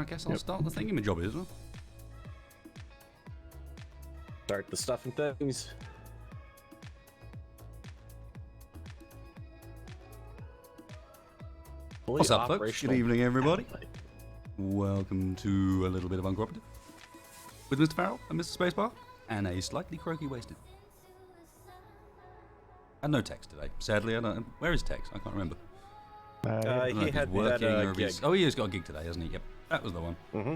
guess I'll start the thingamajobby as well. Start the stuff and things. What's up, folks? Good evening, everybody. Welcome to a little bit of Uncooperative with Mr. Farrell and Mr. Spacebar and a slightly croaky Wasted. And no Tex today. Sadly, I don't. Where is Tex? I can't remember. He had a gig. Oh, he has got a gig today, hasn't he? Yep, that was the one. Mm-hmm.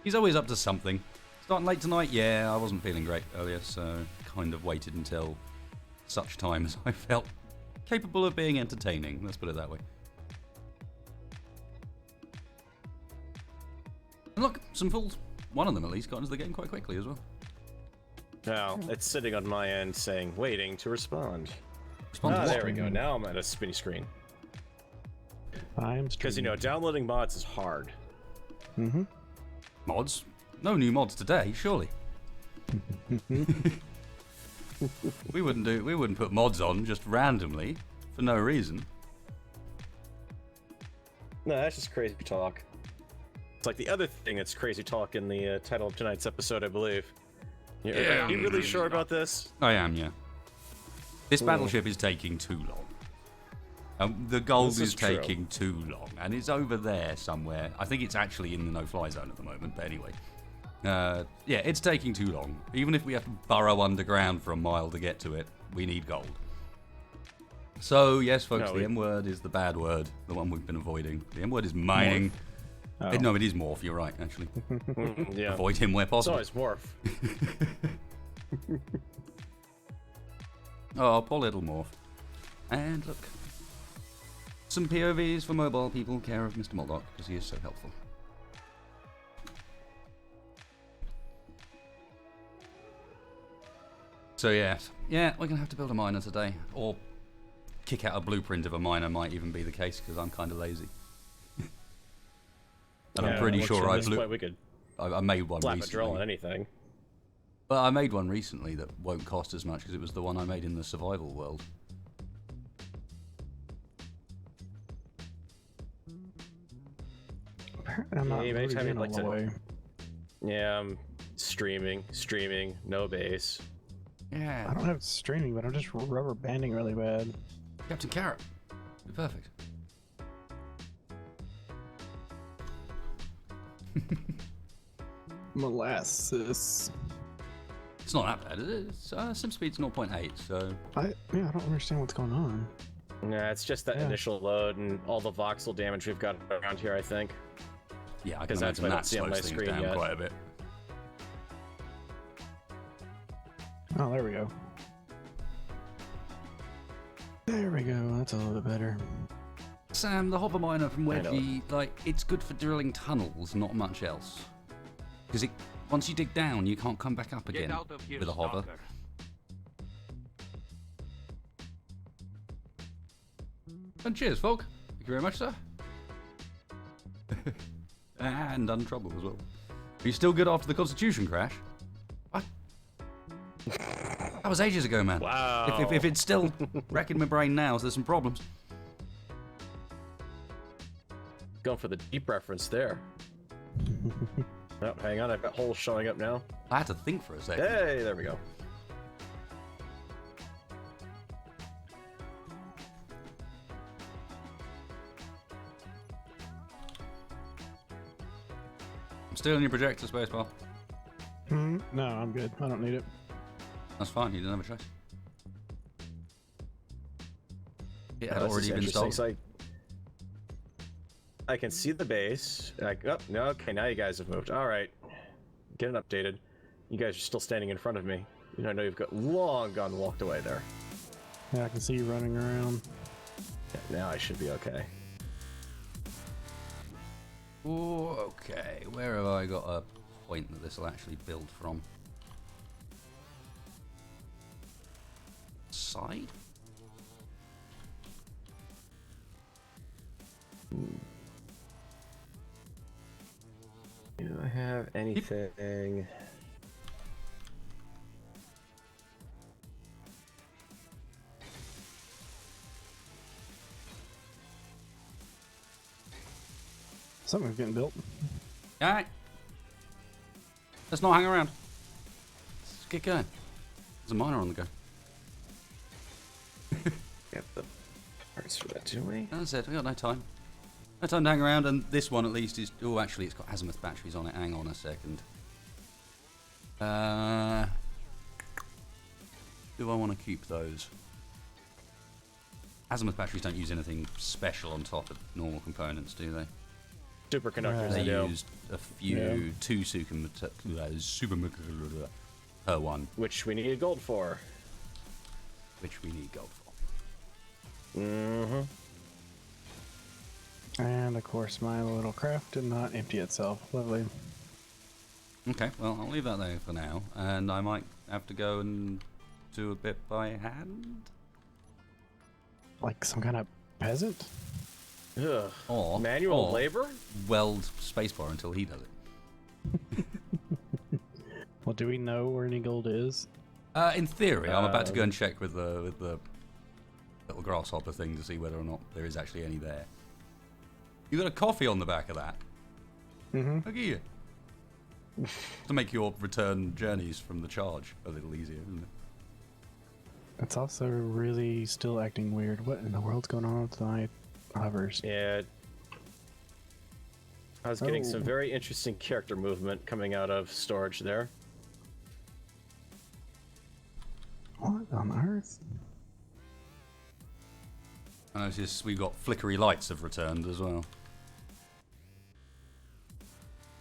He's always up to something. Starting late tonight, yeah, I wasn't feeling great earlier, so kind of waited until such time as I felt capable of being entertaining. Let's put it that way. And look, some fools. One of them at least got into the game quite quickly as well. Now, it's sitting on my end saying, waiting to respond. Respond to what? There we go. Now I'm at a spinny screen. I'm Because, you know, downloading mods is hard. Mm-hmm. Mods? No new mods today, surely. We wouldn't put mods on just randomly for no reason. No, that's just crazy talk. It's like the other thing that's crazy talk in the title of tonight's episode, I believe. Are you really sure about this? I am, yeah. This battleship is taking too long. The gold is taking too long, and it's over there somewhere. I think it's actually in the no-fly zone at the moment, but anyway. Yeah, it's taking too long. Even if we have to burrow underground for a mile to get to it, we need gold. So, yes, folks, the M-word is the bad word, the one we've been avoiding. The M-word is mining. Oh. No, it is morph, you're right, actually. Yeah. Avoid him where possible. It's always morph. Oh, poor little morph. And look. Some POVs for mobile people, care of Mr. Moldock, because he is so helpful. So yeah, we're going to have to build a miner today. Or kick out a blueprint of a miner might even be the case, because I'm kind of lazy. And I'm pretty sure I made one slap recently. a drill on anything. But I made one recently that won't cost as much, because it was the one I made in the survival world. I'm not anytime you'd like all the way. Yeah, I'm streaming, no base. Yeah. I don't have streaming, but I'm just rubber banding really bad. Captain Carrot. Be perfect. Molasses. It's not that bad, is it? Sim speed's 0.8, so... I don't understand what's going on. Nah, it's just that initial load and all the voxel damage we've got around here, I think. Yeah, I can that's imagine what I that don't see on my slows things screen down yet. quite a bit. Oh, there we go. There we go. That's a little bit better. Sam, the hover miner from Wedgie, like, it's good for drilling tunnels, not much else. Because once you dig down, you can't come back up again with a hover. And cheers, folk. Thank you very much, sir. And untrouble as well. Are you still good after the Constitution crash? What? That was ages ago, man. Wow. If it's still wrecking my brain now, so there's some problems. Going for the deep reference there. Oh, hang on, I've got holes showing up now. I had to think for a second. Hey, there we go. I'm still in your projector, Spacebar. No, I'm good. I don't need it. That's fine, you didn't have a choice. It had This already is been interesting. installed. I can see the base. Oh, no, okay, now you guys have moved. All right. Get it updated. You guys are still standing in front of me. You know, I know you've got long gone walked away there. Yeah, I can see you running around. Okay, now I should be okay. Ooh, okay, where have I got a point that this will actually build from? Side? Do I have anything? Something's getting built. Alright. Let's not hang around. Let's get going. There's a miner on the go. Get the parts for that, do we? As I said, we got no time. No time to hang around, and this one at least is... Oh, actually, it's got azimuth batteries on it. Hang on a second. Do I want to keep those? Azimuth batteries don't use anything special on top of normal components, do they? Superconductors, They do. used a few, two super per one, Which we needed gold for. which we need gold for. Mm-hmm. And of course, my little craft did not empty itself. Lovely. Okay, well, I'll leave that there for now, and I might have to go and do a bit by hand. Like some kind of peasant? Ugh. Or Manual labor? weld spacebar until he does it. Well, do we know where any gold is? In theory, I'm about to go and check with the little grasshopper thing to see whether or not there is actually any there. You got a coffee on the back of that. Mm-hmm. Look at you. To make your return journeys from the charge a little easier, isn't it? It's also really still acting weird. What in the world's going on with my hovers? Yeah. I was getting some Oh. very interesting character movement coming out of storage there. What on earth? I notice we've got flickery lights have returned as well.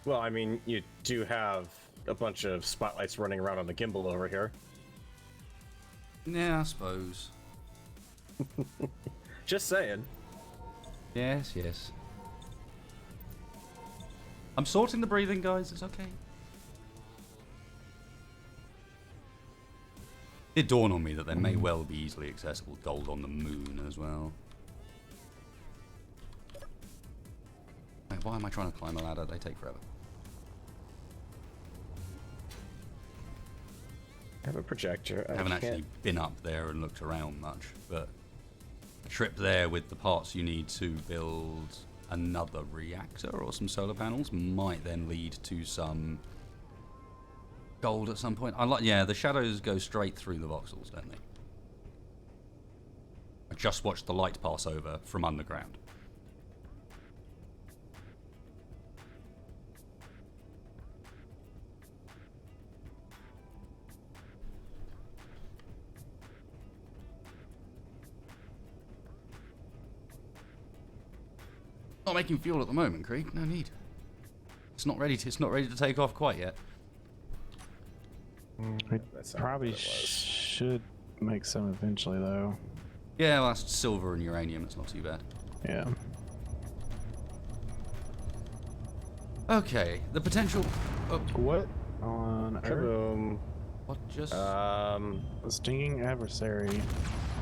Well, I mean, you do have a bunch of spotlights running around on the gimbal over here. Yeah, I suppose. Just saying. Yes, yes. I'm sorting the breathing, guys. It's okay. It dawned on me that there may well be easily accessible gold on the moon as well. Wait, why am I trying to climb a ladder? They take forever. I have a projector. I haven't actually been up there and looked around much, but a trip there with the parts you need to build another reactor or some solar panels might then lead to some gold at some point. Yeah, the shadows go straight through the voxels, don't they? I just watched the light pass over from underground. Not making fuel at the moment, Krieg. No need. It's not ready to take off quite yet. We That's not probably what it was. should make some eventually, though. Yeah, well, that's silver and uranium. It's not too bad. Yeah. Okay, the potential. Oh, What on earth? Kaboom. what just? A stinging adversary.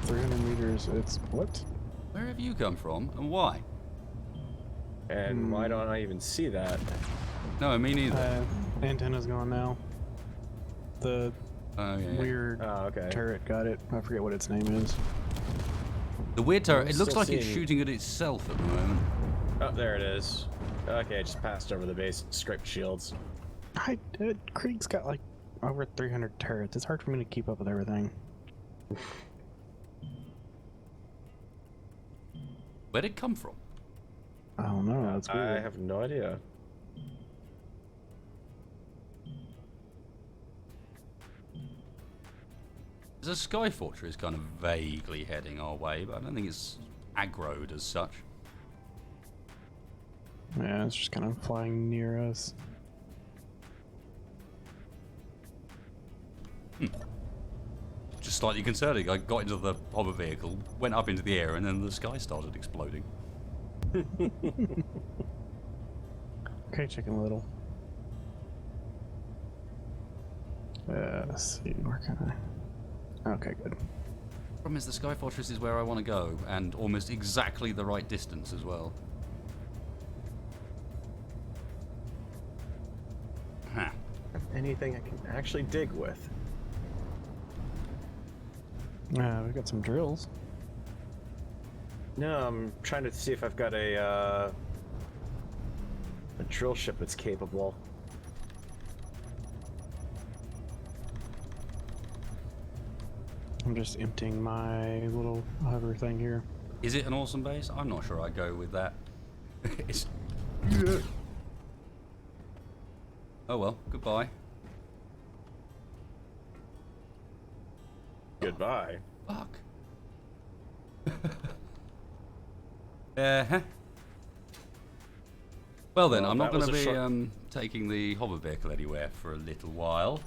300 meters. It's what? Where have you come from and why? And why don't I even see that? No, me neither. Antenna's gone now. The Oh yeah. weird Oh, okay. turret got it. I forget what its name is. The weird turret. It looks Still like it's seeing- shooting at itself at the moment. Oh, there it is. Okay, I just passed over the base, scraped shields. Krieg's got like over 300 turrets. It's hard for me to keep up with everything. Where'd it come from? I don't know. That's I weird. have no idea. There's a sky fortress kind of vaguely heading our way, but I don't think it's aggroed as such. Yeah, it's just kind of flying near us. Just slightly concerning. I got into the hover vehicle, went up into the air, and then the sky started exploding. Okay, Chicken Little. Let's see, where can I? Okay, good. Problem is, the sky fortress is where I want to go, and almost exactly the right distance as well. Huh. Anything I can actually dig with? We've got some drills. No, I'm trying to see if I've got a a drill ship that's capable. I'm just emptying my little hover thing here. Is it an awesome base? I'm not sure I'd go with that. It's... Oh well, goodbye. Goodbye. Fuck. Uh-huh. Well then, Well, I'm not that going to was be a taking the hover vehicle anywhere for a little while.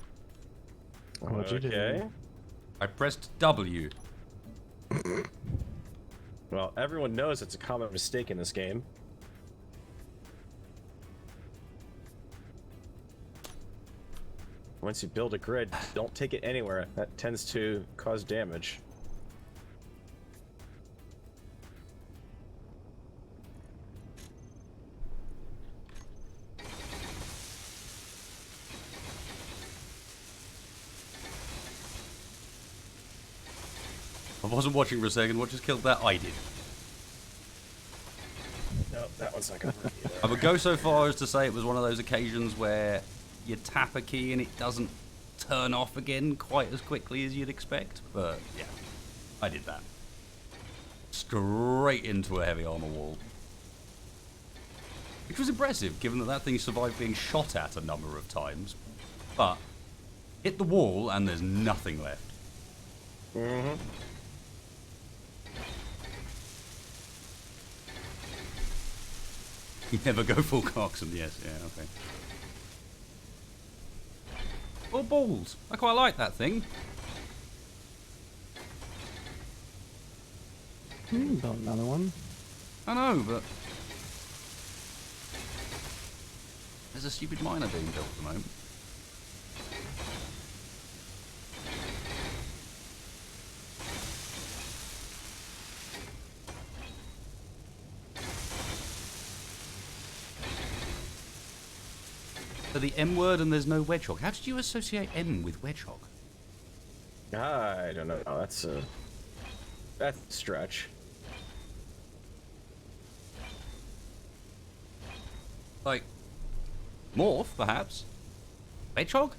What'd you do? Okay. I pressed W. Well, everyone knows it's a common mistake in this game. Once you build a grid, don't take it anywhere. That tends to cause damage. I wasn't watching for a second. What just killed that? I did. No, that one's not gonna work either. I would go so far as to say it was one of those occasions where you tap a key and it doesn't turn off again quite as quickly as you'd expect. But yeah, I did that. Straight into a heavy armor wall. Which was impressive, given that that thing survived being shot at a number of times. But hit the wall and there's nothing left. Mm-hmm. You never go full Clarkson, yes, yeah, okay. Oh, balls! I quite like that thing. Build another one. I know, but... There's a stupid miner being built at the moment. So the M word and there's no wedgehog. How did you associate M with wedgehog? I don't know. Oh, that's a stretch. Like, morph, perhaps? Hedgehog?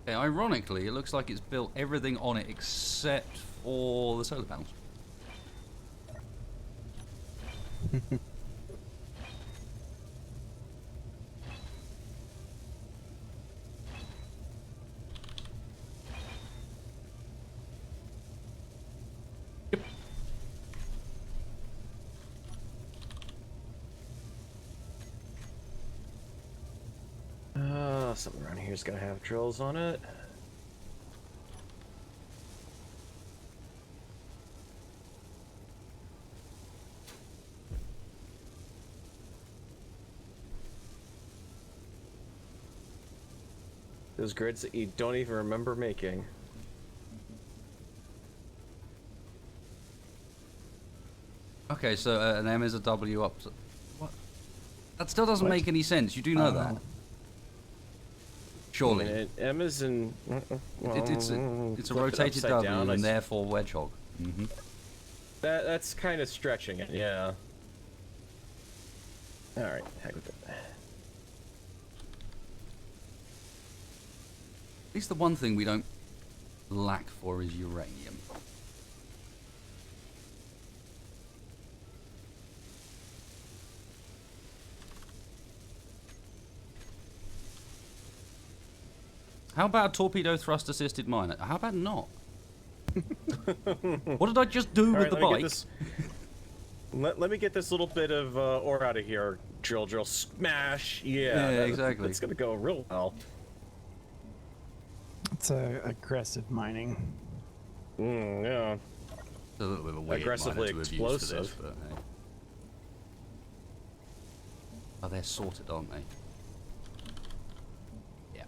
Okay, ironically, it looks like it's built everything on it except for the solar panels. Something around here's gonna have drills on it. Those grids that you don't even remember making. Okay, so an M is a W up to... What? That still doesn't What? make any sense. You do know that. Surely. M is in. It's a Flip it rotated upside W down, and therefore wedgehog. Mm-hmm. That's kind of stretching it, yeah. All right, heck with it. At least the one thing we don't lack for is uranium. How about a torpedo thrust assisted miner? How about not? What did I just do with the bike? Let me get this little bit of ore out of here. Drill, smash. Yeah, exactly. It's gonna go real well. It's aggressive mining. Yeah. It's a little bit of a weird Aggressively miner to have used for this, explosive. but hey. Oh, they're sorted, aren't they? Yeah.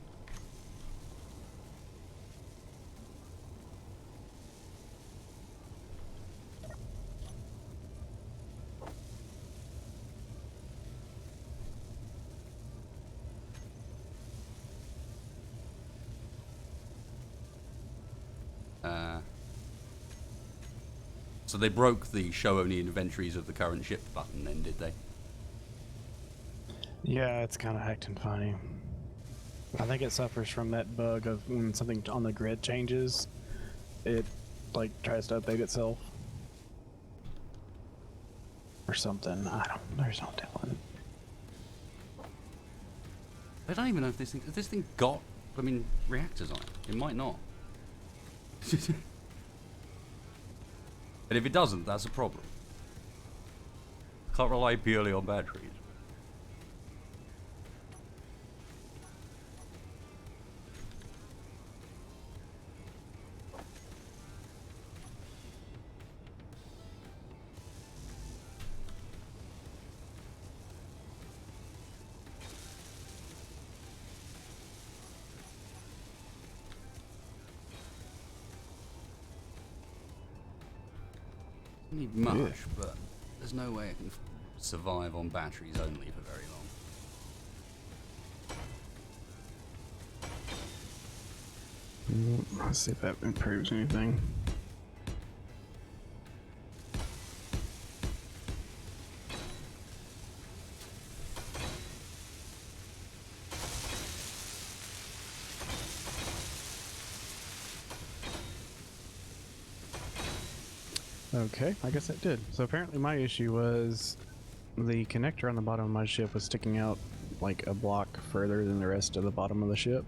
So they broke the show only inventories of the current ship button then, did they? Yeah, it's kind of acting funny. I think it suffers from that bug of when something on the grid changes, it like tries to update itself. Or something. There's no telling. I don't even know if this thing got, reactors on it. It might not. And if it doesn't, that's a problem. Can't rely purely on batteries. Need much, but there's no way I can survive on batteries only for very long. Let's see if that improves anything. Okay, I guess it did. So apparently my issue was the connector on the bottom of my ship was sticking out like a block further than the rest of the bottom of the ship.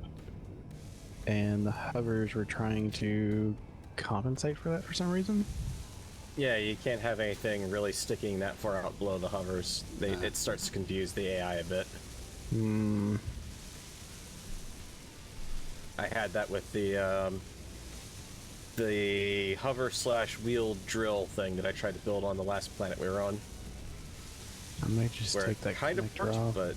And the hovers were trying to compensate for that for some reason. Yeah, you can't have anything really sticking that far out below the hovers. It starts to confuse the AI a bit. I had that with the hover / wheel drill thing that I tried to build on the last planet we were on. I might just Where take that it kind of connector worked, off. but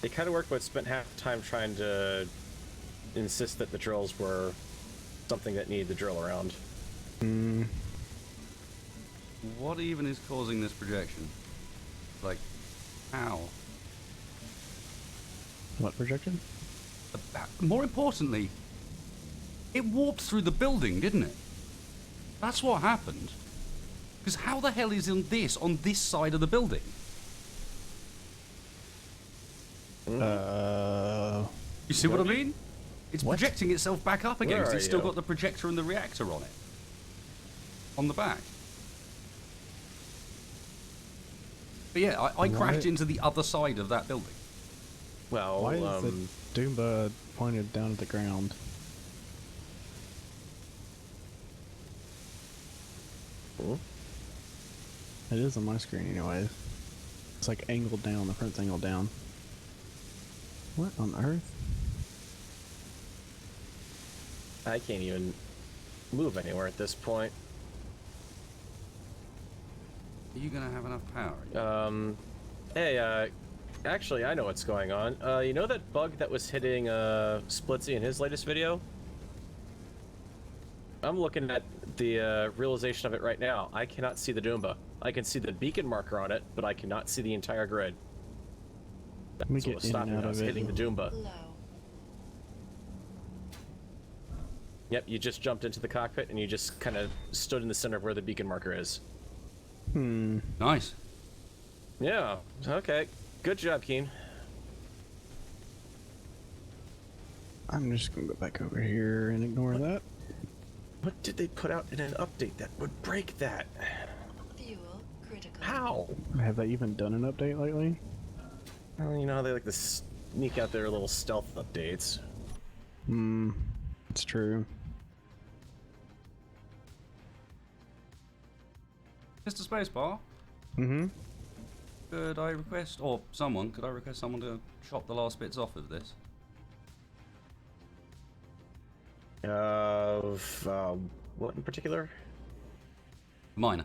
it kind of worked, but spent half the time trying to insist that the drills were something that needed the drill around. What even is causing this projection? Like, how? What projection? More importantly, it warped through the building, didn't it? That's what happened. Because how the hell is on this side of the building? You see what I mean? It's projecting itself back up again because it's still got the projector and the reactor on it. On the back. But yeah, I crashed into the other side of that building. Well, why is the Doomba pointed down at the ground? It is on my screen anyway. It's like angled down, the front's angled down. What on earth? I can't even move anywhere at this point. Are you gonna have enough power? Hey, actually, I know what's going on. You know that bug that was hitting Splitsy in his latest video? I'm looking at the realization of it right now. I cannot see the Doomba. I can see the beacon marker on it, but I cannot see the entire grid. That's Let me what get was in stopping and out us of it. hitting the Doomba. Low. Yep, you just jumped into the cockpit and you just kind of stood in the center of where the beacon marker is. Nice. Yeah, okay. Good job, Keen. I'm just gonna go back over here and ignore that. What did they put out in an update that would break that? Fuel critical. How? Have they even done an update lately? Well, you know how they like to sneak out their little stealth updates. It's true. Mr. Spacebar, could I request someone to chop the last bits off of this? What in particular? Minor.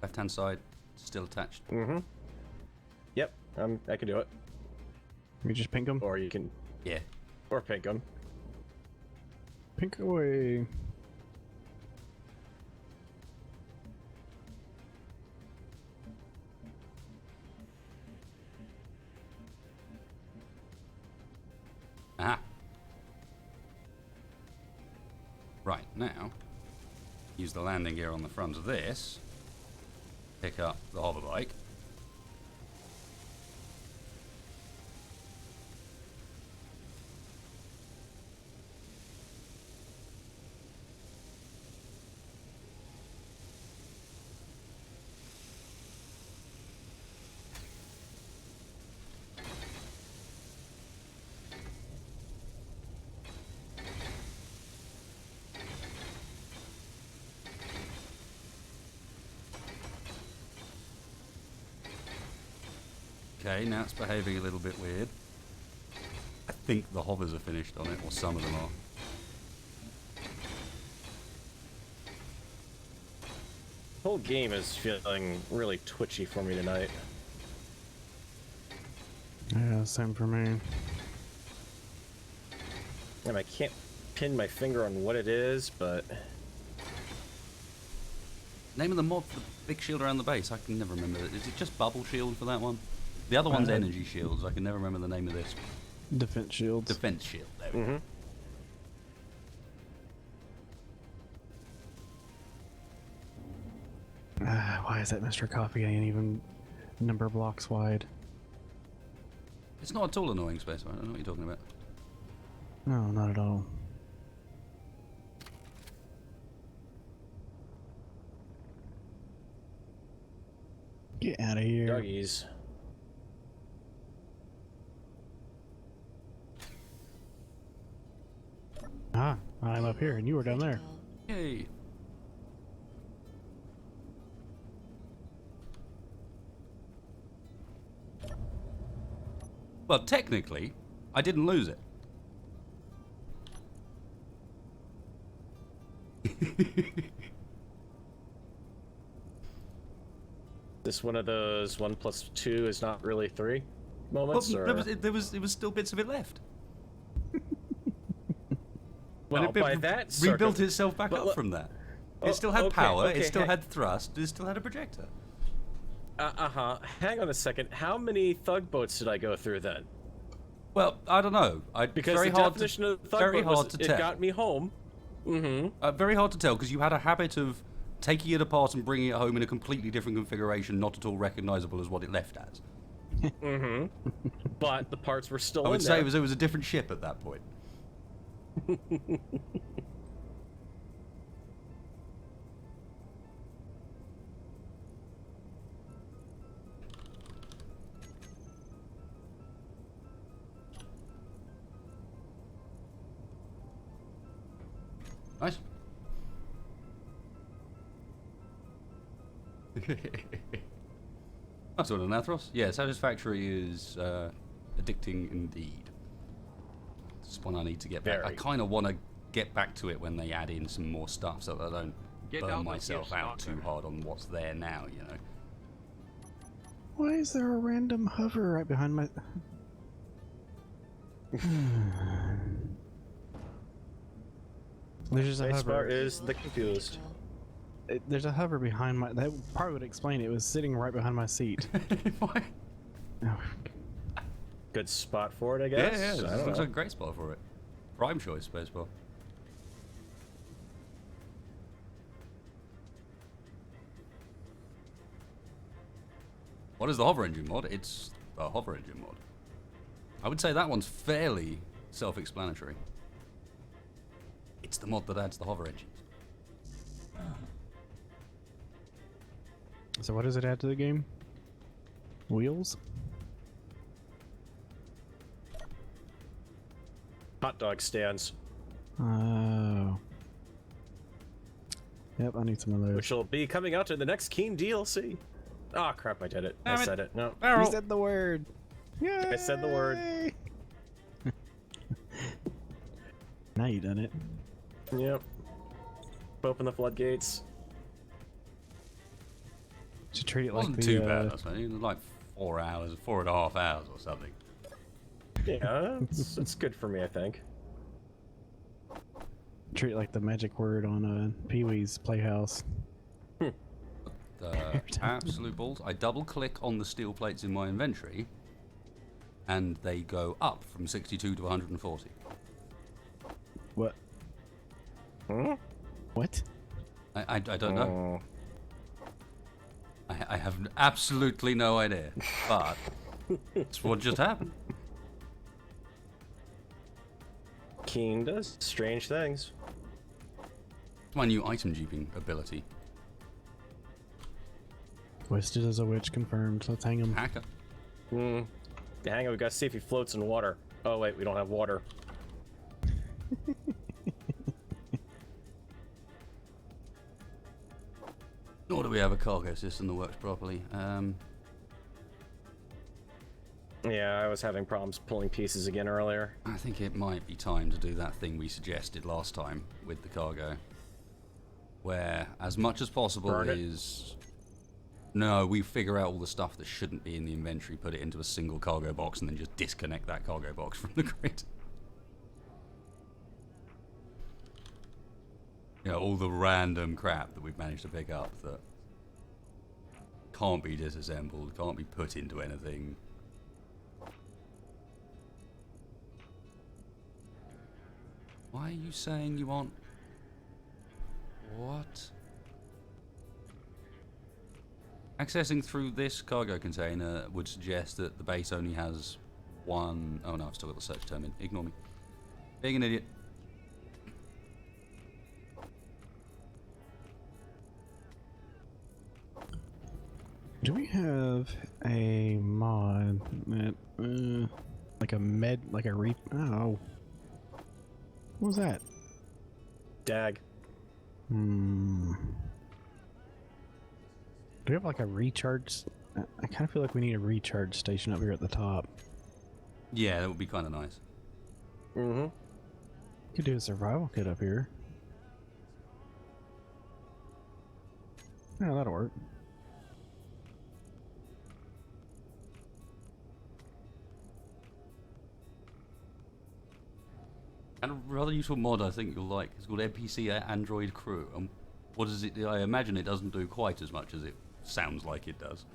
Left-hand side, still attached. Yep, I can do it. Can we just pink them? Or you can, Yeah. or pink them. Pink away. Aha. Right, now, use the landing gear on the front of this. Pick up the hover bike. Okay, now it's behaving a little bit weird. I think the hovers are finished on it, or some of them are. The whole game is feeling really twitchy for me tonight. Yeah, same for me. And I can't pin my finger on what it is, but... Name of the mod for the big shield around the base, I can never remember. Is it just bubble shield for that one? The other one's energy shields, I can never remember the name of this. Defense shields. Defense shield, there we go. Why is that Mr. Coffee ain't even number blocks wide? It's not at all annoying, Space. I don't know what you're talking about. No, not at all. Get out of here. Doggies. Ah, I'm up here and you were down there. Critical. Yay! Well, technically, I didn't lose it. This one of those 1 plus 2 is not really 3 Well, moments, or... there was still bits of it left. Well, And it by that rebuilt itself back But up look- from that. Oh, It still had okay, power, okay, it still hey. had thrust, it still had a projector. Hang on a second. How many thug boats did I go through then? Well, I don't know. Because very the hard definition to, of thug very boat hard was to it tell. got me home. Mm-hmm. Very hard to tell because you had a habit of taking it apart and bringing it home in a completely different configuration, not at all recognizable as what it left as. Mm-hmm. But the parts were still I in would there. say it was a different ship at that point. Nice. That's what an Athros. Yeah, Satisfactory is addicting indeed. It's one I need to get back. I Very. kind of want to get back to it when they add in some more stuff so that I don't burn myself out too hard on what's there now, you know. Why is there a random hover right behind my... There's just a Spacebar hover. is the confused. There's a hover behind my... That probably would explain it. It was sitting right behind my seat. Why? Oh, Good spot for it, I Yeah, guess. yeah, I it don't looks know. like a great spot for it. Prime choice, Spacebar. What is the hover engine mod? It's a hover engine mod. I would say that one's fairly self-explanatory. It's the mod that adds the hover engines. so what does it add to the game? Wheels? Hot dog stands, Oh. Yep, I need some of those. which will be coming out in the next Keen DLC. Oh crap, I did it. Damn I it. said it. No. You said the word. Yay! I said the word. Now you done it. Yep. Open the floodgates. To treat it It like wasn't the, too bad, I suppose. It was like 4 hours, 4.5 hours or something. Yeah, it's good for me, I think. treat it like the magic word on Pee-wee's Playhouse. Absolute balls. I double click on the steel plates in my inventory and they go up from 62 to 140. What? Hmm? What? I don't know. Oh. I have absolutely no idea. But it's what just happened. Keen does strange things. It's my new item jeeping ability. Twisted as a witch confirmed. Let's hang him. Hacker. Hang on, we gotta see if he floats in water. Oh wait, we don't have water. Nor do we have a cargo system that works properly. Yeah, I was having problems pulling pieces again earlier. I think it might be time to do that thing we suggested last time with the cargo. Where, as much as possible Burn it? is... No, we figure out all the stuff that shouldn't be in the inventory, put it into a single cargo box, and then just disconnect that cargo box from the grid. You know, all the random crap that we've managed to pick up that can't be disassembled, can't be put into anything. Why are you saying you want... What? Accessing through this cargo container would suggest that the base only has one... Oh no, I've still got the search term in. Ignore me. Being an idiot. Do we have a mod that, like a med, like a oh. What was that? Dag. Do we have like a recharge? I kind of feel like we need a recharge station up here at the top. Yeah, that would be kind of nice. Mm-hmm. Could do a survival kit up here. Yeah, that'll work. And a rather useful mod I think you'll like. It's called NPC Android Crew. And what does it do? I imagine it doesn't do quite as much as it sounds like it does.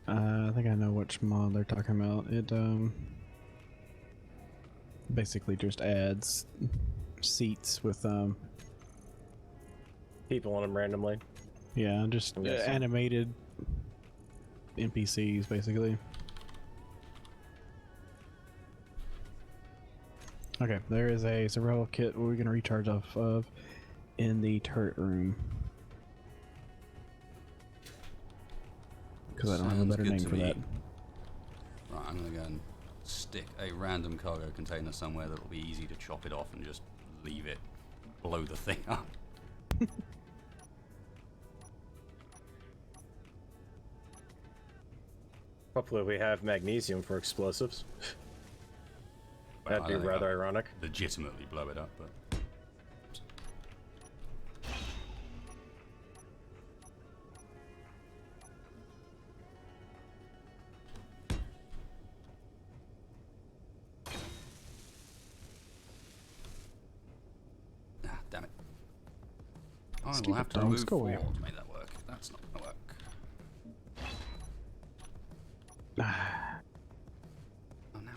I think I know which mod they're talking about. It basically just adds seats with People on them randomly. yeah, just Yes. animated NPCs basically. Okay, there is a survival kit we're gonna recharge off of in the turret room. Because I don't have a Sounds better good name to for me. that. Right, I'm going to go and stick a random cargo container somewhere that'll be easy to chop it off and just leave it, blow the thing up. Hopefully we have magnesium for explosives. Well, That'd I be don't think rather I'll ironic. legitimately blow it up, but... Ah, damn it. I will Stupid have to dogs, move go away. forward to make that work. That's not going to work. Oh, no.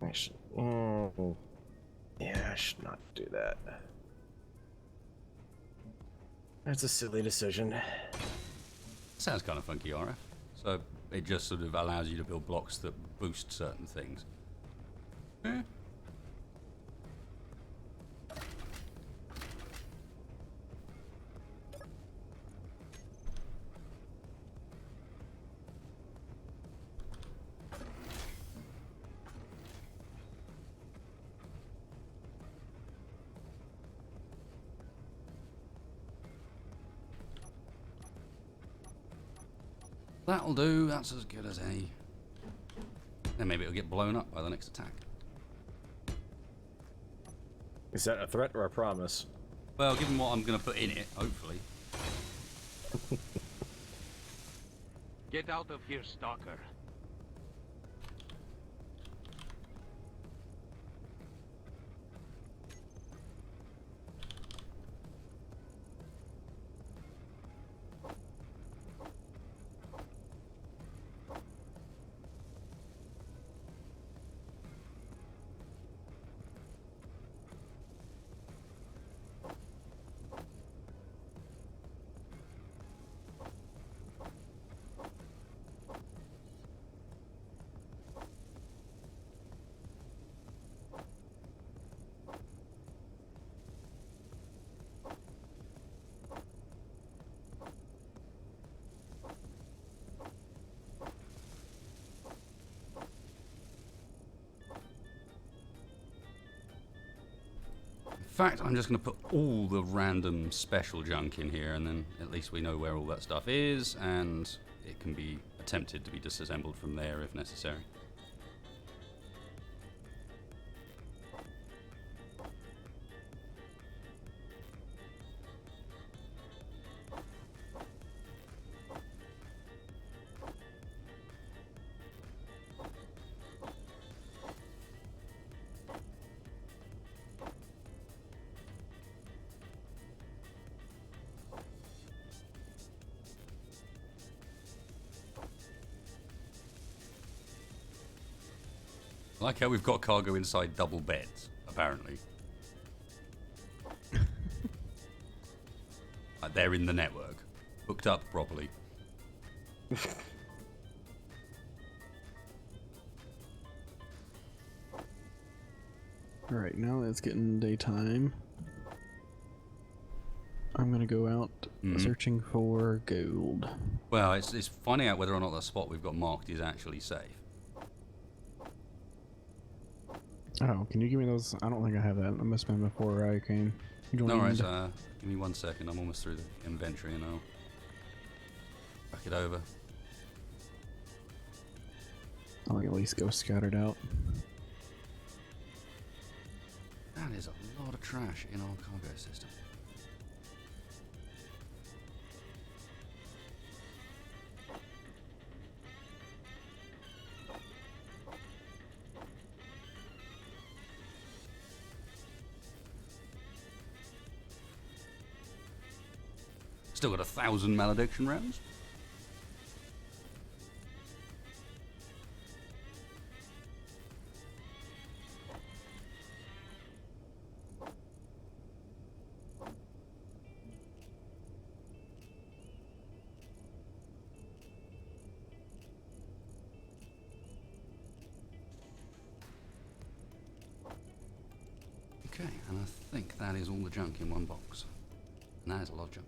I should, yeah, I should not do that. That's a silly decision. Sounds kind of funky, RF. So it just sort of allows you to build blocks that boost certain things. Eh. That'll do, that's as good as any. Then maybe it'll get blown up by the next attack. Is that a threat or a promise? Well, given what I'm going to put in it, hopefully. Get out of here, stalker. fact, I'm just going to put all the random special junk in here, and then at least we know where all that stuff is, and it can be attempted to be disassembled from there if necessary. I like how we've got cargo inside double beds, apparently. They're in the network. Hooked up properly. Alright, now that it's getting daytime, I'm gonna go out searching for gold. Well, it's finding out whether or not the spot we've got marked is actually safe. Oh, can you give me those? I don't think I have that. That must have been before I came. You don't No worries, need- give me 1 second. I'm almost through the inventory and I'll back it over. I'll at least go scout it out. That is a lot of trash in our cargo system. Still got 1,000 malediction rounds. Okay, and I think that is all the junk in one box. And that is a lot of junk.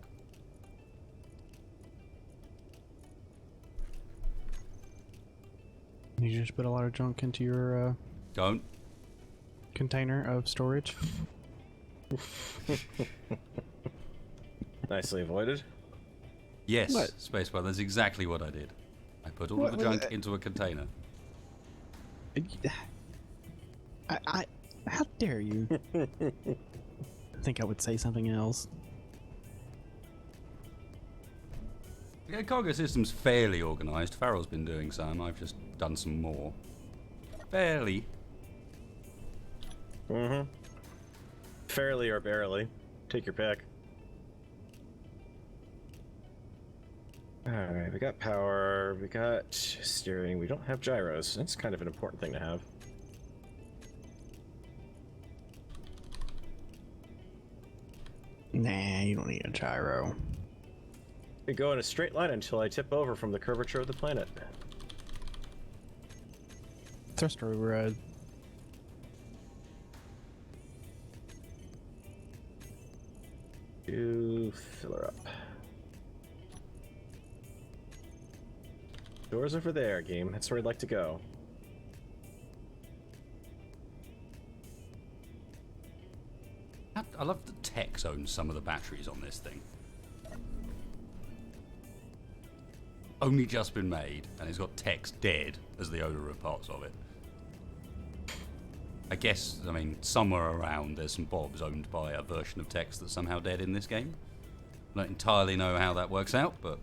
You just put a lot of junk into your Don't. container of storage. Nicely avoided. Yes, What? Spacebar, that's exactly what I did. I put all What of the was junk it? into a container. How dare you? I think I would say something else. Yeah, cargo system's fairly organised. Farrell's been doing some. I've just done some more. Fairly. Mm-hmm. Fairly or barely. Take your pick. Alright, we got power, we got steering, we don't have gyros. That's kind of an important thing to have. Nah, you don't need a gyro. We go in a straight line until I tip over from the curvature of the planet. Thruster override. To fill her up. Doors over there, game. That's where I'd like to go. I love that Tex owns some of the batteries on this thing. Only just been made, and it's got Tex dead as the owner of parts of it. I guess, I mean, somewhere around there's some Bobs owned by a version of Tex that's somehow dead in this game. I don't entirely know how that works out, but...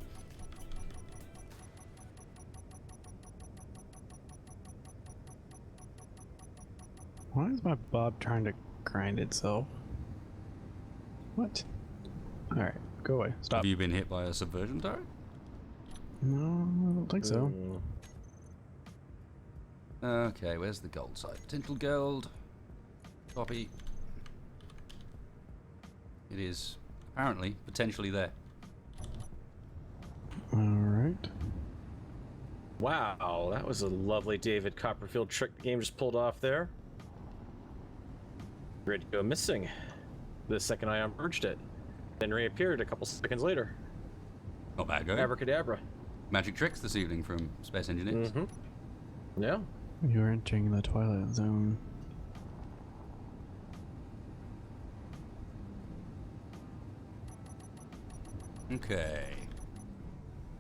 Why is my Bob trying to grind itself? What? Alright, go away. Stop. Have you been hit by a subversion turret? No, I don't think so. Okay, where's the gold side? Potential gold. Copy. It is apparently potentially there. Alright. Wow, that was a lovely David Copperfield trick the game just pulled off there. Ready to go missing the second I unmerged it. Then reappeared a couple seconds later. Not bad going. Abracadabra. Magic tricks this evening from Space Engineers. Mm-hmm. Yeah. You're entering the Twilight Zone. Okay.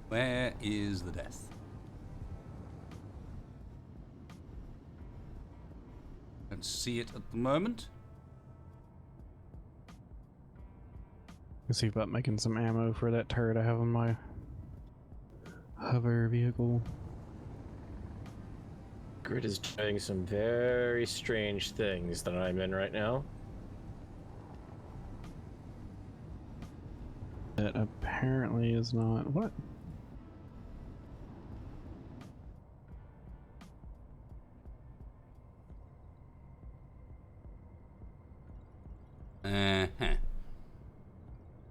Where is the death? Don't see it at the moment. Let's see about making some ammo for that turret I have on my hover vehicle. Grid is doing some very strange things that I'm in right now. That apparently is not what?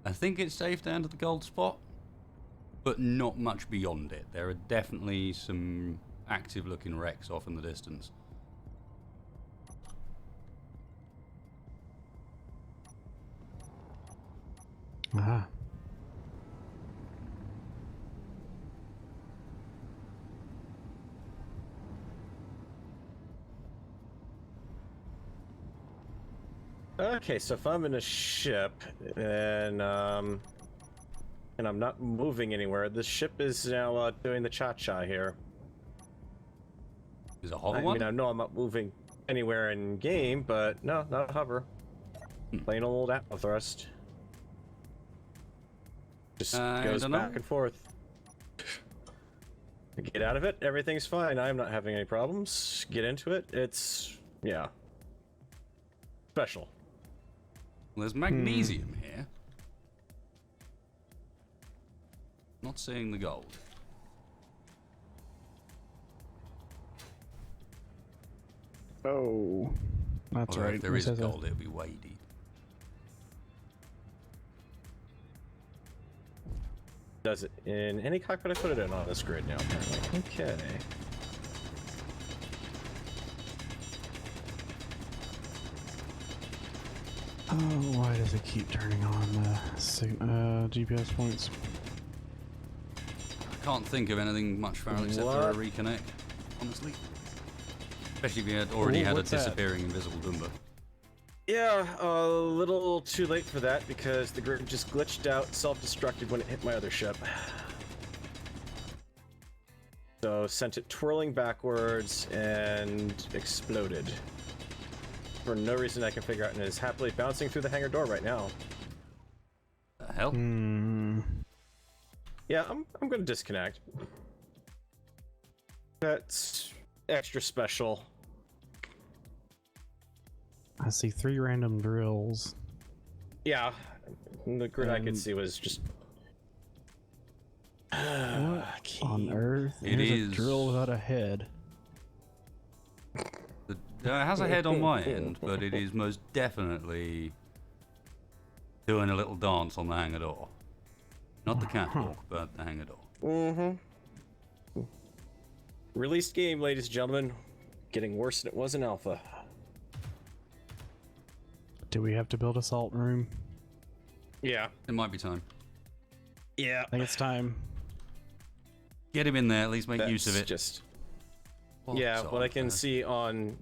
I think it's safe down to the gold spot, but not much beyond it. There are definitely some active looking wrecks off in the distance. Ah. Okay, so if I'm in a ship and I'm not moving anywhere, the ship is now doing the cha-cha here. Is it a hover I one? mean, I know I'm not moving anywhere in game, but no, not a hover. Plain old atmo thrust. Just goes back and forth. Get out of it, everything's fine. I'm not having any problems. Get into it, it's, yeah. Special. Well, there's magnesium here. Not seeing the gold. Oh. That's Although right. if there It is says a- gold, it'll be way deep. Does it in any cockpit I put it in on this grid now, apparently. Okay. Oh, why does it keep turning on the GPS points? I can't think of anything much further except for a reconnect, honestly. Especially if you had already had a what's that? disappearing invisible Dumba. Yeah, a little too late for that because the grid just glitched out, self-destructed when it hit my other ship. So sent it twirling backwards and exploded. For no reason I can figure out, and is happily bouncing through the hangar door right now. The hell? Yeah, I'm gonna disconnect. That's extra special. I see 3 random drills. Yeah, the grid I could see was just. What on earth? It There's is- a drill without a head. It has a head on my end, but it is most definitely doing a little dance on the hangar door. Not the catwalk, but the hangar door. Mm-hmm. Released game, ladies and gentlemen. Getting worse than it was in alpha. Do we have to build a salt room? Yeah. It might be time. Yeah. I think it's time. Get him in there, at least make use of it. Just. What's Yeah, what I can on see on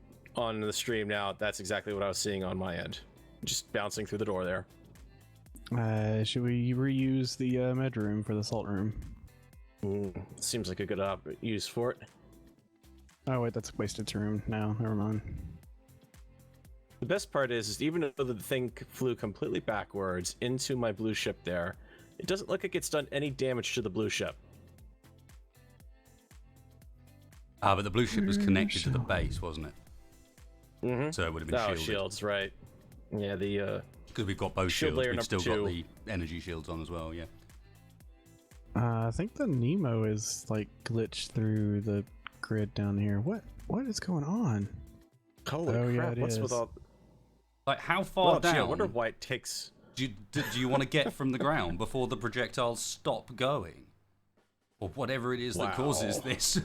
the stream now, that's exactly what I was seeing on my end. Just bouncing through the door there. Should we reuse the med room for the salt room? Seems like a good use for it. Oh wait, that's wasted room. No, never mind. The best part is even though the thing flew completely backwards into my blue ship there, it doesn't look like it's done any damage to the blue ship. Ah, but the blue ship was connected to the base, wasn't it? Mm-hmm. So it would have been Oh, shielded. shields, right. Yeah, the, Because we've got both Shield shields, layer we've still number got 2. the energy shields on as well, yeah. I think the Nemo is like glitched through the grid down here. What is going on? Holy Oh, yeah, crap, it what's is. with all... Like, how far Well, down gee, I wonder why it takes... do you want to get from the ground before the projectiles stop going? Or whatever it is that causes Wow. this.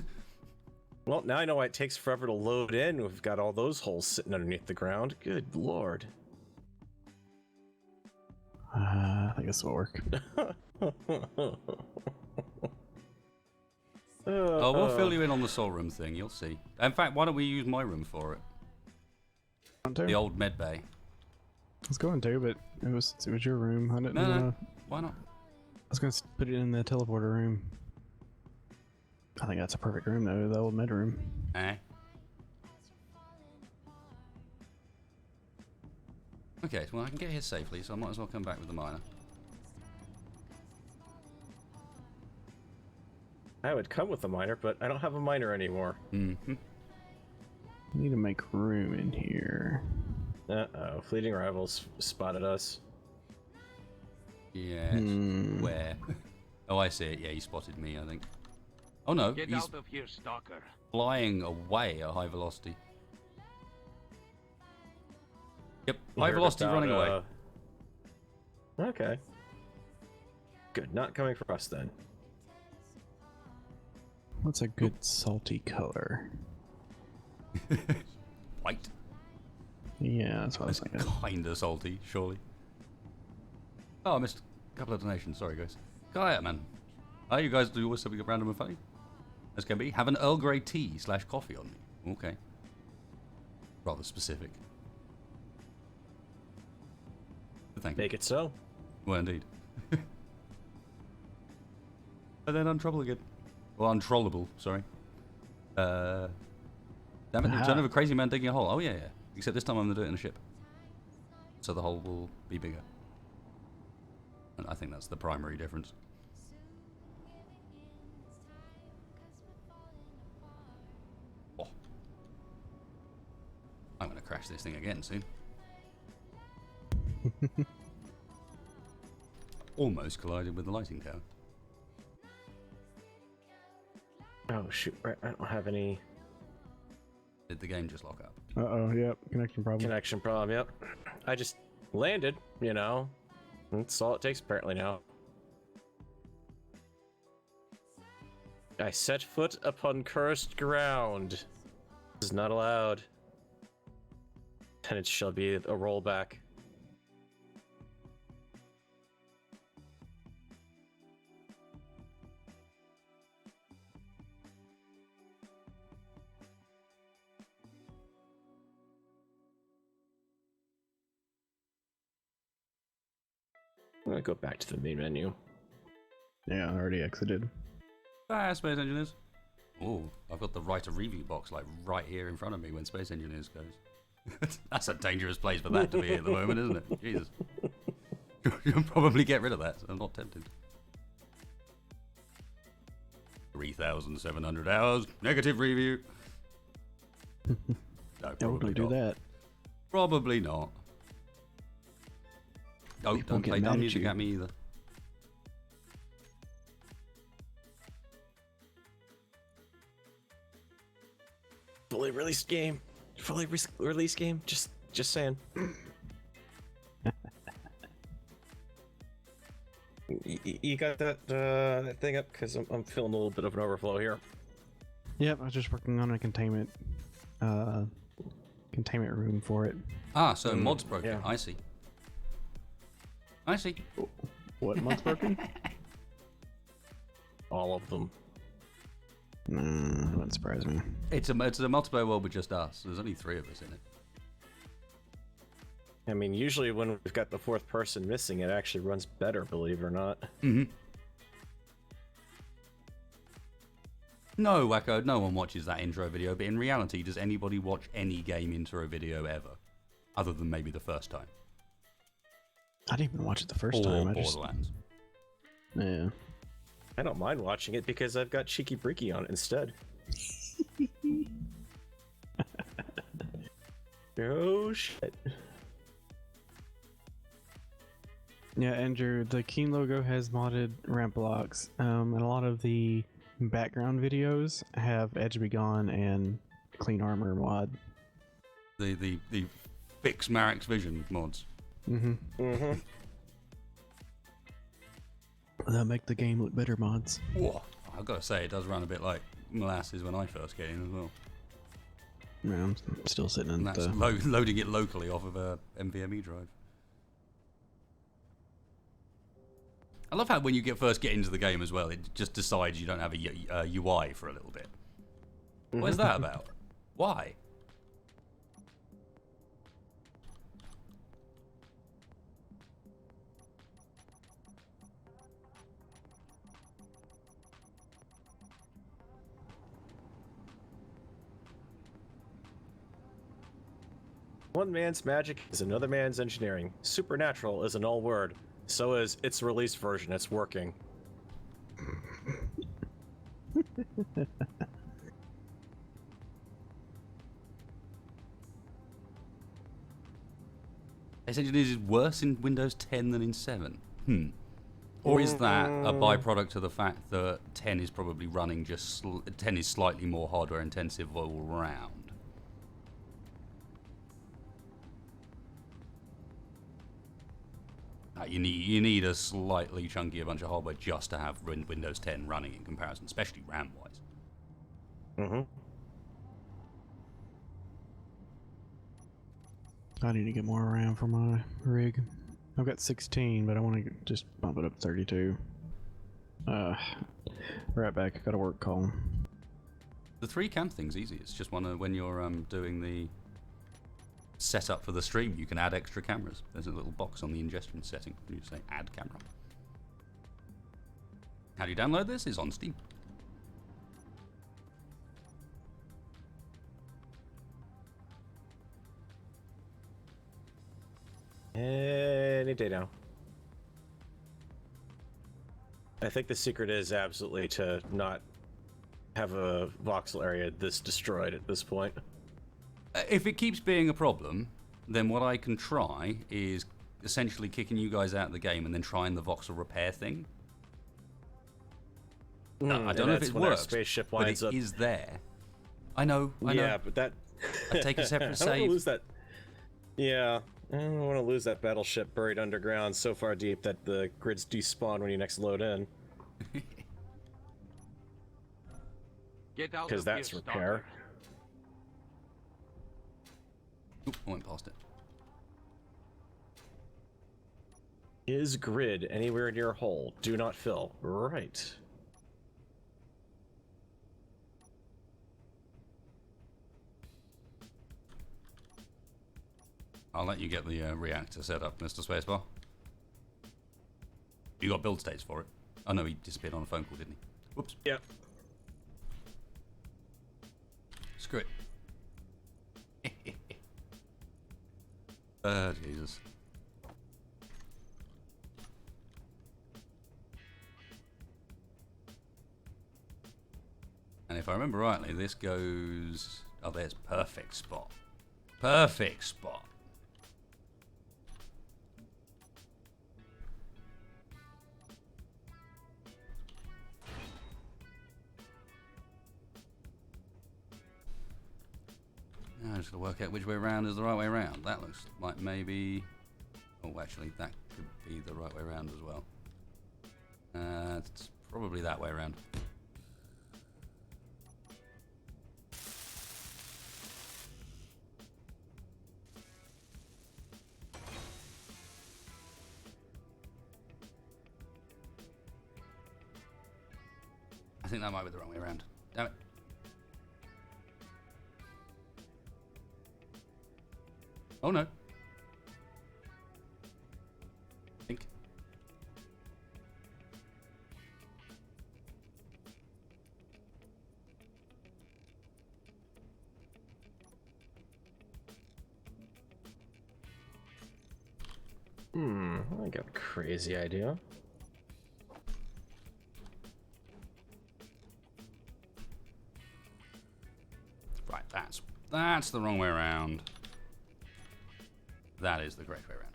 Well, now I know why it takes forever to load in. We've got all those holes sitting underneath the ground. Good lord. I think this will work. Oh, we'll fill you in on the soul room thing, you'll see. In fact, why don't we use my room for it? Want to? The old med bay. I was going to, but it was your room. I didn't. No, no. Why not? was gonna put it in the teleporter room. I think that's a perfect room though, the old med room. Eh? Okay, well I can get here safely, so I might as well come back with the miner. I would come with a miner, but I don't have a miner anymore. Mm-hmm. Need to make room in here. Uh-oh, fleeting rivals spotted us. Yes. Where? Oh, I see it. Yeah, he spotted me, I think. Oh no, Get he's out of here, stalker. flying away at high velocity. Yep, high Heard velocity about, running away. Okay. Good, not coming for us then. What's a good salty color? White. Yeah, that's what I was That's thinking. kinda salty, surely. Oh, I missed a couple of donations. Sorry, guys. Kayak, man. Oh, you guys do always something random and funny? As can be. Have an Earl Grey tea / coffee on me. Okay. Rather specific. But thank you. Make it so. Well, indeed. And then untrouble again. Well, untrollable, sorry. Damn it, the return of a crazy man digging a hole. Oh, yeah. Except this time I'm going to do it in a ship. So the hole will be bigger. And I think that's the primary difference. Oh. I'm going to crash this thing again soon. Almost collided with the lighting tower. Oh shoot, right, I don't have any Did the game just lock up? Uh-oh, yep, connection problem. connection problem, yep. I just landed, you know. That's all it takes apparently now. I set foot upon cursed ground. This is not allowed. And it shall be a rollback. I'm gonna go back to the main menu. Yeah, I already exited. Ah, Space Engineers. Oh, I've got the writer review box like right here in front of me when Space Engineers goes. That's a dangerous place for that to be at the moment, isn't it? Jesus. You'll probably get rid of that. So I'm not tempted. 3,700 hours. Negative review. No, Yeah, we're probably gonna do not. that. Probably not. Oh, People don't get play mad dumb at music you. at me either. Fully released game. Fully released game. Just saying. You got that thing up? Because I'm feeling a little bit of an overflow here. Yep, I was just working on a containment room for it. Ah, so mod's broken. yeah. I see. I see. What mod's broken? All of them. Nah, that wouldn't surprise me. It's a multiplayer world with just us. There's only 3 of us in it. I mean, usually when we've got the 4th person missing, it actually runs better, believe it or not. Mm-hmm. No, Wacko, no one watches that intro video, but in reality, does anybody watch any game intro video ever? Other than maybe the first time. I didn't even watch it the first Or time. I just, Borderlands. yeah. I don't mind watching it because I've got Cheeky Breaky on it instead. Oh shit. Yeah, Andrew, the Keen logo has modded ramp blocks, and a lot of the background videos have Edge Be Gone and Clean Armor mod. The Fix Marek's Vision mods. Mm-hmm. That'll make the game look better mods. Whoa. I've got to say, it does run a bit like molasses when I first get in as well. Yeah, I'm still sitting in And that's the... loading it locally off of a NVMe drive. I love how when you first get into the game as well, it just decides you don't have a UI for a little bit. What is that about? Why? One man's magic is another man's engineering. Supernatural is an all word. So is its release version. It's working. Essentially, is worse in Windows 10 than in 7. Or is that a byproduct of the fact that 10 is probably running 10 is slightly more hardware intensive all round? You need a slightly chunkier bunch of hardware just to have Windows 10 running in comparison, especially RAM-wise. Mm-hmm. I need to get more RAM for my rig. I've got 16, but I want to just bump it up to 32. Right back. I got a work call. The 3 cam thing's easy. It's just when you're doing the setup for the stream, you can add extra cameras. There's a little box on the ingestion setting. You say add camera. How do you download this? It's on Steam. Any day now. I think the secret is absolutely to not have a voxel area this destroyed at this point. If it keeps being a problem, then what I can try is essentially kicking you guys out of the game and then trying the voxel repair thing. I don't know if it works, spaceship but winds it up. is there. I know. Yeah, but that. I take a separate I don't save. want to lose that. Yeah, I don't want to lose that battleship buried underground so far deep that the grids despawn when you next load in. Get out Because of that's here, repair. Oop, I went past it. Is grid anywhere near hull? Do not fill. Right. I'll let you get the reactor set up, Mr. Spacebar. You got build states for it. Oh no, he disappeared on a phone call, didn't he? Whoops. Yep. Screw it. Jesus. And if I remember rightly, this goes... Oh, there's perfect spot. Perfect spot. Now I'm just going to work out which way around is the right way around. That looks like maybe... Oh, actually, that could be the right way around as well. It's probably that way around. I think that might be the wrong way around. Damn it. Oh no. Think. I got a crazy idea. Right, that's the wrong way around. That is the correct way around.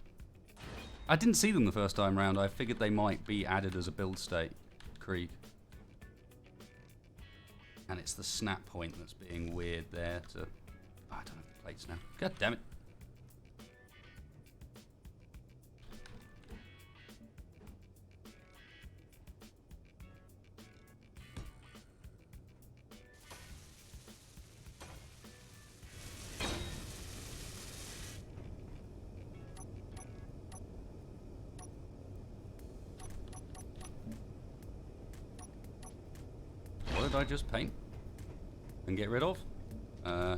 I didn't see them the first time round. I figured they might be added as a build state, Krieg. And it's the snap point that's being weird there to... Oh, I don't have the plates now. God damn it. What did I just paint and get rid of? Huh?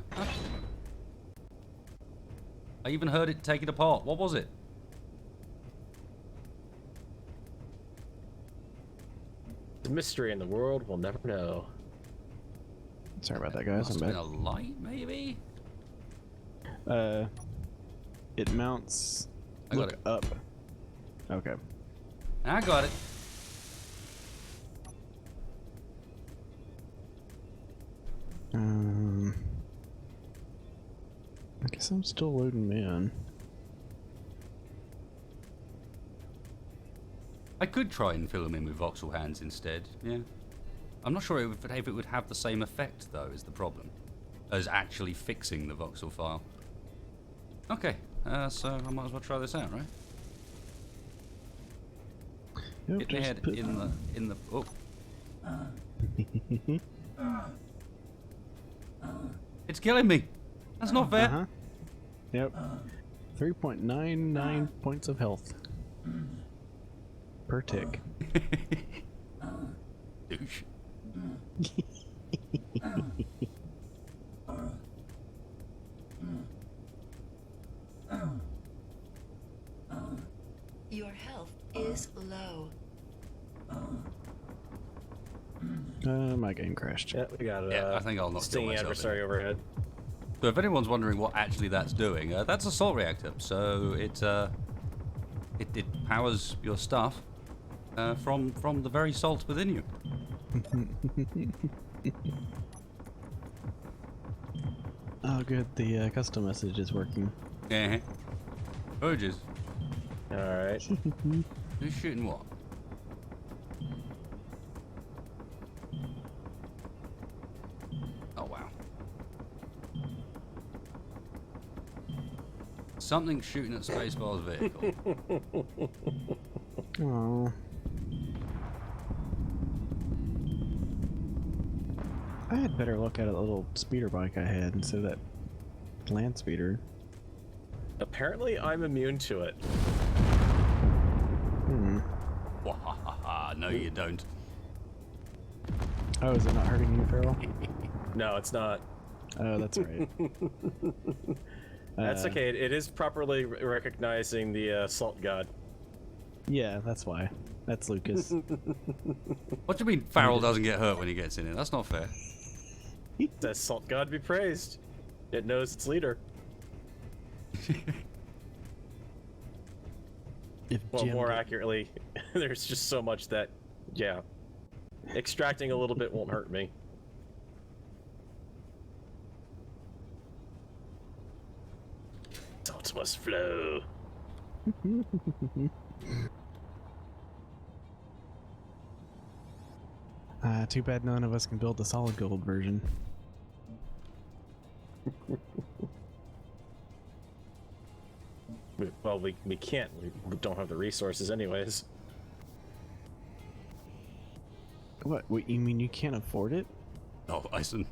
I even heard it take it apart. What was it? The mystery in the world we'll never know. Sorry about that, guys. Must I'm have been back. a light, maybe? It mounts. I got Look it. up. Okay. I got it. I guess I'm still loading in. I could try and fill them in with voxel hands instead, yeah. I'm not sure if it would have the same effect, though, is the problem, as actually fixing the voxel file. Okay, so I might as well try this out, right? Yep, Hit the just head put- in the oh. It's killing me. That's not fair. Uh-huh. Yep. 3.99 points of health. Per tick. Douche. Your health is low. My game crashed. Yeah, we got Yeah, I think I'll not kill stinging myself adversary overhead. So if anyone's wondering what actually that's doing, that's a salt reactor. So it powers your stuff from the very salt within you. Oh, good. The custom message is working. Yeah. Urges. All right. Who's shooting what? Oh wow. Something's shooting at Spacebar's vehicle. Oh. I had better look at a little speeder bike I had instead of that land speeder. Apparently, I'm immune to it. Wahahaha, no you don't. Oh, is it not hurting you, Farrell? No, it's not. Oh, that's right. That's okay. It is properly recognizing the salt god. Yeah, that's why. That's Lucas. What do you mean Farrell doesn't get hurt when he gets in it? That's not fair. Says salt god be praised. It knows its leader. If Well, Jim more did- accurately, there's just so much that, yeah, extracting a little bit won't hurt me. Salt must flow. Too bad none of us can build the solid gold version. Well, we can't. We don't have the resources anyways. What? You mean you can't afford it? Oh, Ison.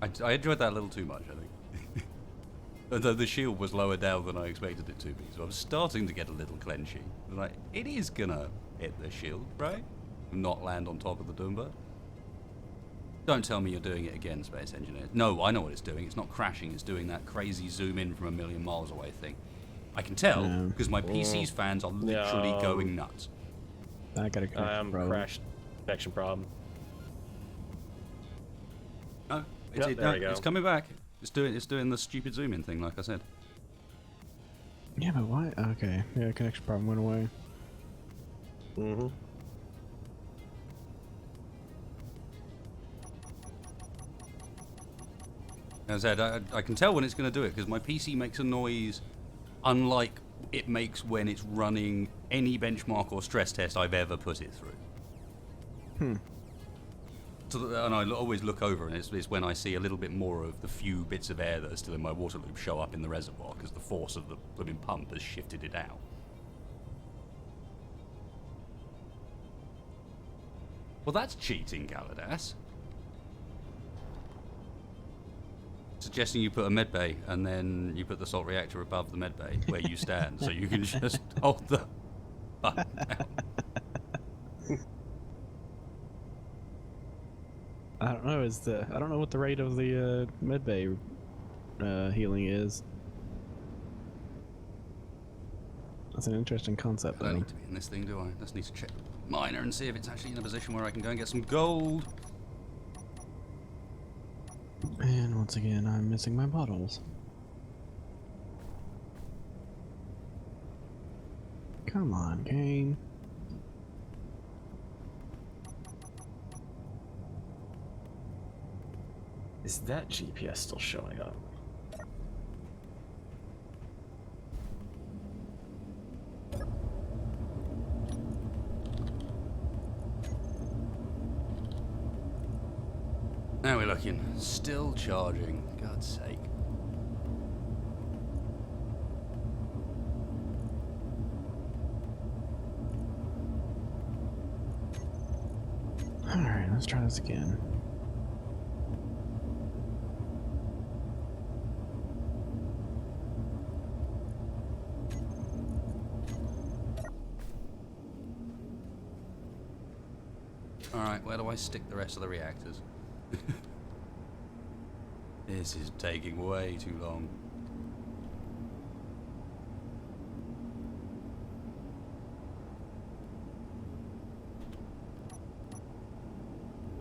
I enjoyed that a little too much, I think. Although the shield was lower down than I expected it to be, so I was starting to get a little clenchy. Like, it is gonna hit the shield, right? Not land on top of the Doomba. Don't tell me you're doing it again, Space Engineer. No, I know what it's doing. It's not crashing, it's doing that crazy zoom in from a million miles away thing. I can tell, Yeah. because my PC's fans are literally No. going nuts. I got a problem. Crash detection problem. No, Yep, there we go. it's coming back. It's doing the stupid zoom in thing, like I said. Yeah, but why? Okay, yeah, connection problem went away. Mm-hmm. As I said, I can tell when it's going to do it because my PC makes a noise unlike it makes when it's running any benchmark or stress test I've ever put it through. And I always look over, and it's when I see a little bit more of the few bits of air that are still in my water loop show up in the reservoir because the force of the blooming pump has shifted it out. Well, that's cheating, Galadas. Suggesting you put a medbay and then you put the salt reactor above the medbay where you stand, so you can just hold the button down. I don't know. I don't know what the rate of the medbay healing is. That's an interesting concept. I don't Though. need to be in this thing, do I? Just need to check Miner and see if it's actually in a position where I can go and get some gold. once again, I'm missing my bottles. Come on, game. Is that GPS still showing up? Now we're looking. Still charging. God's sake. Alright, let's try this again. Alright, where do I stick the rest of the reactors? This is taking way too long.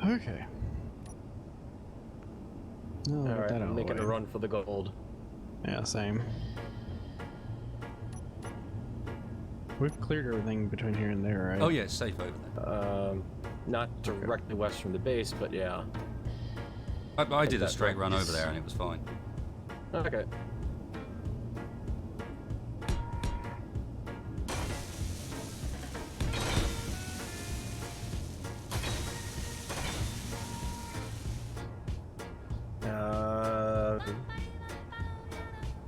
Okay. Oh, All get right, that out I'm of the making way. a run for the gold. Yeah, same. We've cleared everything between here and there, right? Oh yeah, it's safe over there. Not directly west from the base, but yeah. I did a that straight run is- over there and it was fine. Okay.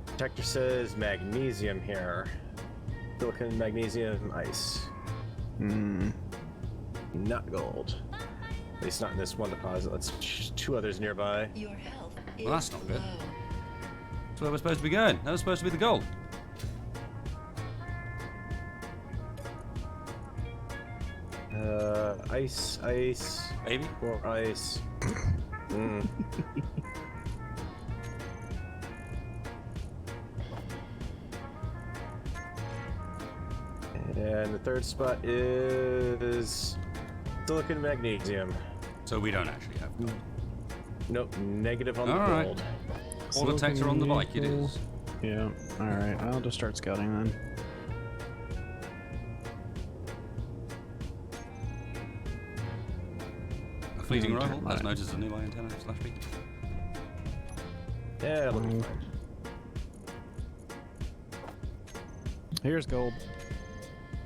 Detector says magnesium here. Silicon, magnesium, ice. Hmm. Not gold. At least not in this one deposit. Let's two others nearby. Your health is Well, that's not good. low. That's where we're supposed to be going. That was supposed to be the goal. Ice, ice, Maybe. more ice. And the third spot is silicon, magnesium. So we don't actually have gold. Nope, negative on the All right. gold. All detector on the bike it nickel. is. Yeah. Alright, I'll just start scouting then. A fleeting Mm, rival, right. as noted as a nearby antenna / beacon. Yeah, it'll be Mm. fine. Here's gold.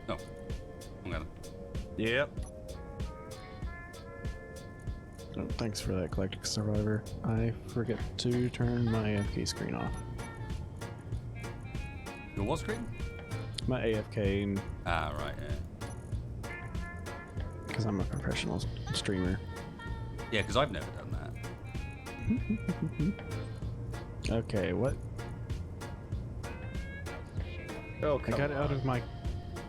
Oh, I'm gonna. Yep. Oh, thanks for that, Galactic Survivor. I forget to turn my AFK screen off. Your what screen? My AFK, Ah, right, yeah. because I'm a professional streamer. Yeah, because I've never done that. Okay, what? Oh, I come got it out on. of my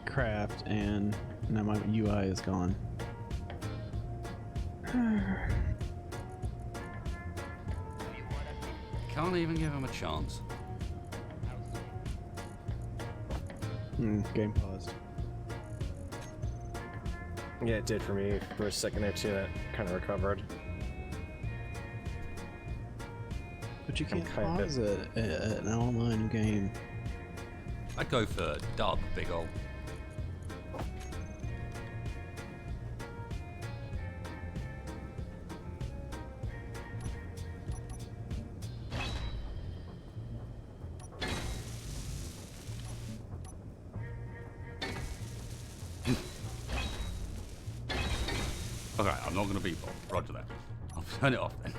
craft and now my UI is gone. Can't even give him a chance. Game paused. Yeah, it did for me for a second there too. That kind of recovered. But you I'm can't kind of- pause it at an online game. I'd go for Dub, big ol'. Okay, I'm not going to be Bob. Roger that. I'll turn it off then.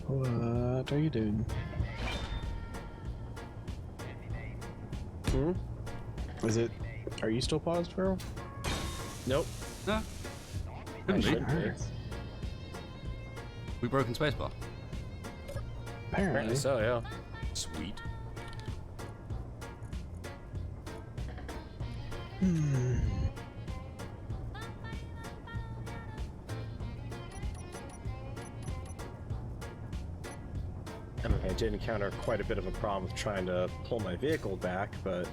What are you doing? Hmm? Is it? Are you still paused, Farrell? Nope. No. Couldn't be. should be. We broken spacebar. Apparently. Apparently so, yeah. Sweet. I mean, I did encounter quite a bit of a problem with trying to pull my vehicle back, but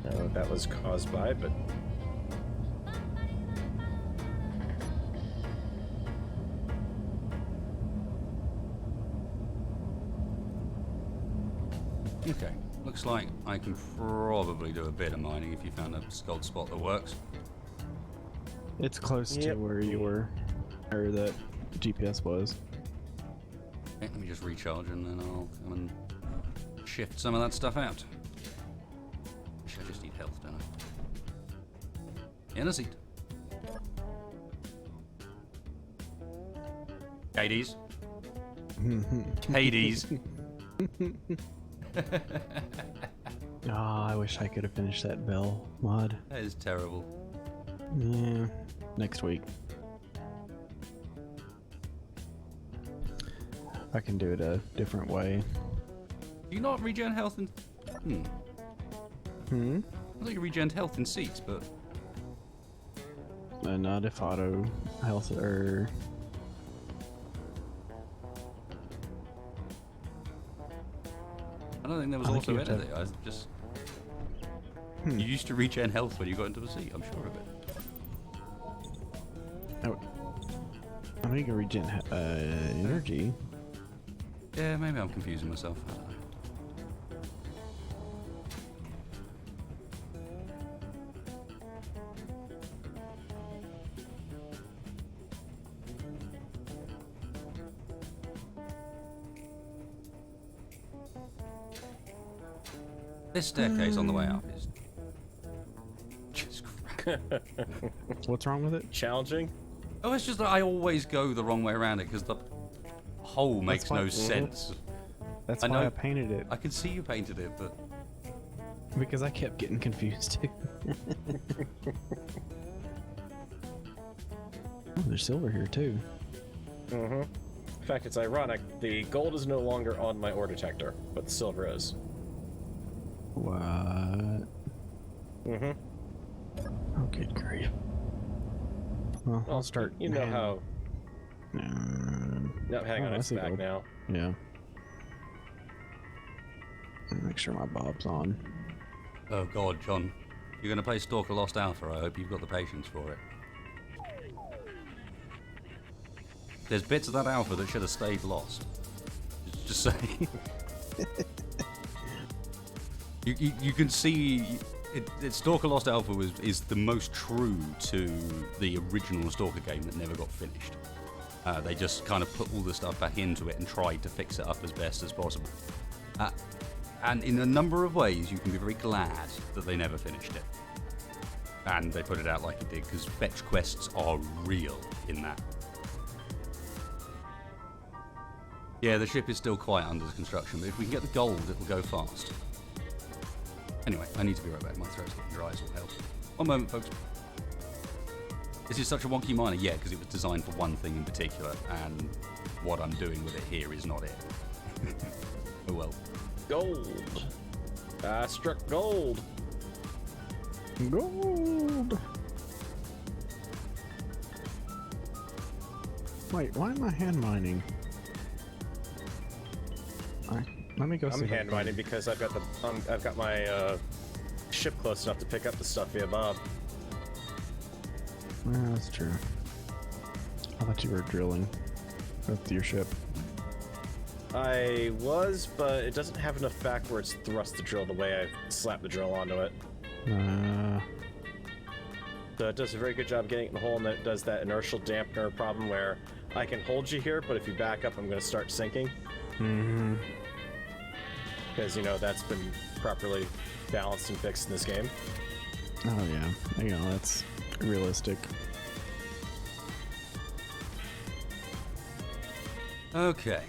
I don't know what that was caused by, but Okay, looks like I can probably do a bit of mining if you found a gold spot that works. It's close to Yep. where you were, or that GPS was. Okay, let me just recharge and then I'll come and shift some of that stuff out. Actually, I just need health, don't I? In a seat. Hades. Hades. Oh, I wish I could have finished that bell mod. That is terrible. Yeah, next week. I can do it a different way. Do you not regen health in... I thought you regen health in seats, but... Not if auto health or... I don't think there was I think also you have to- anything. I just... You used to regen health when you got into the seat, I'm sure of it. Oh, I know you can regen energy. Yeah, maybe I'm confusing myself. I don't know. This staircase on the way up is just crap. What's wrong with it? challenging. Oh, it's just that I always go the wrong way around it because the hole makes why- no sense. That's I why know- I painted it. I can see you painted it, but Because I kept getting confused too. Oh, there's silver here too. In fact, it's ironic. The gold is no longer on my ore detector, but the silver is. What? Oh, good grief. Well, I'll start. You know how. Um, No, hang on, I it's see back gold. now. Yeah. Make sure my bob's on. oh god, John, you're going to play Stalker Lost Alpha. I hope you've got the patience for it. There's bits of that alpha that should have stayed lost. Just saying. you can see Stalker Lost Alpha is the most true to the original Stalker game that never got finished. They just kind of put all the stuff back into it and tried to fix it up as best as possible. And in a number of ways, you can be very glad that they never finished it. And they put it out like it did, because fetch quests are real in that. Yeah, the ship is still quite under construction, but if we can get the gold, it'll go fast. Anyway, I need to be right back. My throat's getting dry as all hell. One moment, folks. This is such a wonky miner, yeah, because it was designed for one thing in particular, and what I'm doing with it here is not it. Oh well. Gold. I struck gold. Gold! Wait, why am I hand mining? Let me go see. I'm if I hand can- mining because I've got my ship close enough to pick up the stuff via Bob. Yeah, that's true. I thought you were drilling with your ship. I was, but it doesn't have enough backwards thrust to drill the way I slapped the drill onto it. So it does a very good job getting it in the hole, and then it does that inertial dampener problem where I can hold you here, but if you back up, I'm going to start sinking. Mm-hmm. Because, you know, that's been properly balanced and fixed in this game. Oh yeah, you know, that's realistic. Okay.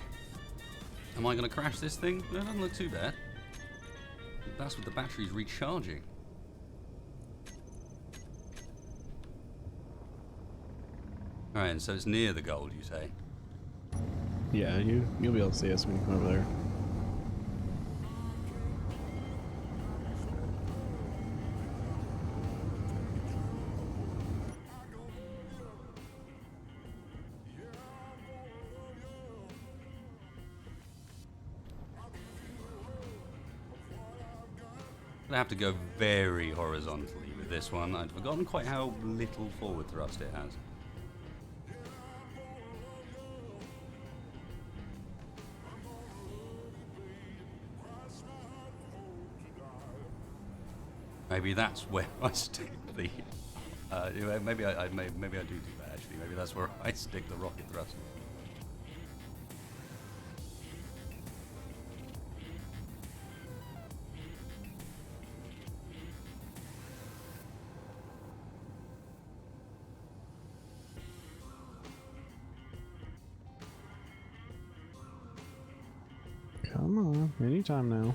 Am I going to crash this thing? No, it doesn't look too bad. That's with the batteries recharging. Alright, and so it's near the gold, you say? Yeah, you'll be able to see us when you come over there. I'm gonna have to go very horizontally with this one. I'd forgotten quite how little forward thrust it has. Maybe that's where I stick the. Maybe I do that actually. Maybe that's where I stick the rocket thrust. Come on, anytime now.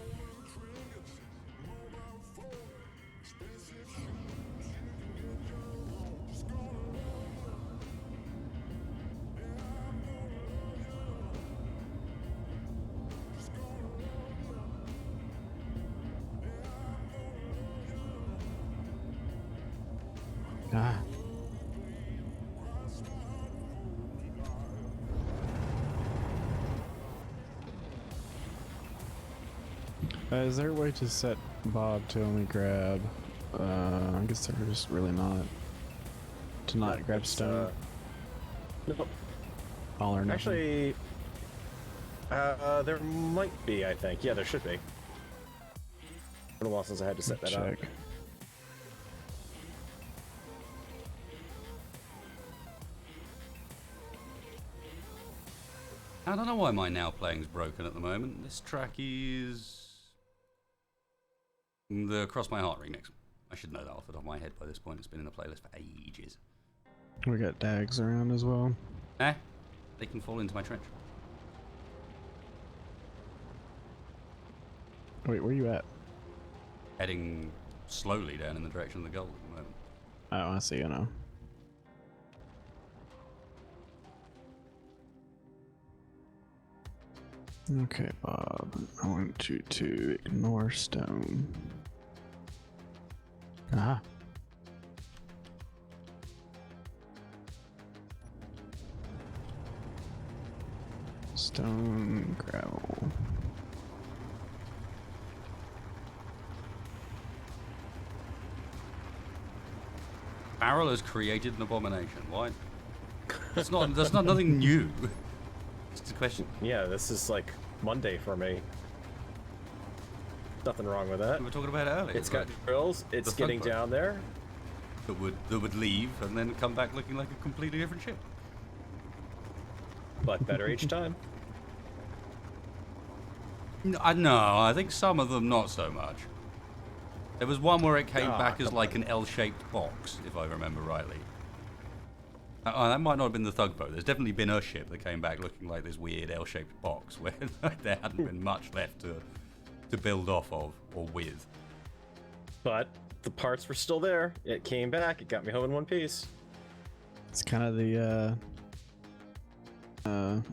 Ah. Is there a way to set Bob to only grab? I guess there's really not. To not grab stone. Nope. All or nothing. Actually, there might be. I think. Yeah, there should be. It's been a while since I had to set that up. Check. I don't know why my now playing's broken at the moment. This track is the Cross My Heart remix. I should know that off the top of my head by this point. It's been in the playlist for ages. We got dags around as well. They can fall into my trench. Wait, where you at? Heading slowly down in the direction of the goal at the moment. Oh, I see. I know. Okay, Bob. I want you to ignore stone. Ah. Stone, gravel. Barrel has created an abomination. Why? That's not nothing new. It's a question. Yeah, this is like Monday for me. Nothing wrong with that. We were talking about it earlier. It's got drills. It's the getting thug boat down there. that would leave and then come back looking like a completely different ship. But better each time. No, I think some of them not so much. There was one where it came back as like an L-shaped box, if I remember rightly. That might not have been the thug boat. There's definitely been a ship that came back looking like this weird L-shaped box where there hadn't been much left to build off of or with. But the parts were still there. It came back. It got me home in one piece. It's kind of the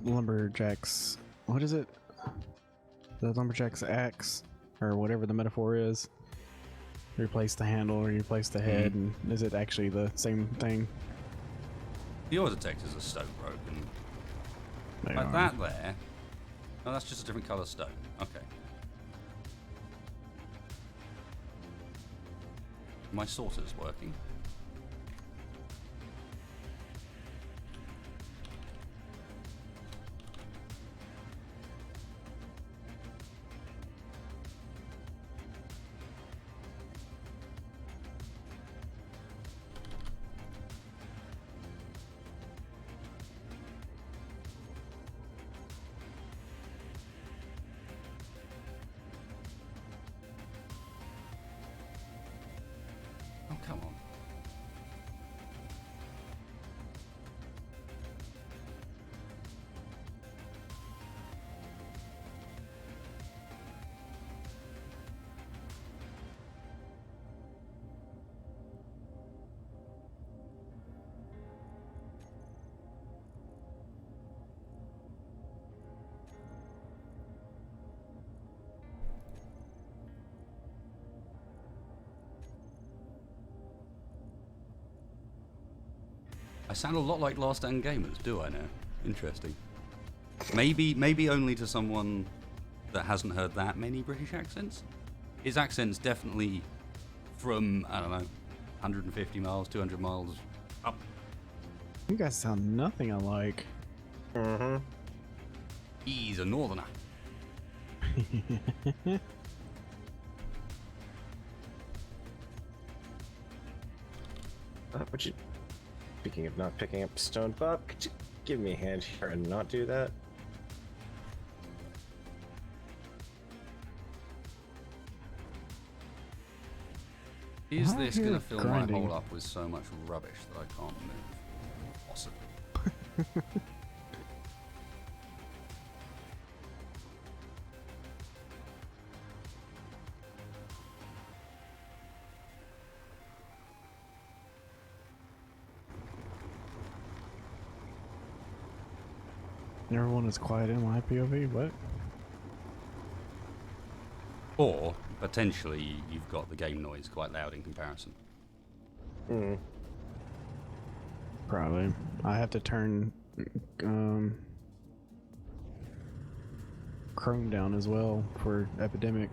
lumberjack's. What is it? The lumberjack's axe, or whatever the metaphor is. You replace the handle or you replace the head, and is it actually the same thing? The ore detectors are stone broken. They Like are. that there. Oh, that's just a different colour stone. Okay. My sorter's working. Oh, come on. I sound a lot like Last Stand Gamers, do I now? Interesting. Maybe only to someone that hasn't heard that many British accents. his accent's definitely from, I don't know, 150 miles, 200 miles up. You guys sound nothing alike. Mm-hmm. He's a northerner. Would you... Speaking of not picking up stone, Bob, could you give me a hand here and not do that? Is I this hear going to fill grinding. my hole up with so much rubbish that I can't move? Possibly. Everyone is quiet in my POV. What? Or, potentially, you've got the game noise quite loud in comparison. Hmm. Probably. I have to turn Chrome down as well for Epidemic.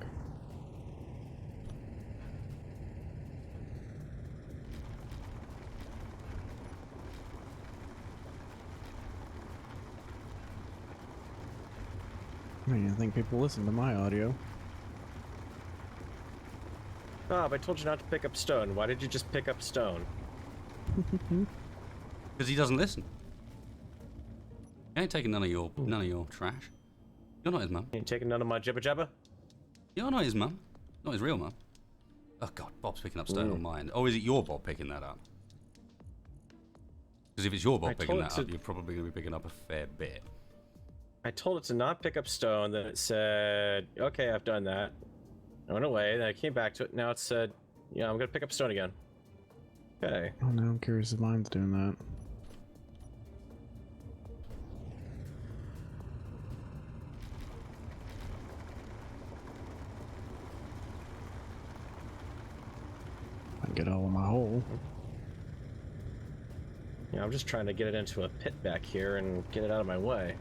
I mean, I think people listen to my audio. Bob, I told you not to pick up stone. Why did you just pick up stone? Because he doesn't listen. He ain't taking none of your trash. You're not his mum. You ain't taking none of my jibba jabba? You're not his mum. Not his real mum. Oh god, Bob's picking up stone on mine. Oh, is it your Bob picking that up? Because if it's your Bob I picking told that it up, to- you're probably going to be picking up a fair bit. I told it to not pick up stone, then it said, okay, I've done that. I went away, then I came back to it, now it said, yeah, I'm gonna pick up stone again. Okay. Oh no, I'm curious if mine's doing that. I can get all of my hole. Yeah, I'm just trying to get it into a pit back here and get it out of my way.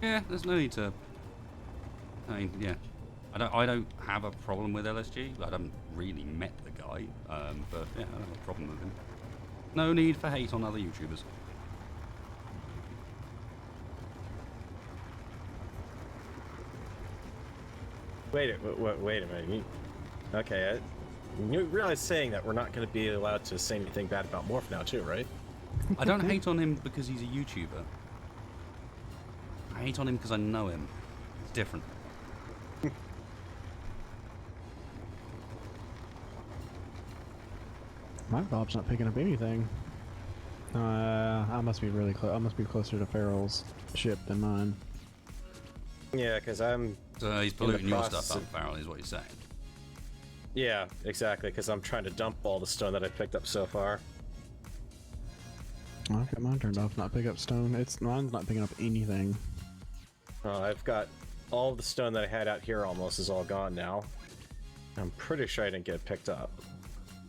Yeah, there's no need to. I mean, yeah, I don't have a problem with LSG. I haven't really met the guy, but yeah, I don't have a problem with him. No need for hate on other YouTubers. Wait a minute. Okay, you realize saying that we're not going to be allowed to say anything bad about Morph now, too, right? I don't hate on him because he's a YouTuber. I hate on him because I know him. It's different. My Bob's not picking up anything. I must be really close. I must be closer to Farrell's ship than mine. Yeah, because I'm... So he's polluting your process stuff up, of- Farrell, is what he's saying. Yeah, exactly, because I'm trying to dump all the stone that I picked up so far. I've got mine turned off. Not pick up stone. Mine's not picking up anything. I've got all the stone that I had out here almost is all gone now. I'm pretty sure I didn't get it picked up.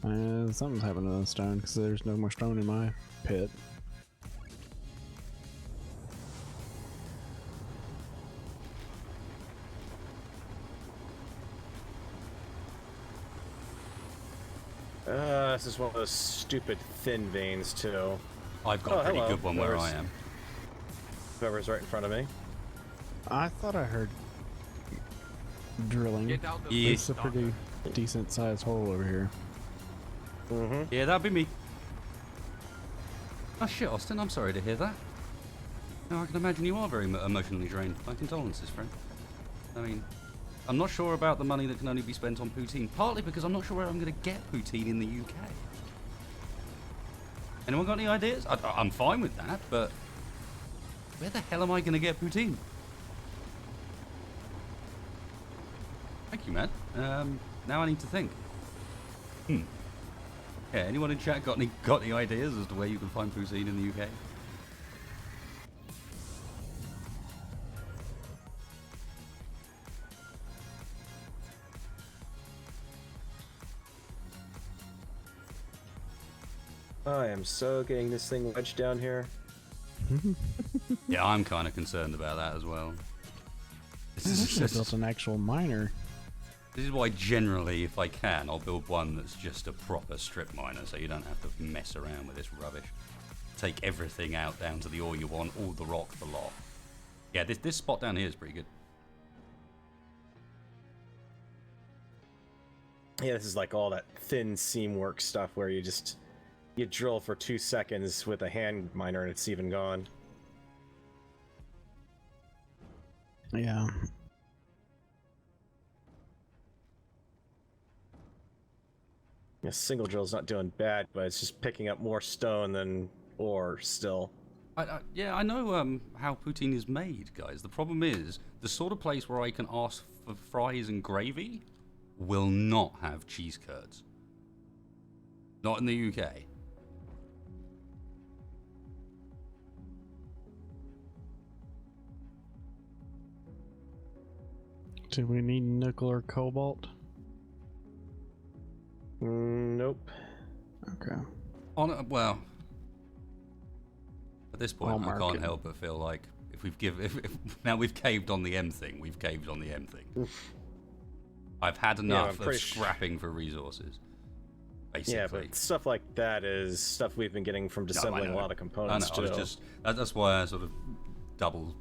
Something's happened to the stone because there's no more stone in my pit. This is one of those stupid thin veins, too. I've got Oh, a pretty hello. good one where I There's- am. Whoever's right in front of me. I thought I heard drilling. Get out of Yeah. here, It's a pretty decent sized hole over here. Mm-hmm. Yeah, that'd be me. Oh shit, Austin, I'm sorry to hear that. No, I can imagine you are very emotionally drained. My condolences, friend. I mean, I'm not sure about the money that can only be spent on poutine, partly because I'm not sure where I'm going to get poutine in the UK. Anyone got any ideas? I'm fine with that, but where the hell am I going to get poutine? Thank you, man. Now I need to think. Yeah, anyone in chat got any ideas as to where you can find poutine in the UK? I am so getting this thing wedged down here. Yeah, I'm kind of concerned about that as well. I should have built an actual miner. This is why generally, if I can, I'll build one that's just a proper strip miner, so you don't have to mess around with this rubbish. Take everything out down to the ore you want, all the rock, the lot. Yeah, this spot down here is pretty good. Yeah, this is like all that thin seam work stuff where you drill for 2 seconds with a hand miner and it's even gone. Yeah. A single drill's not doing bad, but it's just picking up more stone than ore still. Yeah, I know how poutine is made, guys. The problem is, the sort of place where I can ask for fries and gravy will not have cheese curds. Not in the UK. Do we need nickel or cobalt? Nope. Okay. Well, at this point, I'll I mark can't it. help but feel like if now we've caved on the M thing, we've caved on the M thing. I've had enough of scrapping for resources, basically. Yeah, but stuff like that is stuff we've been getting from disassembling a lot of components too. I was just that's why I sort of double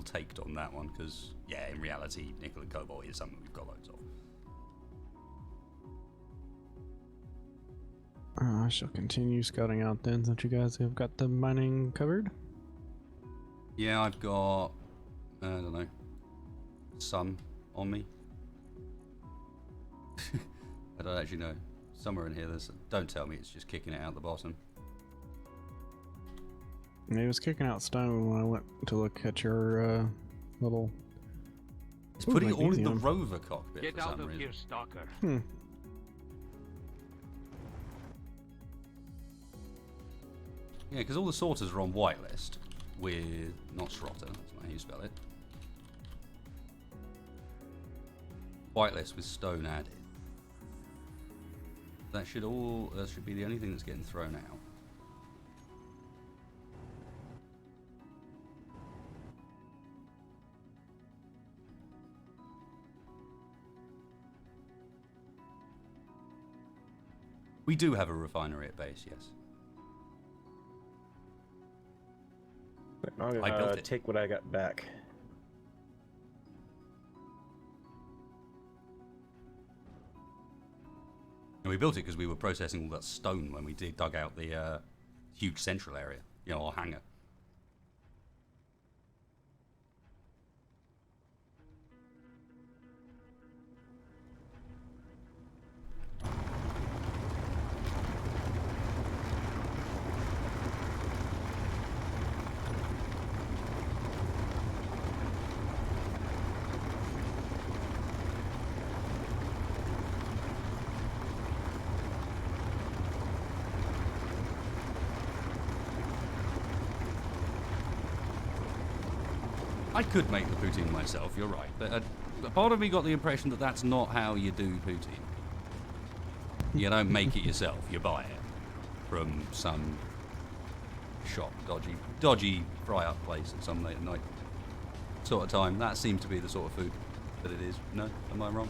taked on that one, because yeah, in reality, nickel and cobalt is something we've got loads of. I shall continue scouting out then, since you guys have got the mining covered. Yeah, I've got I don't know, some on me. I don't actually know. Somewhere in here, don't tell me it's just kicking it out the bottom. And it was kicking out stone when I went to look at your little. It's putting it all in the rover cockpit Get for out some of reason. here, stalker. Yeah, because all the sorters are on whitelist with not Schrotter, that's not how you spell it. Whitelist with stone added. That should be the only thing that's getting thrown out. We do have a refinery at base, yes. I'm I built gonna it. take what I got back. And we built it because we were processing all that stone when we dug out the huge central area, you know, our hangar. I could make the poutine myself, you're right, but part of me got the impression that that's not how you do poutine. You don't make it yourself, you buy it from some shop, dodgy fry-up place at some late at night sort of time. That seemed to be the sort of food that it is. No? Am I wrong?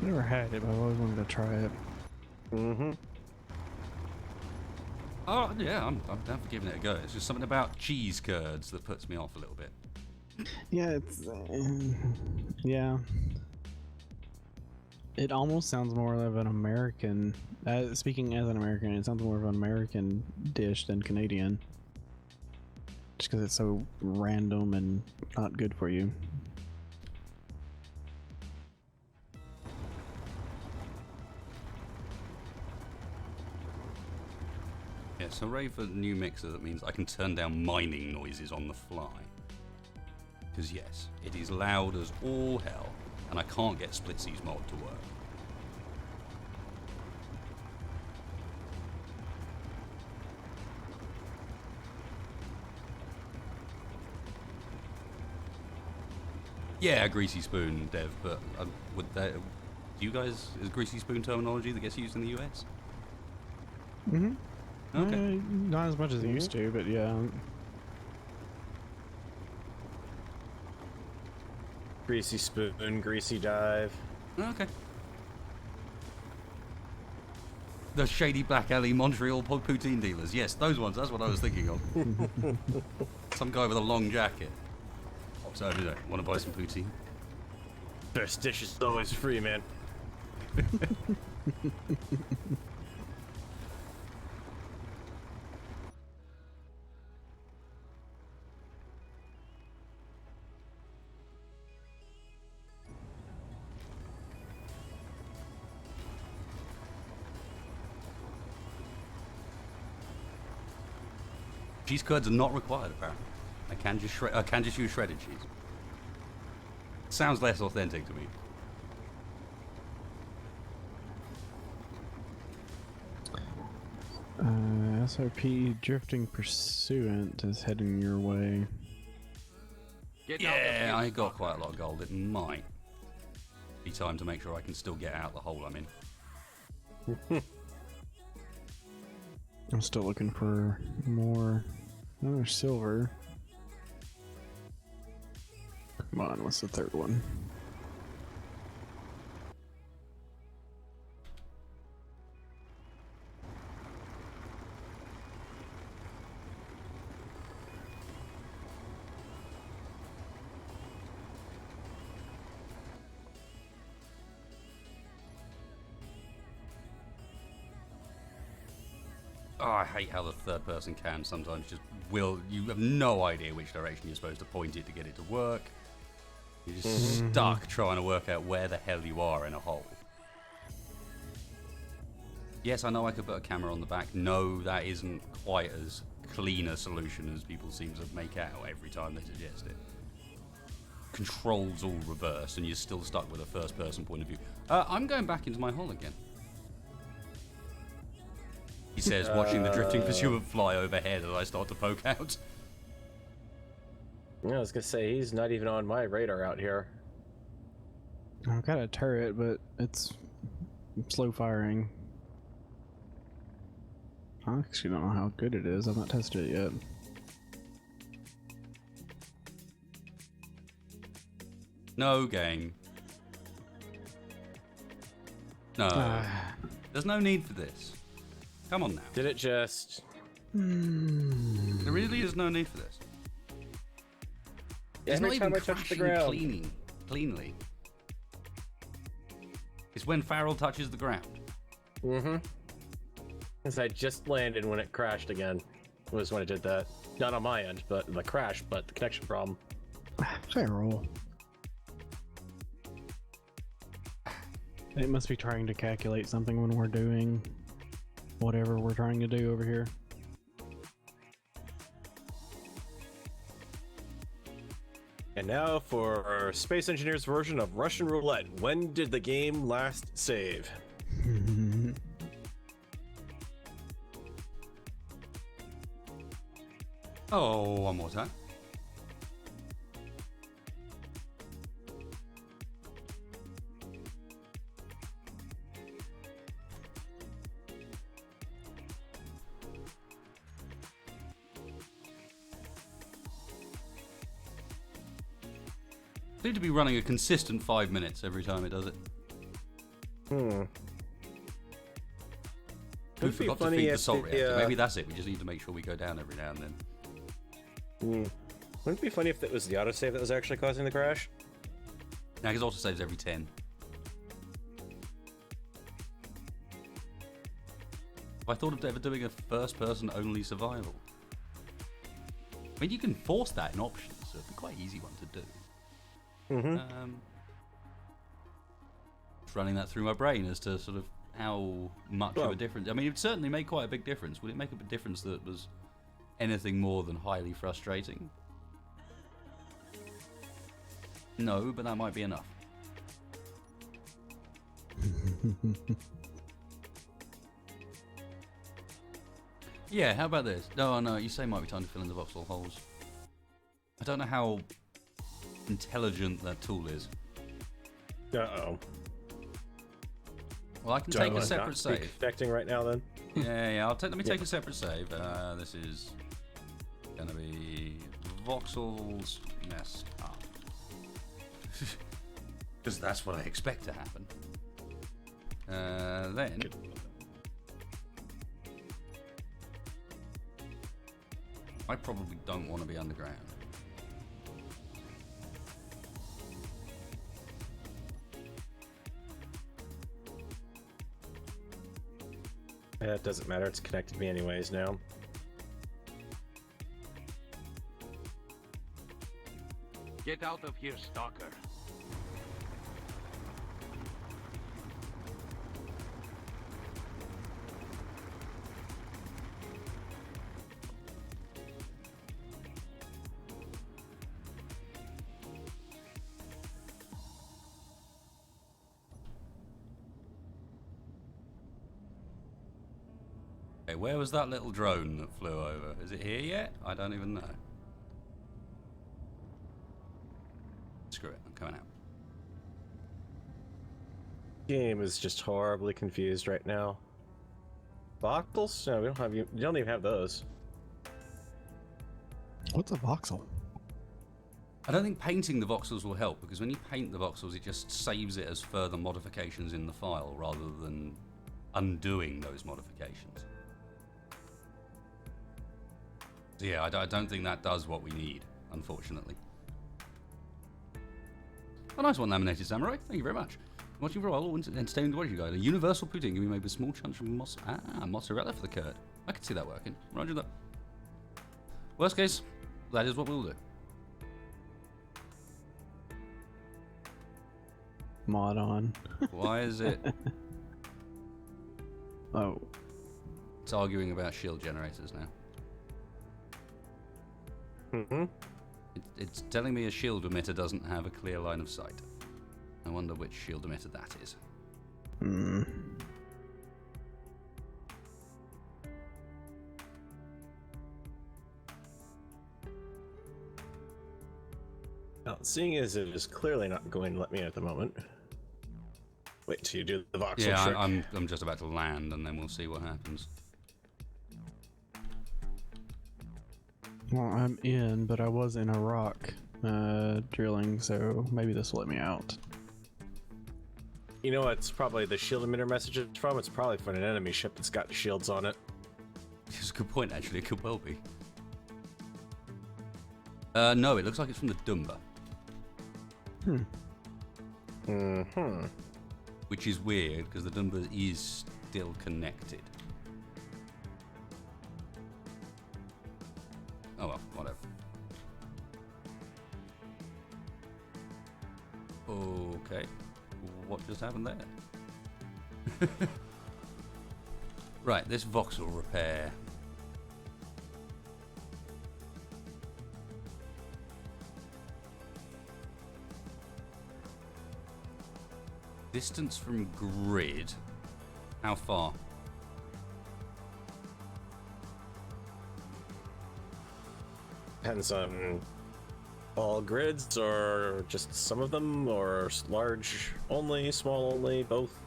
Never had it, but I've always wanted to try it. Mm-hmm. Oh, yeah, I'm down for giving it a go. It's just something about cheese curds that puts me off a little bit. Yeah, it's yeah. It almost sounds more of an American. Speaking as an American, it sounds more of an American dish than Canadian. Just because it's so random and not good for you. Yeah, so hooray for the new mixer. That means I can turn down mining noises on the fly. Because yes, it is loud as all hell, and I can't get Splitsies mod to work. Yeah, a greasy spoon, Dev, but do You guys, is greasy spoon terminology that gets used in the US? Mm-hmm. Okay. Not as much as it used to, but yeah. Greasy spoon, greasy dive. Okay. The shady back alley Montreal poutine dealers. Yes, those ones. That's what I was thinking of. Some guy with a long jacket. So, want to buy some poutine? Best dish is always free, man. Cheese curds are not required, apparently. I can just use shredded cheese. Sounds less authentic to me. SRP drifting pursuant is heading your way. Get out of Yeah, here, I got stalker. quite a lot of gold. It might be time to make sure I can still get out the hole I'm in. I'm still looking for more. Another silver. Come on, what's the third one? Oh, I hate how the third person cam sometimes just you have no idea which direction you're supposed to point it to get it to work. You're just stuck trying to work out where the hell you are in a hole. Yes, I know I could put a camera on the back. No, that isn't quite as clean a solution as people seem to make out every time they suggest it. Controls all reversed and you're still stuck with a first person point of view. I'm going back into my hole again. He says, watching the drifting pursuit fly overhead as I start to poke out. Yeah, I was gonna say he's not even on my radar out here. I've got a turret, but it's slow firing. I actually don't know how good it is. I've not tested it yet. No game. No. There's no need for this. Come on now. Did it just? There really is no need for this. It's not Every even time I touch the crashing ground. cleanly. It's when Farrell touches the ground. Mm-hmm. As I just landed when it crashed again, was when it did that. Not on my end, but the crash, but the connection problem. Feral. It must be trying to calculate something when we're doing whatever we're trying to do over here. And now for our Space Engineers version of Russian Roulette. When did the game last save? Oh, one more time. Need to be running a consistent 5 minutes every time it does it. Hmm. We It'd be forgot to funny feed the if salt the, reactor. Maybe that's it. We just need to make sure we go down every now and then. Wouldn't it be funny if it was the autosave that was actually causing the crash? Now, his autosave's every 10. I thought of ever doing a first-person only survival. I mean, you can force that in options, so it'd be quite an easy one to do. Just running that through my brain as to sort of how much of a difference. I mean, it would certainly make quite a big difference. Would it make a big difference that was anything more than highly frustrating? No, but that might be enough. Yeah, how about this? No, no, you say it might be time to fill in the voxel holes. I don't know how intelligent that tool is. Uh-oh. Well, I can Do take I a wanna separate not be save. connecting right now then? Yeah. Let me take a separate save. This is gonna be voxels messed up. Because that's what I expect to happen. Then I probably don't want to be underground. Yeah, it doesn't matter. It's connected me anyways now. Get out of here, stalker. Okay, where was that little drone that flew over? Is it here yet? I don't even know. Screw it, I'm coming out. Game is just horribly confused right now. Voxels? No, we don't have you. You don't even have those. What's a voxel? I don't think painting the voxels will help, because when you paint the voxels, it just saves it as further modifications in the file rather than undoing those modifications. So yeah, I don't think that does what we need, unfortunately. A nice one, Laminated Samurai. Thank you very much. Watching for a while, entertaining to watch you guys. A universal pudding can be made with small chunks from mozzarella for the curd. I could see that working. Roger that. Worst case, that is what we'll do. Mod on. Why is it? Oh. It's arguing about shield generators now. Mm-hmm. It's telling me a shield emitter doesn't have a clear line of sight. I wonder which shield emitter that is. Hmm. Now, seeing as it is clearly not going to let me in at the moment. Wait till you do the voxel Yeah, trick. I'm just about to land, and then we'll see what happens. Well, I'm in, but I was in a rock drilling, so maybe this will let me out. You know what? It's probably the shield emitter message it's from. It's probably from an enemy ship that's got shields on it. It's a good point, actually. It could well be. No, it looks like it's from the Dumba. Mm-hmm. Which is weird, because the Dumba is still connected. Oh well, whatever. Okay. What just happened there? Right, this voxel repair. Distance from grid. How far? Depends on all grids, or just some of them, or large only, small only, both.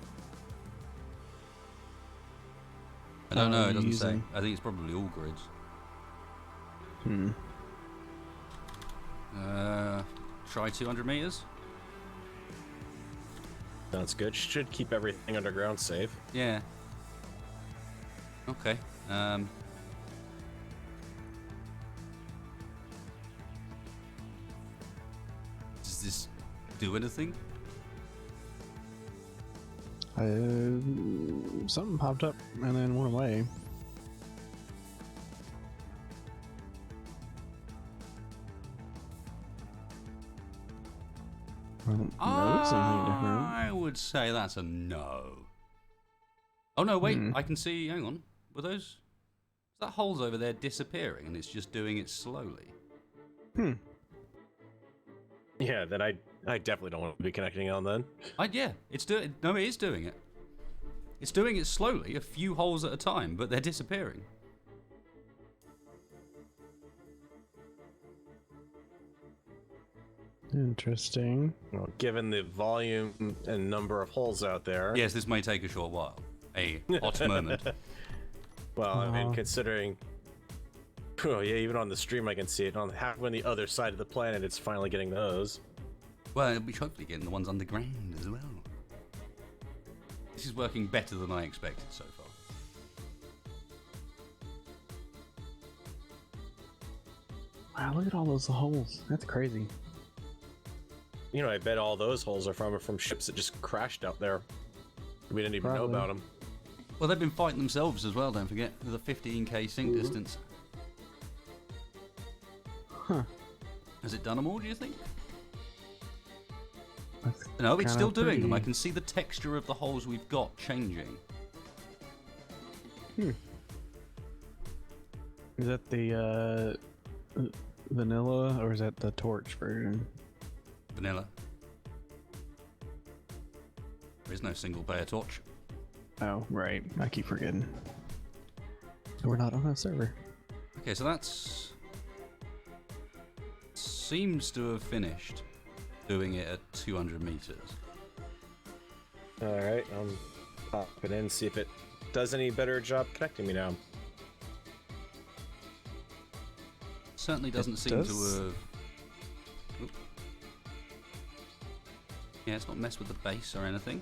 I don't know, it doesn't Using- say. I think it's probably all grids. Try 200 meters? Sounds good. Should keep everything underground safe. Yeah. Okay. Does this do anything? Something popped up and then went away. I don't notice anything different. I would say that's a no. Oh no, wait, I can see, hang on. Were those... That hole's over there disappearing and it's just doing it slowly. Yeah, then I definitely don't want to be connecting on then. Yeah, it's doing... No, it is doing it. It's doing it slowly, a few holes at a time, but they're disappearing. Interesting. Well, given the volume and number of holes out there. Yes, this may take a short while. A hot moment. Well, I mean, considering. Oh, yeah, even on the stream I can see it. On the other side of the planet, it's finally getting those. Well, it'll be hopefully getting the ones underground as well. This is working better than I expected so far. Wow, look at all those holes. That's crazy. You know, I bet all those holes are from ships that just crashed out there. We didn't even know Probably. about them. Well, they've been fighting themselves as well, don't forget. With a 15k sink distance. Huh. Has it done them all, do you think? That's No, it's kinda still doing them. I pretty- can see the texture of the holes we've got changing. Is that the vanilla or is that the torch version? Vanilla. There is no single player torch. Oh, right. I keep forgetting. We're not on a server. Okay, so that's... seems to have finished doing it at 200 meters. Alright, I'm popping in, see if it does any better job connecting me now. Certainly doesn't It seem does. to have... Oop. Yeah, it's not messed with the base or anything.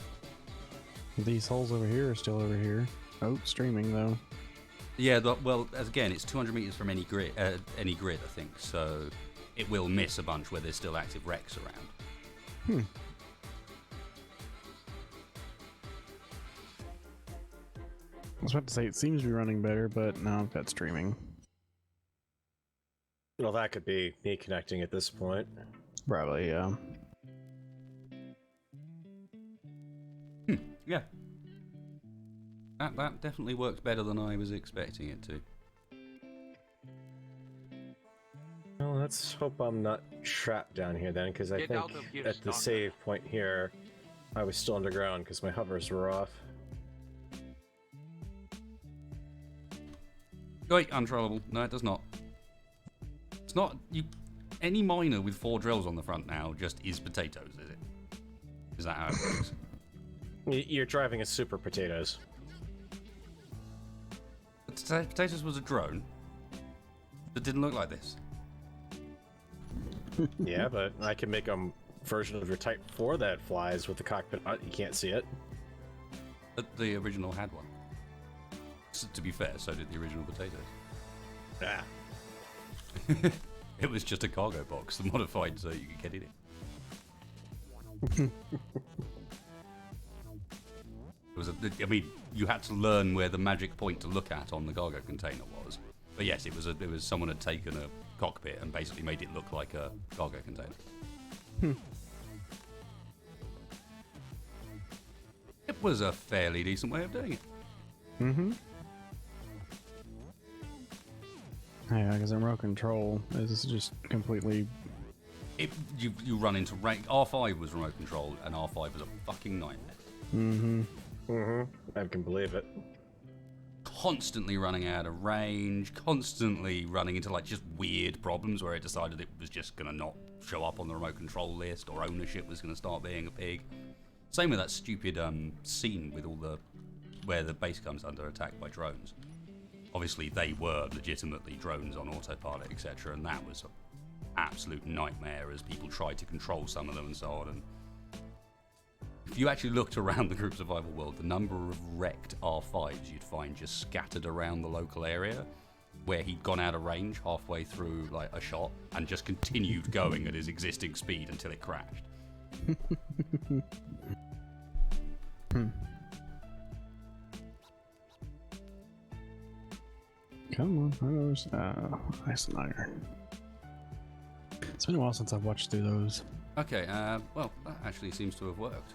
These holes over here are still over here. Oh, streaming though. Yeah, well, again, it's 200 meters from any grid, I think, so it will miss a bunch where there's still active wrecks around. I was about to say it seems to be running better, but now I've got streaming. Well, that could be me connecting at this point. Probably, yeah. Yeah. That definitely works better than I was expecting it to. Well, let's hope I'm not trapped down here then, because I Get think out of here, at the Stalker. save point here, I was still underground because my hovers were off. Wait, untrollable. No, it does not. It's not... Any miner with 4 drills on the front now just is potatoes, is it? Is that how it works? You're driving a super potatoes. Potatoes was a drone that didn't look like this. Yeah, but I can make a version of your Type 4 that flies with the cockpit on. You can't see it. But the original had one. To be fair, so did the original potatoes. Ah. It was just a cargo box, modified so you could get in it. It was I mean, you had to learn where the magic point to look at on the cargo container was. But yes, it was someone had taken a cockpit and basically made it look like a cargo container. It was a fairly decent way of doing it. Yeah, because remote control is just completely... You run into rank. R5 was remote control, and R5 was a fucking nightmare. I can believe it. Constantly running out of range, constantly running into like just weird problems where it decided it was just gonna not show up on the remote control list, or ownership was gonna start being a pig. Same with that stupid scene with all the where the base comes under attack by drones. Obviously, they were legitimately drones on autopilot, etc., and that was an absolute nightmare as people tried to control some of them and so on. And if you actually looked around the group survival world, the number of wrecked R5s you'd find just scattered around the local area, where he'd gone out of range halfway through like a shot and just continued going at his existing speed until it crashed. Come on, those. Nice and iron. It's been a while since I've watched through those. Okay, well, that actually seems to have worked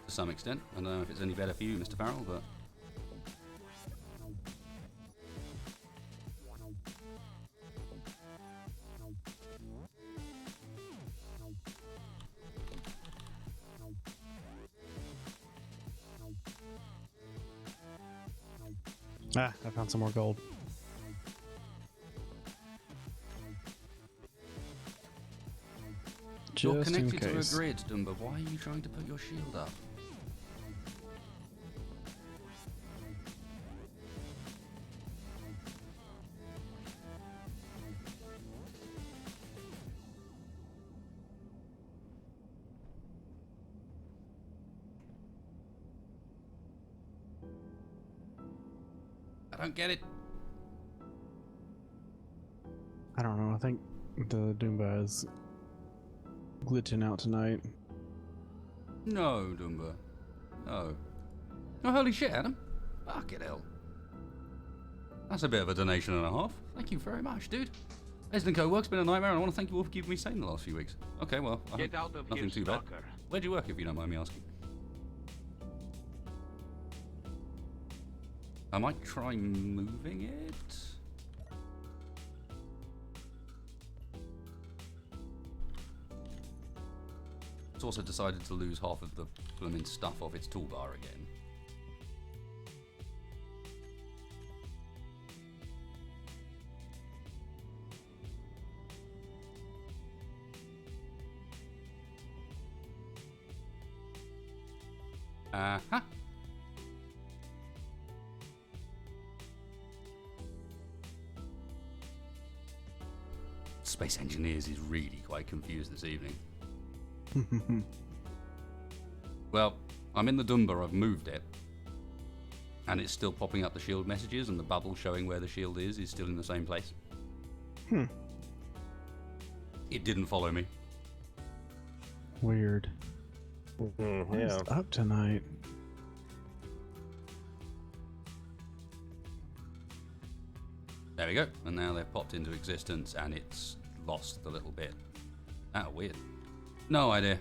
to some extent. I don't know if it's any better for you, Mr. Farrell, but... Ah, I found some more gold. You're just in connected to a case. grid, Dumba. Why are you trying to put your shield up? I don't get it. I don't know. I think the Doomba is glitching out tonight. No, Dumba. No. Oh, holy shit, Adam. Fucking hell. That's a bit of a donation and a half. Thank you very much, dude. Resident Co. Work's been a nightmare, and I want to thank you all for keeping me sane the last few weeks. Okay, well, I Get hope out of nothing here, too bad. stalker. Where'd you work, if you don't mind me asking? I might try moving it. It's also decided to lose half of the blooming stuff off its toolbar again. Uh-huh. Space Engineers is really quite confused this evening. Well, I'm in the Dumba, I've moved it. And it's still popping up the shield messages, and the bubble showing where the shield is still in the same place. It didn't follow me. Weird. What is up tonight? There we go. And now they've popped into existence, and it's lost a little bit. Ah, weird. No idea.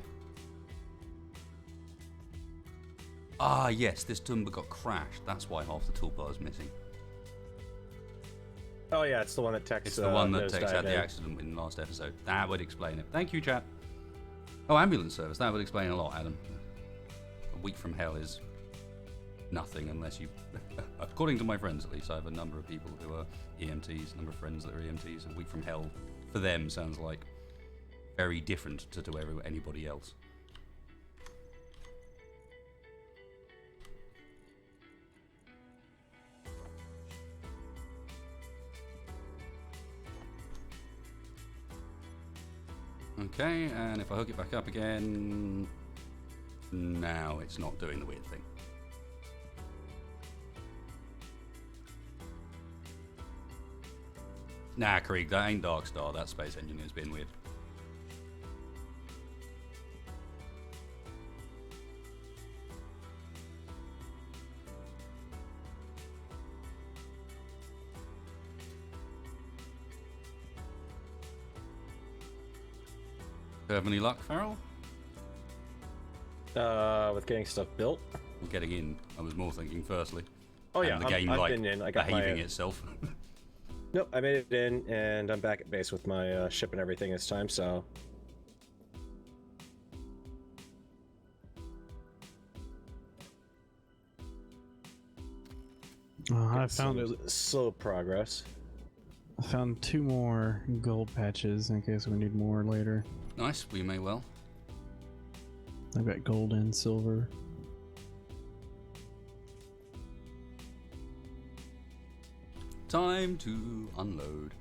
Ah, yes, this Dumba got crashed. That's why half the toolbar is missing. Oh yeah, it's the one that Tex. It's the one that knows Tex had died the in. accident in the last episode. That would explain it. Thank you, chat. Oh, ambulance service. That would explain a lot, Adam. A week from hell is nothing unless you... According to my friends, at least, I have a number of people who are EMTs, a number of friends that are EMTs. A week from hell, for them, sounds like very different to anybody else. Okay, and if I hook it back up again, now it's not doing the weird thing. Nah, Krieg, that ain't Darkstar. That Space Engineer's being weird. Do you have any luck, Farrell? With getting stuff built. Or getting in? I was more thinking firstly. Oh yeah, And the game I've like been in. I got behaving my, itself. Nope, I made it in, and I'm back at base with my ship and everything this time. So. I found it. Slow progress. I found 2 more gold patches in case we need more later. Nice, we may well. I've got gold and silver. Time to unload.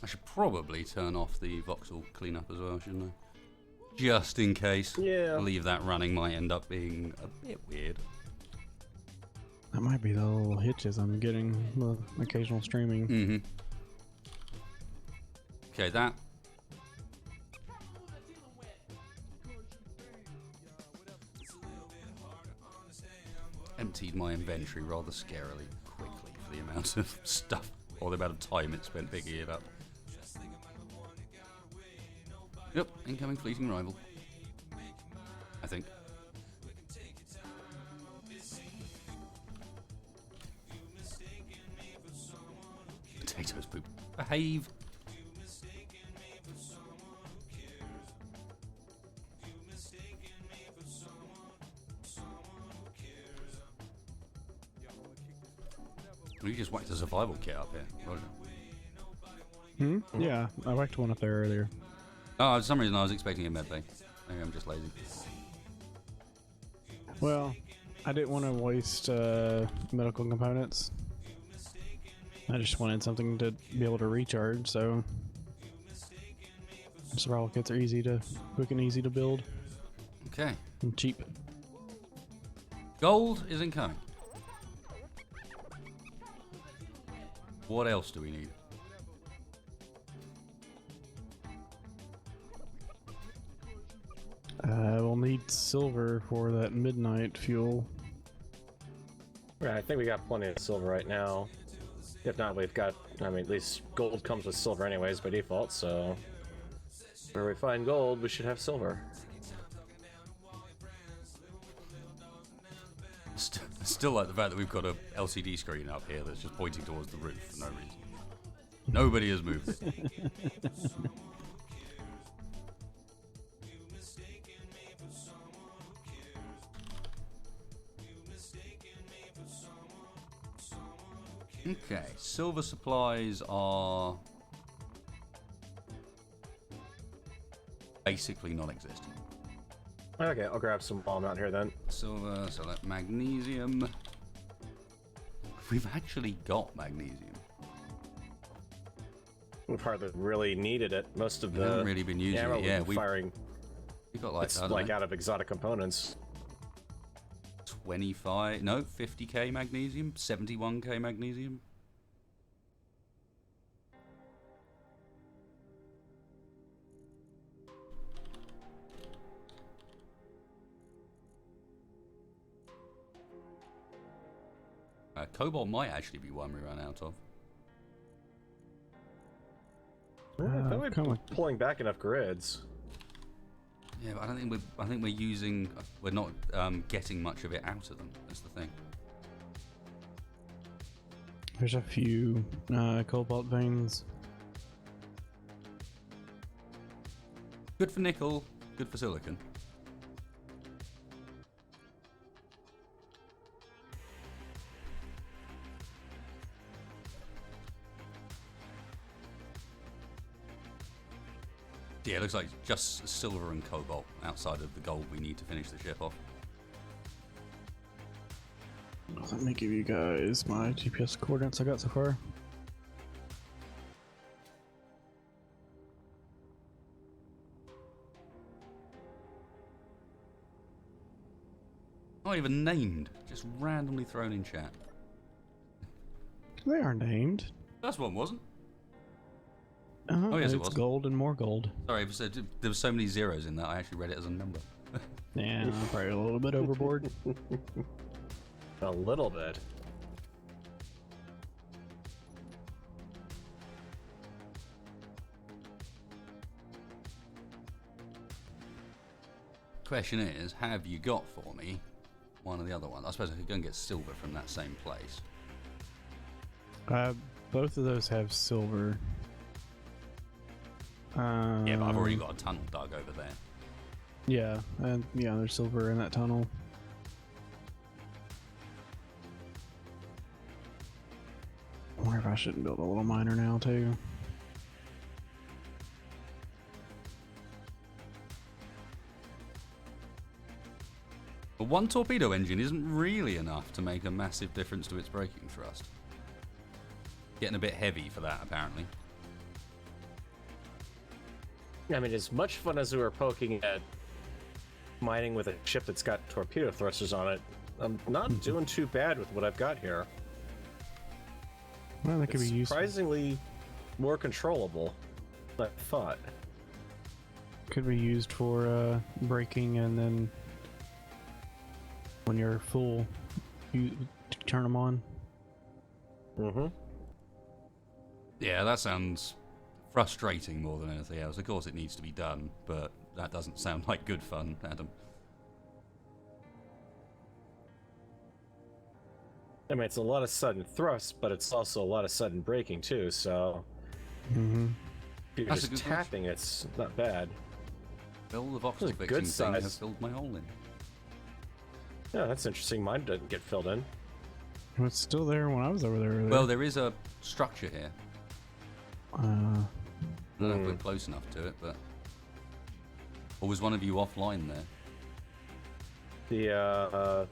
I should probably turn off the voxel cleanup as well, shouldn't I? Just in case. Yeah. Leave that running might end up being a bit weird. That might be the little hitches I'm getting with occasional streaming. Mm-hmm. Okay, that. Emptied my inventory rather scarily quickly for the amount of stuff or the amount of time it spent picking it up. Yep, incoming fleeting rival. I think. Doritos poop. Behave. You just whacked a survival kit up here, Roger. Yeah, I whacked one up there earlier. Oh, for some reason I was expecting a med bay. Maybe I'm just lazy. Well, I didn't want to waste medical components. I just wanted something to be able to recharge, so survival kits are quick and easy to build. Okay. And cheap. Gold is incoming. What else do we need? We'll need silver for that midnight fuel. Right, I think we got plenty of silver right now. If not, we've got, I mean, at least gold comes with silver anyways by default, so where we find gold, we should have silver. Still like the fact that we've got a LCD screen up here that's just pointing towards the roof for no reason. Nobody has moved it. Okay, silver supplies are basically non-existent. Okay, I'll grab some while I'm out here then. Silver, so that magnesium. We've actually got magnesium. We've hardly really needed it. Most of We the haven't really been using ammo it. Yeah, we've we been firing. got like, It's I don't like know, out of exotic components. 25, no, 50k magnesium, 71k magnesium. Cobalt might actually be one we run out of. I thought come we're on. pulling back enough grids. Yeah, but I don't think we're not getting much of it out of them. That's the thing. There's a few cobalt veins. Good for nickel, good for silicon. Yeah, it looks like just silver and cobalt outside of the gold we need to finish the ship off. Let me give you guys my GPS coordinates I got so far. Not even named, just randomly thrown in chat. They are named. That's one, wasn't? Oh yes, it it's was. gold and more gold. Sorry, there were so many zeros in that I actually read it as a number. Yeah, I'm probably a little bit overboard. A little bit. Question is, have you got for me one of the other ones? I suppose I could go and get silver from that same place. Both of those have silver. Yeah, but I've already got a tunnel dug over there. Yeah, and yeah, there's silver in that tunnel. I wonder if I shouldn't build a little miner now too. But one torpedo engine isn't really enough to make a massive difference to its braking thrust. Getting a bit heavy for that, apparently. I mean, as much fun as we were poking at mining with a ship that's got torpedo thrusters on it, I'm not doing too bad with what I've got here. Well, that could It's be useful. surprisingly more controllable than I thought. Could be used for braking, and then when you're full, you turn them on. Mm-hmm. Yeah, that sounds frustrating more than anything else. Of course it needs to be done, but that doesn't sound like good fun, Adam. I mean, it's a lot of sudden thrust, but it's also a lot of sudden braking too, so... Mm-hmm. If you're That's a just good tapping, it's not bad. Well, the voxel That's a fixing good thing size. has filled my hole in. Yeah, that's interesting. Mine didn't get filled in. It was still there when I was over there earlier. Well, there is a structure here. I don't know if we're close enough to it, but... Or was one of you offline there?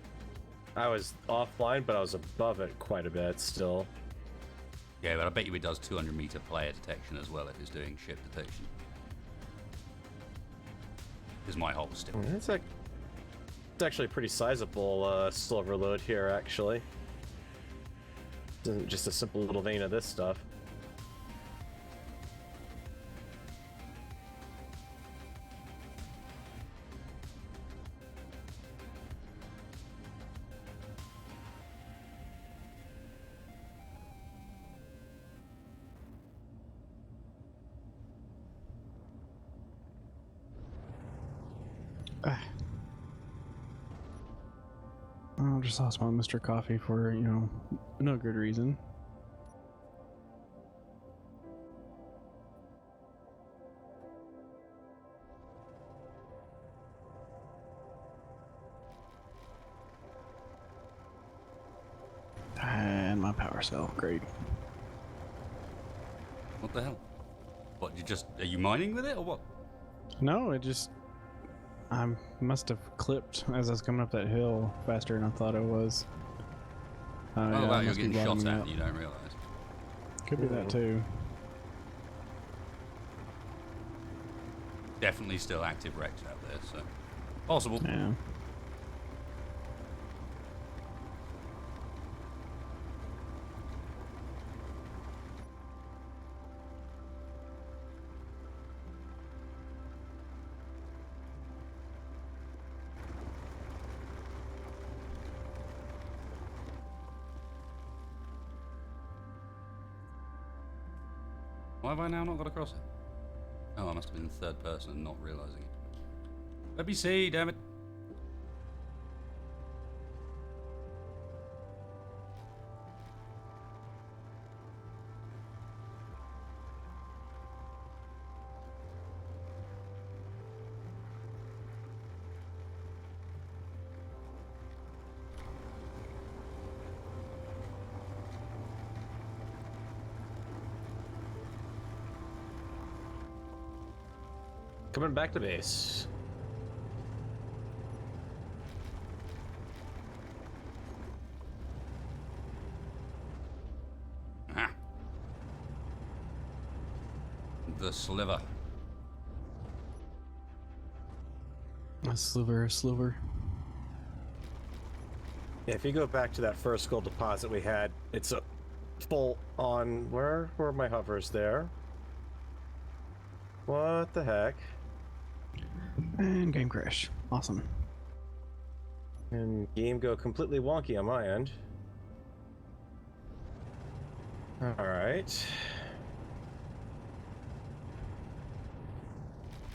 I was offline, but I was above it quite a bit still. Yeah, but I bet you it does 200-meter player detection as well if it's doing ship detection. Because my hole's still... It's actually a pretty sizable silver load here, actually. It isn't just a simple little vein of this stuff. I just lost my Mr. Coffee for, no good reason. And my power cell, great. What the hell? What, are you mining with it, or what? No, I must have clipped as I was coming up that hill faster than I thought I was. Oh, yeah, wow, I you're must be getting shot blocking at out. and you don't realise. Could be that too. Definitely still active wrecks out there, so... Possible. Yeah. Why have I now not got across it? Oh, I must have been in third person and not realising it. Let me see, damn it. Coming back to base. Ah. The sliver. A sliver. Yeah, if you go back to that first gold deposit we had, it's a full on... Where were my hovers there? What the heck? And game crash. Awesome. And game go completely wonky on my end. Alright.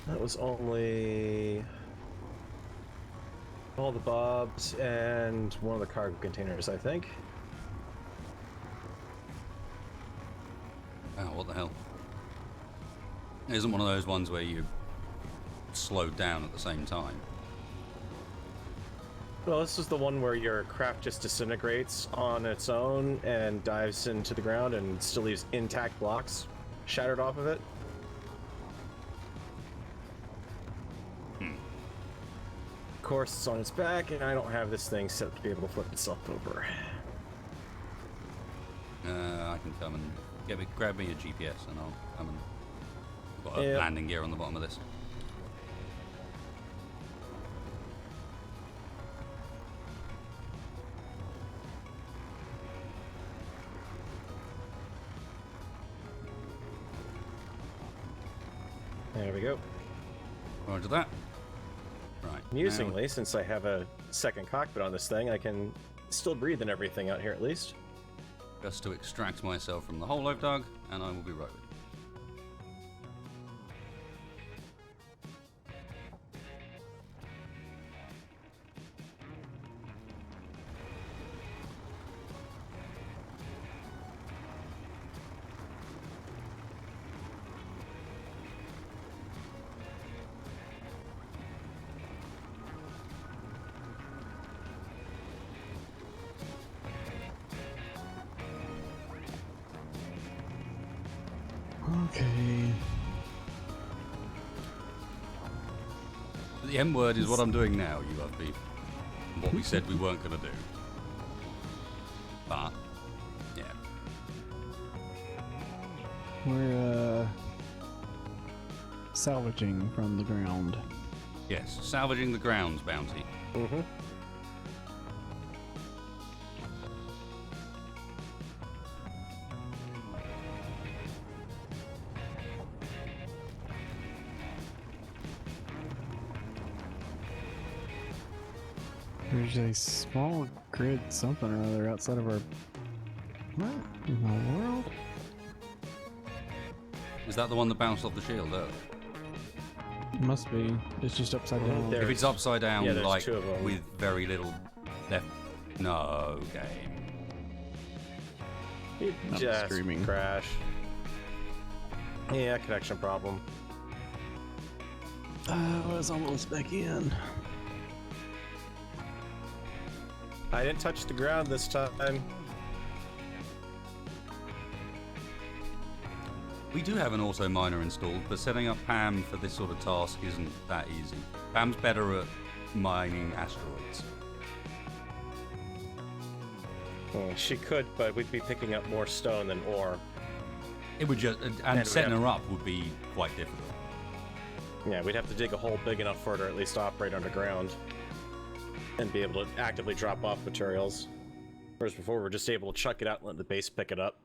That was only... all the bobs and one of the cargo containers, I think. Oh, what the hell? It isn't one of those ones where you slowed down at the same time. Well, this is the one where your craft just disintegrates on its own and dives into the ground and still leaves intact blocks shattered off of it. Of course, it's on its back, and I don't have this thing set up to be able to flip itself over. I can come and grab me a GPS and I'll come and... Got a Yep. landing gear on the bottom of this. There we go. Roger that. Right. Amusingly, since I have a second cockpit on this thing, I can still breathe and everything out here at least. Now, just to extract myself from the hole I've dug, and I will be right with you. Okay. The M word is what I'm doing now, you love people. What we said we weren't going to do. But, yeah. We're salvaging from the ground. Yes, salvaging the grounds bounty. Mm-hmm. There's a small grid something or other outside of our... What in the world? Is that the one that bounced off the shield earlier? Must be. It's just upside down. There- If it's upside down, Yeah, there's like, two of them. with very little left... No, game. It I'm just screaming. crash. Yeah, connection problem. I was almost back in. I didn't touch the ground this time. We do have an auto miner installed, but setting up Pam for this sort of task isn't that easy. Pam's better at mining asteroids. She could, but we'd be picking up more stone than ore. It would just... And And we setting have- her up would be quite difficult. Yeah, we'd have to dig a hole big enough for her to at least operate underground. And be able to actively drop off materials. Whereas before, we're just able to chuck it out and let the base pick it up.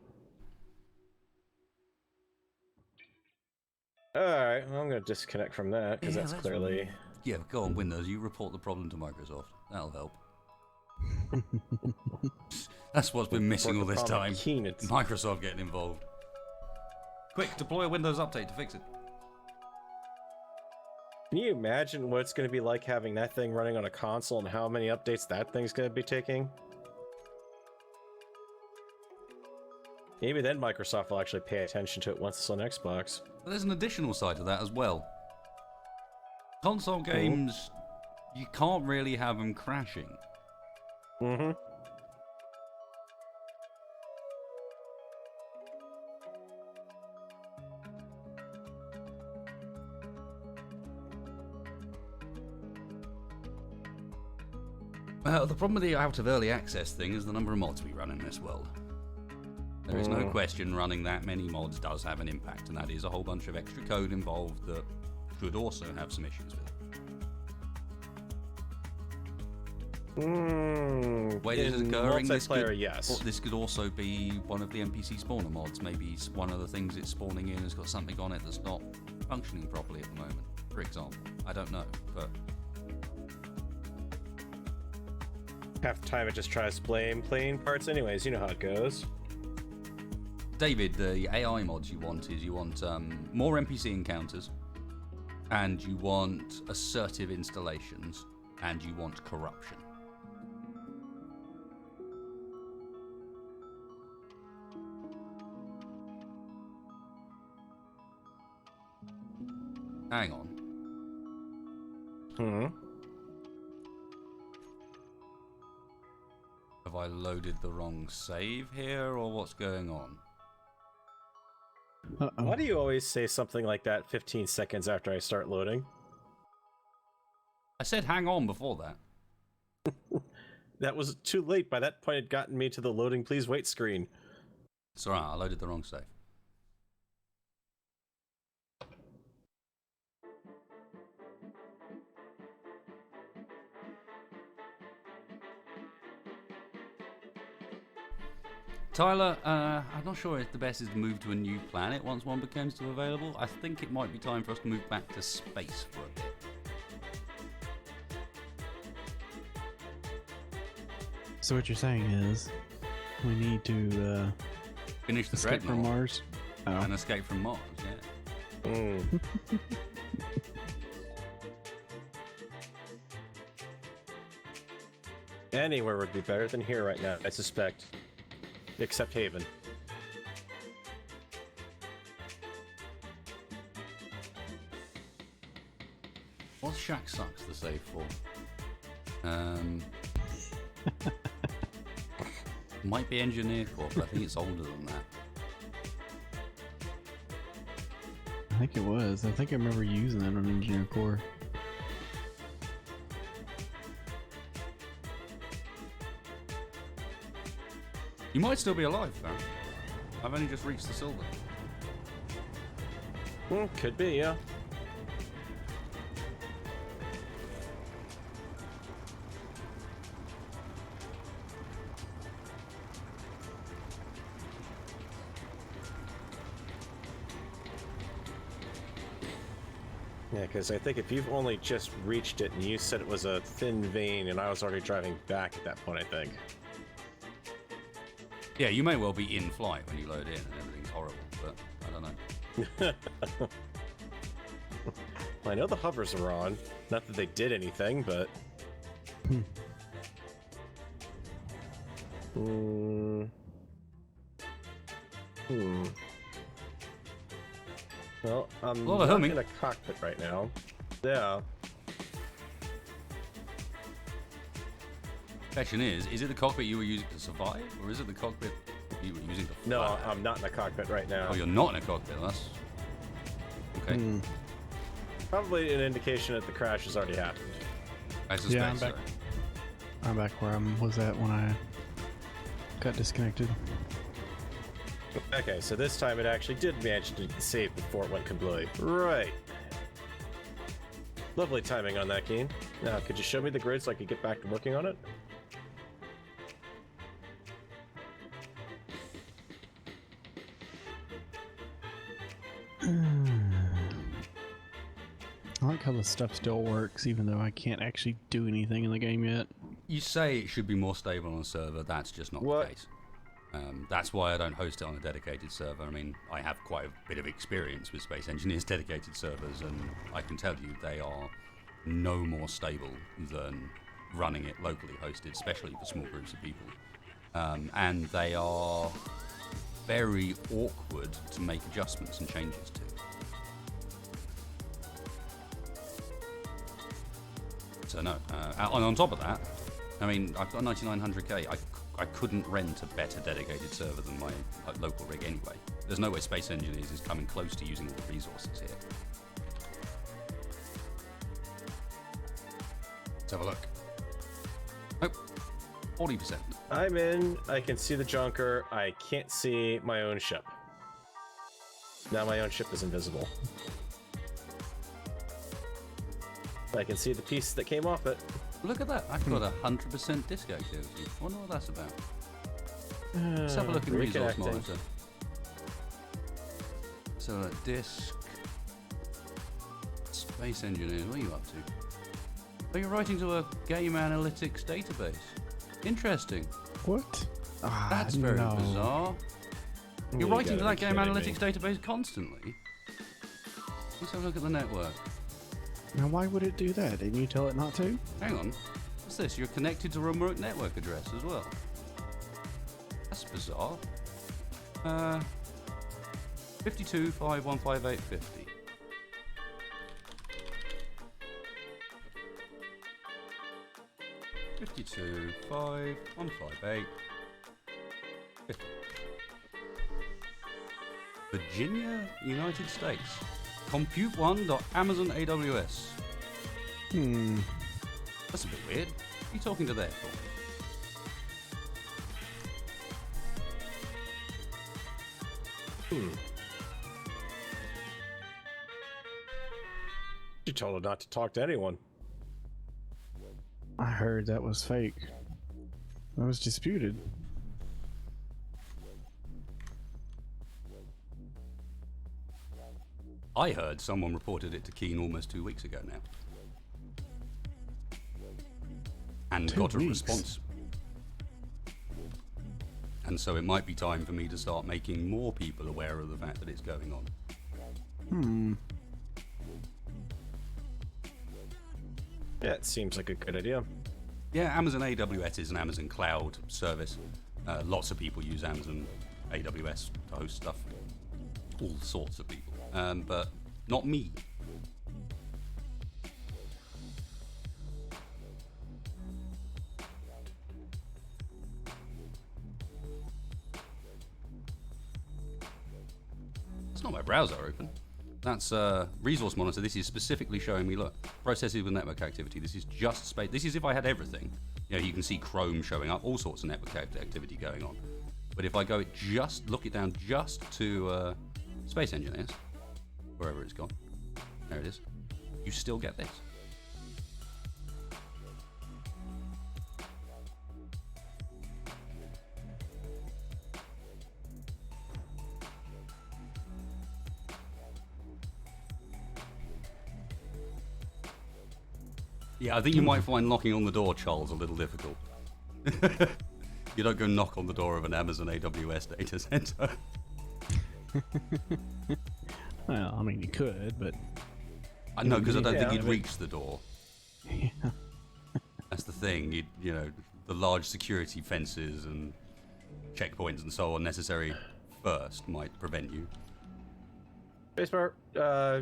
Alright, well, I'm going to disconnect from that, because Yeah, that's that's clearly... Yeah, go on Windows, you report the problem to Microsoft. That'll help. That's what's been missing all this time. Microsoft getting involved. Quick, deploy a Windows update to fix it. Can you imagine what it's going to be like having that thing running on a console and how many updates that thing's going to be taking? Maybe then Microsoft will actually pay attention to it once it's on Xbox. But there's an additional side to that as well. Console games, you can't really have them crashing. Mm-hmm. The problem with the out of early access thing is the number of mods we run in this world. There is no question running that many mods does have an impact, and that is a whole bunch of extra code involved that could also have some issues with it. Wait, is it occurring? Multiplayer, yes. This could also be one of the NPC spawner mods. Maybe one of the things it's spawning in has got something on it that's not functioning properly at the moment, for example. I don't know, but... Half the time it just tries to blame plain parts anyways, you know how it goes. David, the AI mods you want is you want more NPC encounters, and you want assertive installations, and you want corruption. Hang on. Have I loaded the wrong save here, or what's going on? Uh-oh. Why do you always say something like that 15 seconds after I start loading? I said hang on before that. That was too late. By that point, it had gotten me to the loading please wait screen. It's alright, I loaded the wrong save. Tyler, I'm not sure if the best is to move to a new planet once one becomes available. I think it might be time for us to move back to space for a bit. So what you're saying is, we need to Finish the escape from dreadnought Mars. Oh. and escape from Mars, yeah. Anywhere would be better than here right now, I suspect. Except Haven. What's Shack Sucks the save for? Might be Engineer Corp, but I think it's older than that. think it was. I think I remember using that on Engineer Core. You might still be alive, though. I've only just reached the silver. Could be, yeah. Yeah, because I think if you've only just reached it and you said it was a thin vein and I was already driving back at that point, I think. Yeah, you may well be in flight when you load in and everything's horrible, but I don't know. Well, I know the hovers are on. Not that they did anything, but... Well, I'm Well, not in a cockpit right now. Yeah. Question is it the cockpit you were using to survive, or is it the cockpit you were using to fly? No, I'm not in a cockpit right now. Oh, you're not in a cockpit, that's... Okay. Probably an indication that the crash has already happened. I suspect Yeah, I'm so. back. I'm back where I was at when I got disconnected. Okay, so this time it actually did manage to save before it went kablooey. Right. Lovely timing on that, Keen. Now, could you show me the grid so I could get back to working on it? I like how the stuff still works, even though I can't actually do anything in the game yet. You say it should be more stable on a server, that's just not the case. That's why I don't host it on a dedicated server. I mean, I have quite a bit of experience with Space Engineers dedicated servers, and I can tell you they are no more stable than running it locally hosted, especially for small groups of people. And they are very awkward to make adjustments and changes to. So no, and on top of that, I mean, I've got 9900K. I couldn't rent a better dedicated server than my local rig anyway. There's no way Space Engineers is coming close to using all the resources here. Let's have a look. Oh, 40%. I'm in. I can see the junker. I can't see my own ship. Now my own ship is invisible. I can see the piece that came off it. Look at that. I've got 100% disk activity. I wonder what that's about. Let's have a look in resource reconnecting. monitor. So disk. Space Engineers, what are you up to? Oh, you're writing to a game analytics database. Interesting. What? That's very no. bizarre. You're You writing to gotta that be game kidding analytics me. database constantly. Let's have a look at the network. Now, why would it do that? Didn't you tell it not to? Hang on. What's this? You're connected to a remote network address as well. That's bizarre. 52.5.158.50. Fifty-two, 5, 158, 50. Virginia, United States. Compute1.Amazon AWS. That's a bit weird. What are you talking to there for? You told her not to talk to anyone. I heard that was fake. That was disputed. I heard someone reported it to Keen almost 2 weeks ago now. And 2 got a weeks? response. And so it might be time for me to start making more people aware of the fact that it's going on. Yeah, it seems like a good idea. Yeah, Amazon AWS is an Amazon cloud service. Lots of people use Amazon AWS to host stuff. All sorts of people. But not me. It's not my browser open. That's resource monitor. This is specifically showing me, look, processes with network activity. This is just space. This is if I had everything. You can see Chrome showing up, all sorts of network activity going on. But if I go look it down just to Space Engineers, wherever it's gone, there it is, you still get this. Yeah, I think you might find knocking on the door, Charles, a little difficult. You don't go knock on the door of an Amazon AWS data center. Well, I mean, you could, but... I know, because I don't think Yeah, you'd reach the door. Yeah. That's the thing. The large security fences and checkpoints and so on necessary first might prevent you. Spacebar,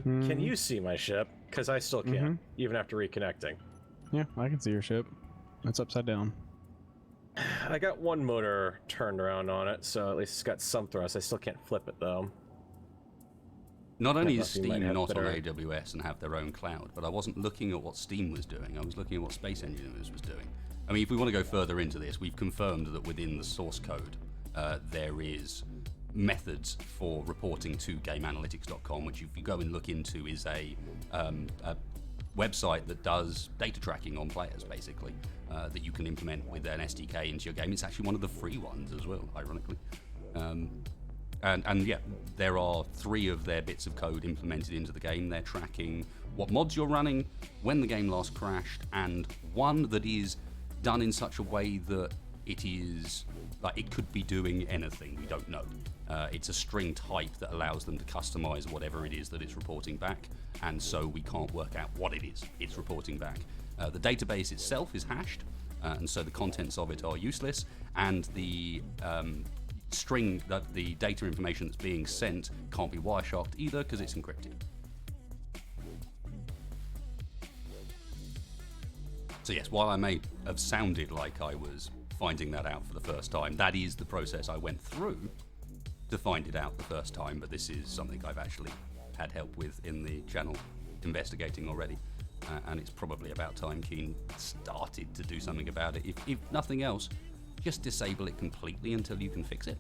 can you see my ship? Because I still can't, even after reconnecting. Yeah, I can see your ship. It's upside down. I got one motor turned around on it, so at least it's got some thrust. I still can't flip it, though. Not only is Unless you might Steam have not on better- AWS and have their own cloud, but I wasn't looking at what Steam was doing. I was looking at what Space Engineers was doing. I mean, if we want to go further into this, we've confirmed that within the source code, there is methods for reporting to GameAnalytics.com, which if you go and look into is a website that does data tracking on players, basically, that you can implement with an SDK into your game. It's actually one of the free ones as well, ironically. And yeah, there are 3 of their bits of code implemented into the game. They're tracking what mods you're running, when the game last crashed, and one that is done in such a way that it is like it could be doing anything. We don't know. It's a string type that allows them to customize whatever it is that it's reporting back, and so we can't work out what it is it's reporting back. The database itself is hashed, and so the contents of it are useless, and the string, that the data information that's being sent can't be Wiresharked either because it's encrypted. So yes, while I may have sounded like I was finding that out for the first time, that is the process I went through to find it out the first time, but this is something I've actually had help with in the channel investigating already, and it's probably about time Keen started to do something about it. If nothing else, just disable it completely until you can fix it.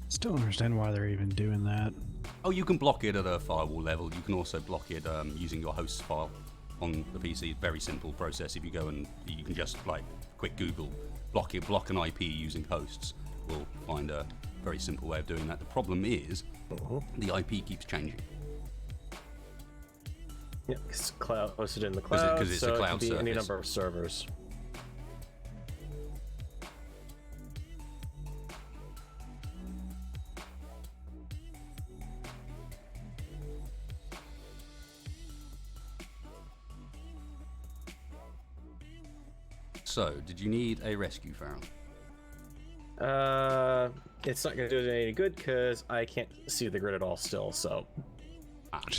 Still don't understand why they're even doing that. Oh, you can block it at a firewall level. You can also block it using your hosts file on the PC. Very simple process. If you go and you can just like quick Google block an IP using hosts, we'll find a very simple way of doing that. The problem is the IP keeps changing. Yeah, it's hosted in the cloud, 'Cause it's so a it cloud can be any service. number of servers. So, did you need a rescue, Farrell? It's not going to do it any good because I can't see the grid at all still. So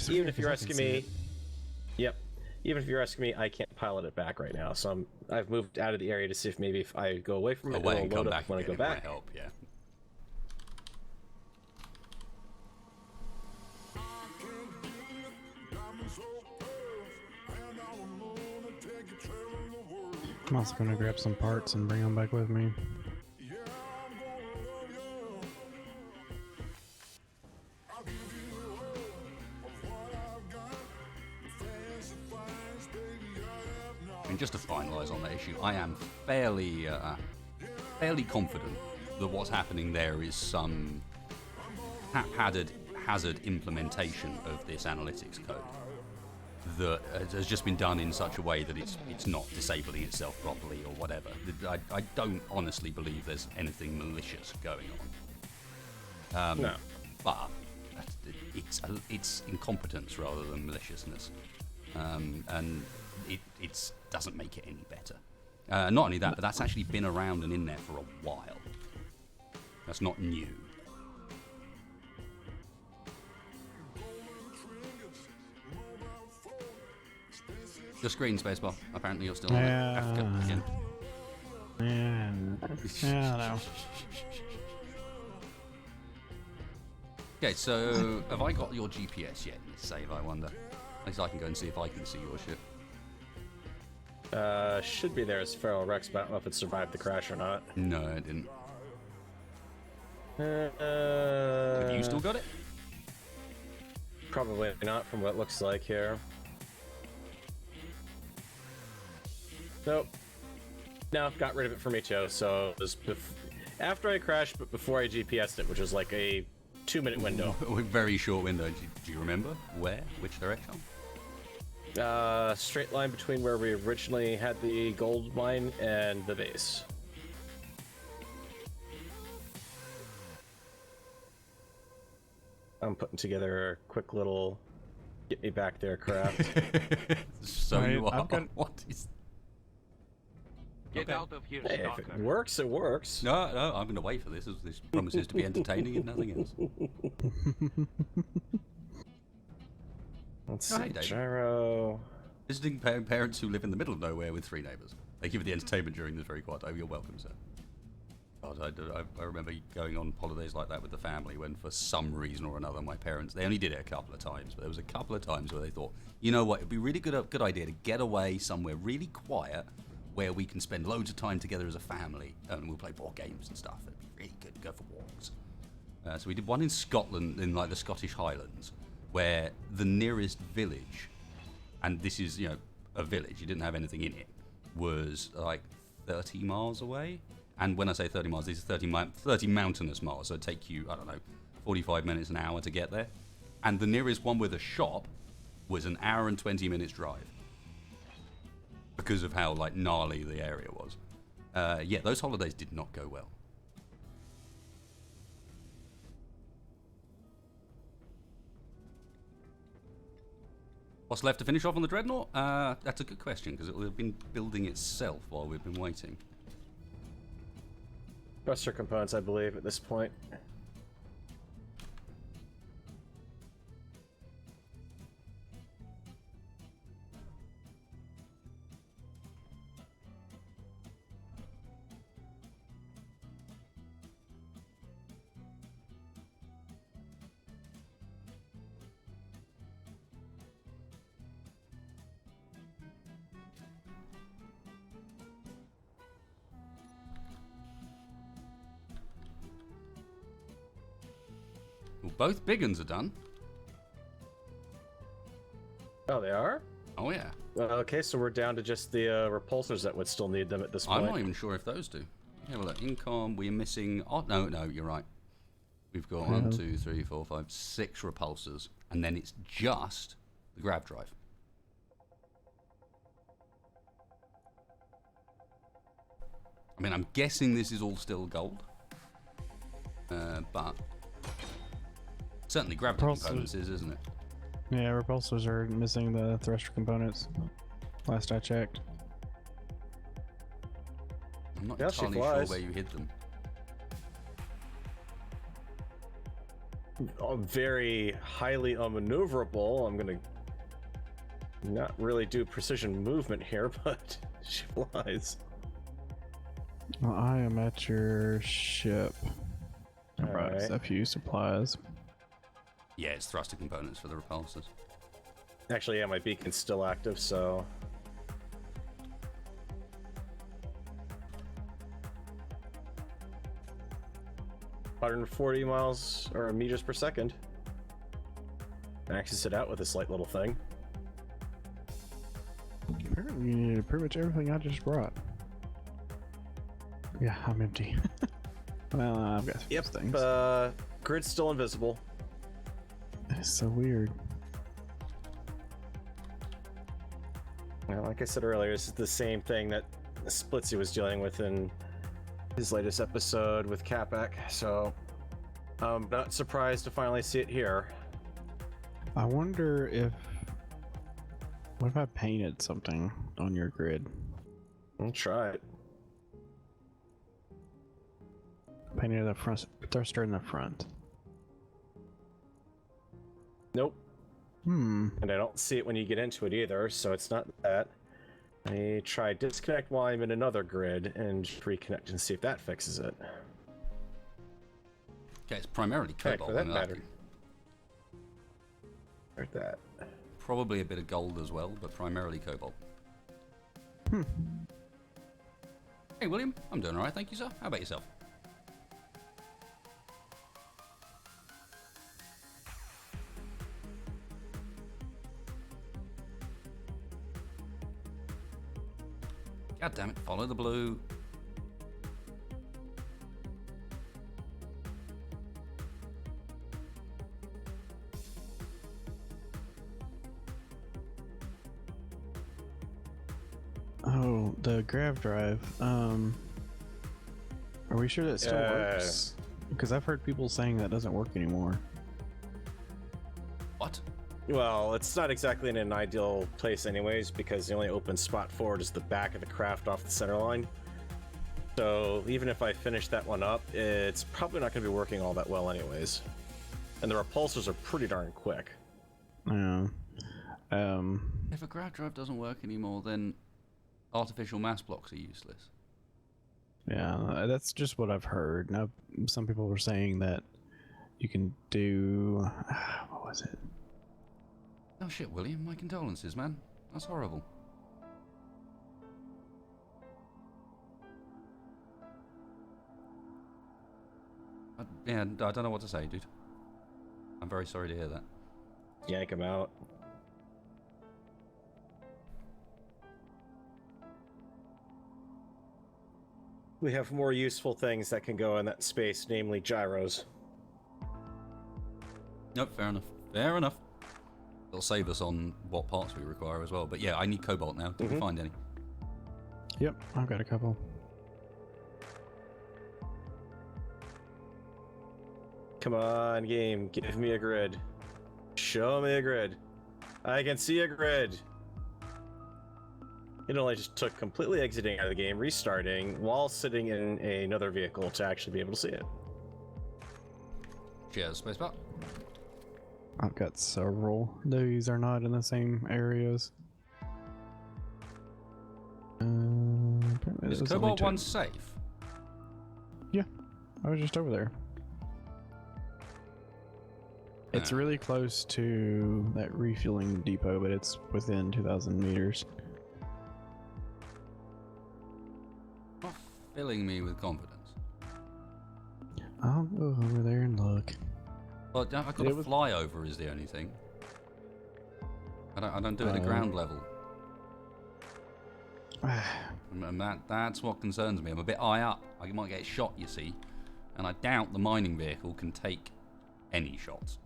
even if you rescue me, even if you rescue me, I can't pilot it back right now. So I've moved out of the area to see if maybe if I go away from it, Away it'll and load come up back when I again, go it might back. help, yeah. I'm also going to grab some parts and bring them back with me. I mean, just to finalise on that issue, I am fairly confident that what's happening there is some haphazard implementation of this analytics code that has just been done in such a way that it's not disabling itself properly or whatever. I don't honestly believe there's anything malicious going on. No. But it's incompetence rather than maliciousness, and it doesn't make it any better. Not only that, but that's actually been around and in there for a while. That's not new. Your screen, spacebar. Apparently you're still on Africa again. Yeah, I know. Okay, so have I got your GPS yet in this save, I wonder? At least I can go and see if I can see your ship. Should be there as Feral Rex, but I don't know if it survived the crash or not. No, it didn't. Have Have you still got it? Probably not from what it looks like here. Nope. No, got rid of it for me too, so it was after I crashed, but before I GPS'd it, which was like a 2-minute window. A very short window. Do you remember where? Which direction? Straight line between where we originally had the gold mine and the base. I'm putting together a quick little get me back there craft. So Right, you are. I've got- What is? Get out of here, Hey, if stalker. it works, it works. No, I'm going to wait for this. This promises to be entertaining if nothing else. Let's Oh, see, hey, David. gyro. Visiting parents who live in the middle of nowhere with 3 neighbours. Thank you for the entertainment during this very quiet time. You're welcome, sir. God, I remember going on holidays like that with the family when, for some reason or another, my parents, they only did it a couple of times, but there was a couple of times where they thought, you know what, it'd be really good idea to get away somewhere really quiet where we can spend loads of time together as a family, and we'll play board games and stuff. It'd be really good to go for walks. So we did one in Scotland, in like the Scottish Highlands, where the nearest village, and this is, you know, a village, you didn't have anything in it, was like 30 miles away. And when I say 30 miles, these are 30 mountainous miles, so it'd take you, I don't know, 45 minutes, an hour to get there. And the nearest one with a shop was an hour and 20 minutes drive, because of how like gnarly the area was. Yeah, those holidays did not go well. What's left to finish off on the dreadnought? That's a good question, because it will have been building itself while we've been waiting. Thruster components, I believe, at this point. Well, both big uns are done. Oh, they are? Oh yeah. Okay, so we're down to just the repulsors that would still need them at this I'm point. not even sure if those do. Yeah, well, incom, we're missing... Oh, no, you're right. We've got 1, 2, 3, 4, 5, 6 repulsors, and then it's just the grav drive. I mean, I'm guessing this is all still gold. But... Certainly gravity components is, isn't it? Yeah, repulsors are missing the thruster components. Last I checked. I'm not Yeah, she entirely sure flies. where you hid them. Very highly unmaneuverable. I'm gonna not really do precision movement here, but she flies. Well, I am at your ship. Right, Alright. a few supplies. Yeah, it's thruster components for the repulsors. Actually, yeah, my beacon's still active, so... ...140 miles, or meters per second. Maxes it out with this light little thing. Apparently you needed pretty much everything I just brought. Yeah, I'm empty. Well, I've got some things. Grid's still invisible. It's so weird. Well, like I said earlier, this is the same thing that Splitsy was dealing with in his latest episode with Capac, so I'm not surprised to finally see it here. I wonder if... What if I painted something on your grid? I'll try it. Painted the front thruster in the front. Nope. Hmm. And I don't see it when you get into it either, so it's not that. I try disconnect while I'm in another grid and reconnect and see if that fixes it. Okay, it's primarily Heck, cobalt. for that and matter. Heard that. Probably a bit of gold as well, but primarily cobalt. Hey, William. I'm doing alright, thank you, sir. How about yourself? God damn it, follow the blue. Oh, the grav drive. Are we sure that still works? Because I've heard people saying that doesn't work anymore. What? Well, it's not exactly in an ideal place anyways, because the only open spot for it is the back of the craft off the center line. So even if I finish that one up, it's probably not going to be working all that well anyways. And the repulsors are pretty darn quick. Yeah. If a grav drive doesn't work anymore, then artificial mass blocks are useless. Yeah, that's just what I've heard. Now, some people were saying that you can do... What was it? Oh shit, William, my condolences, man. That's horrible. Yeah, I don't know what to say, dude. I'm very sorry to hear that. Yank him out. We have more useful things that can go in that space, namely gyros. Nope, fair enough. Fair enough. It'll save us on what parts we require as well. But yeah, I need cobalt now. Did we find any? Yep, I've got a couple. Come on, game. Give me a grid. Show me a grid. I can see a grid. It only just took completely exiting out of the game, restarting, while sitting in another vehicle to actually be able to see it. Cheers, spacebar. I've got several. These are not in the same areas. Apparently Is there's cobalt only two. one safe? Yeah, I was just over there. It's really close to that refueling depot, but it's within 2,000 meters. Not filling me with confidence. I'll go over there and look. Well, I've got a flyover is the only thing. I don't do it at ground level. And that's what concerns me. I'm a bit high up. I might get shot, you see. And I doubt the mining vehicle can take any shots.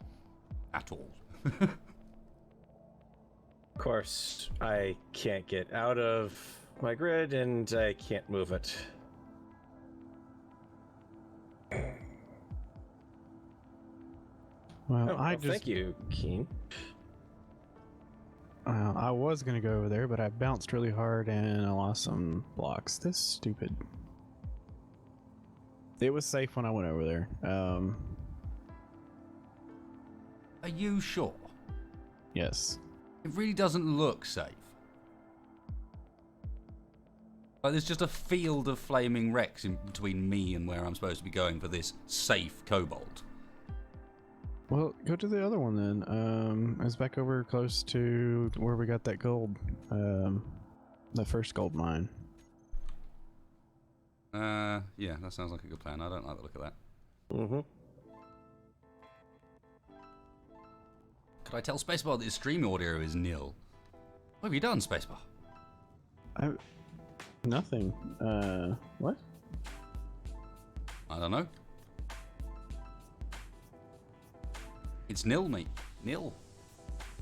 At all. Of course, I can't get out of my grid, and I can't move it. Well, Thank you, Keen. I was gonna go over there, but I bounced really hard and I lost some blocks. This is stupid. It was safe when I went over there. Are you sure? Yes. It really doesn't look safe. Like there's just a field of flaming wrecks in between me and where I'm supposed to be going for this safe cobalt. Well, go to the other one then. It's back over close to where we got that gold. The first gold mine. Yeah, that sounds like a good plan. I don't like the look of that. Mm-hmm. Could I tell Spacebar that his stream audio is nil? What have you done, Spacebar? Nothing. What? I don't know. It's nil, mate. Nil.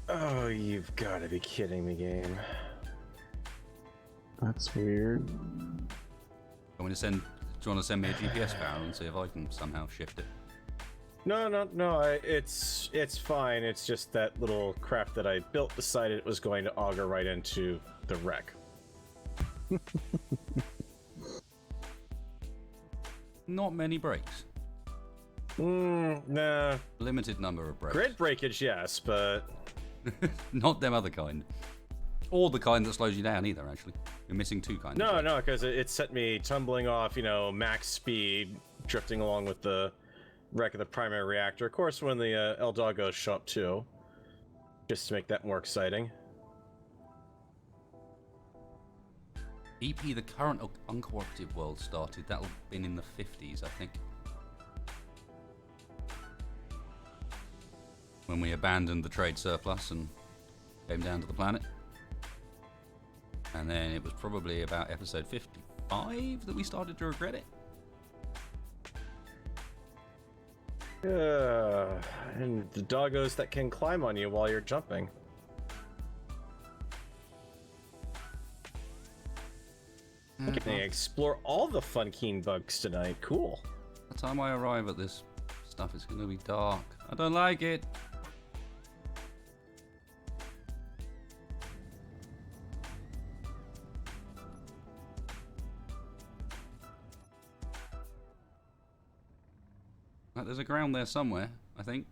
Oh, you've got to be kidding me, game. That's weird. Do you want to send me a GPS barrel and see if I can somehow shift it? No. It's fine. It's just that little craft that I built decided it was going to auger right into the wreck. Not many breaks. Nah. Limited number of breaks. Grid breakage, yes, but... Not them other kind. Or the kind that slows you down either, actually. You're missing two kinds. No, because it set me tumbling off, max speed, drifting along with the wreck of the primary reactor. Of course, when the El Dogos show up too. just to make that more exciting. EP, the current uncooperative world started. That'll have been in the 50s, I think. When we abandoned the trade surplus and came down to the planet. And then it was probably about episode 55 that we started to regret it. And the doggos that can climb on you while you're jumping. I'm gonna explore all the Funkeen bugs tonight. Cool. By the time I arrive at this stuff, it's going to be dark. I don't like it. Right, there's a ground there somewhere, I think.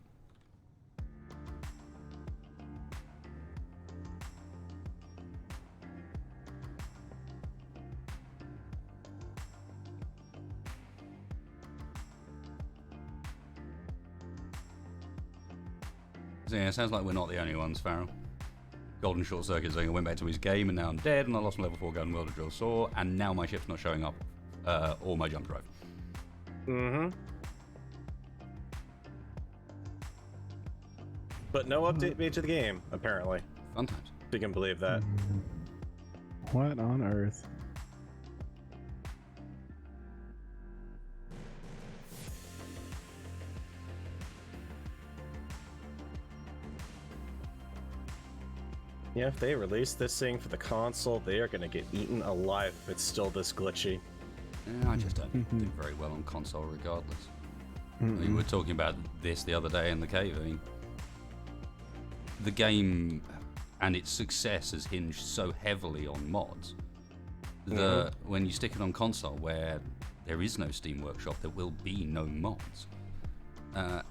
So yeah, it sounds like we're not the only ones, Farrell. Golden Short Circuit saying I went back to his game and now I'm dead and I lost my level 4 gun welder drill saw and now my ship's not showing up or my jump drive. Mm-hmm. But no update made to the game, apparently. Fun times. If you can believe that. What on earth? Yeah, if they release this thing for the console, they are going to get eaten alive if it's still this glitchy. Yeah, I just don't do very well on console regardless. I mean, we were talking about this the other day in the cave. I mean, the game and its success has hinged so heavily on mods that when you stick it on console where there is no Steam Workshop, there will be no mods.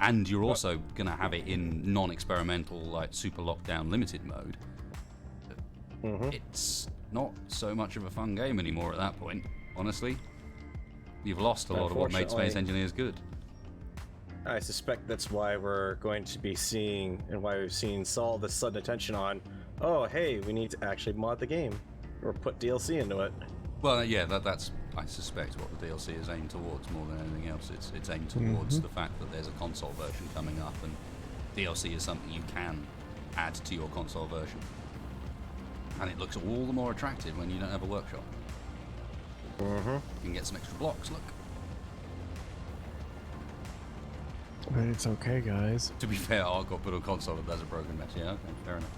And you're also going to have it in non-experimental, like super lockdown limited mode. It's not so much of a fun game anymore at that point, honestly. You've lost a lot of what made Space Engineers good. I suspect that's why we're going to be seeing, and why we've seen all this sudden attention on, oh, hey, we need to actually mod the game, or put DLC into it. Well, yeah, that's, I suspect, what the DLC is aimed towards more than anything else. It's aimed towards the fact that there's a console version coming up, and DLC is something you can add to your console version. And it looks all the more attractive when you don't have a workshop. You can get some extra blocks, look. But it's okay, guys. To be fair, I got put on console and there's a broken mess. Yeah, okay, fair enough.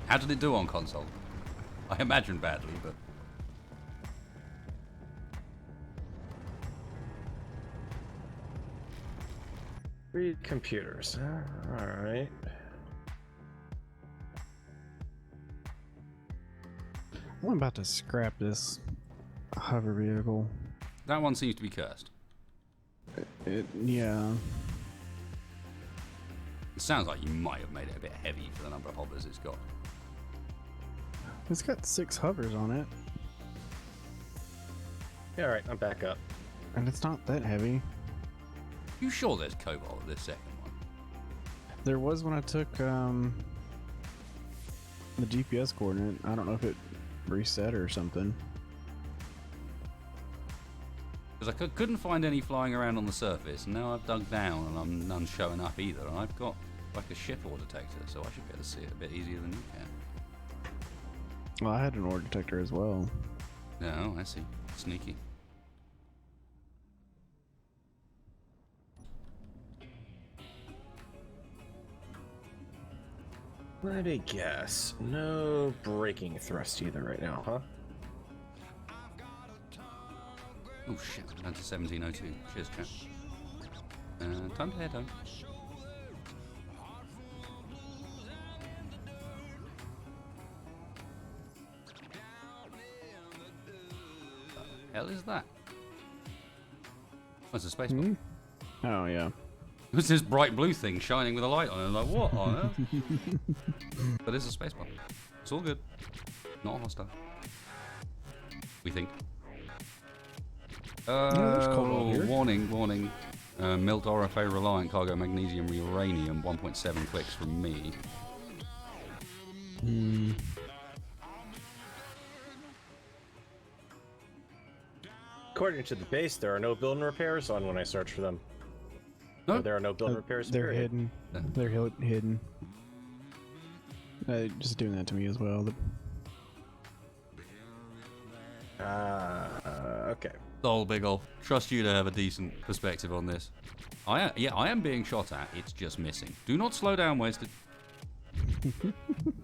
How did it do on console? I imagine badly, but... Read computers. Alright. I'm about to scrap this hover vehicle. That one seems to be cursed. Yeah. It sounds like you might have made it a bit heavy for the number of hovers it's got. It's got 6 hovers on it. Yeah, alright, I'm back up. And it's not that heavy. You sure there's cobalt at this second one? There was when I took the GPS coordinate. I don't know if it reset or something. Because I couldn't find any flying around on the surface, and now I've dug down and none showing up either, and I've got like a ship ore detector, so I should be able to see it a bit easier than you can. Well, I had an ore detector as well. No, I see. Sneaky. Let me guess. No braking thrust either right now, huh? Oh shit, we're down to 1702. Cheers, chat. Time to head home. The hell is that? That's a space bomb. Oh, yeah. It was this bright blue thing shining with a light on it. I'm like, what on earth? But it's a space bomb. It's all good. Not hostile. We think. Warning, warning. Milt Orifay Reliant Cargo Magnesium Uranium 1.7 clicks from me. According to the base, there are no building repairs on when I search for them. No? Or there are no building repairs. They're period. hidden. Yeah. They're hidden. Just doing that to me as well. Okay. Sol, Big Ol, trust you to have a decent perspective on this. I am being shot at. It's just missing. Do not slow down, Wasted. I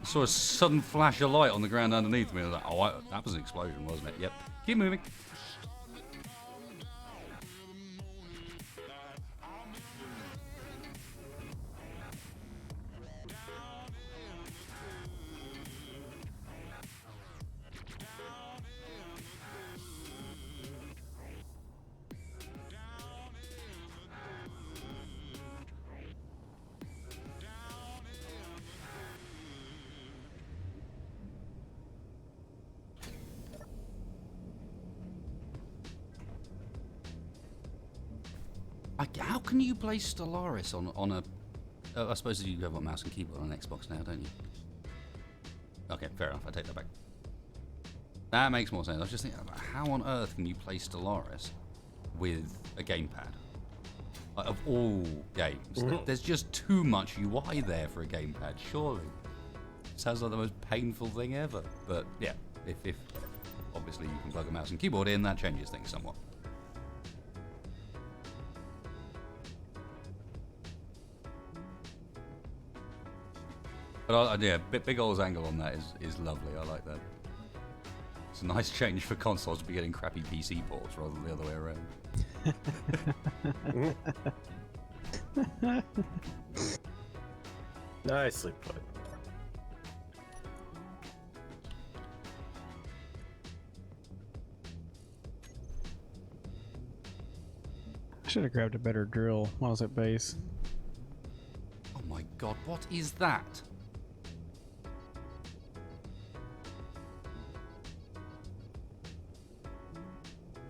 saw a sudden flash of light on the ground underneath me. I was like, oh, that was an explosion, wasn't it? Yep. Keep moving. How can you play Stellaris on a... I suppose you have a mouse and keyboard on Xbox now, don't you? Okay, fair enough. I take that back. That makes more sense. I was just thinking, how on earth can you play Stellaris with a gamepad? Like, of all games, there's just too much UI there for a gamepad, surely. Sounds like the most painful thing ever. But yeah, if obviously you can plug a mouse and keyboard in, that changes things somewhat. But yeah, Big Ol's angle on that is lovely. I like that. It's a nice change for consoles to be getting crappy PC ports rather than the other way around. Nicely put. I should have grabbed a better drill while I was at base. Oh my god, what is that?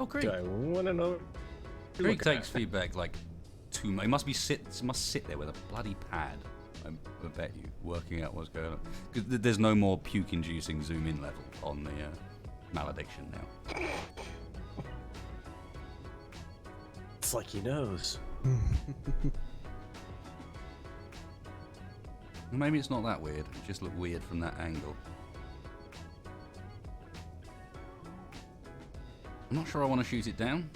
Oh, great. Do I want to know? Greek takes feedback like 2 months. It must sit there with a bloody pad. I bet you, working out what's going on. Because there's no more puke-inducing zoom-in level on the malediction now. It's like he knows. Maybe it's not that weird. It just looked weird from that angle. I'm not sure I want to shoot it down.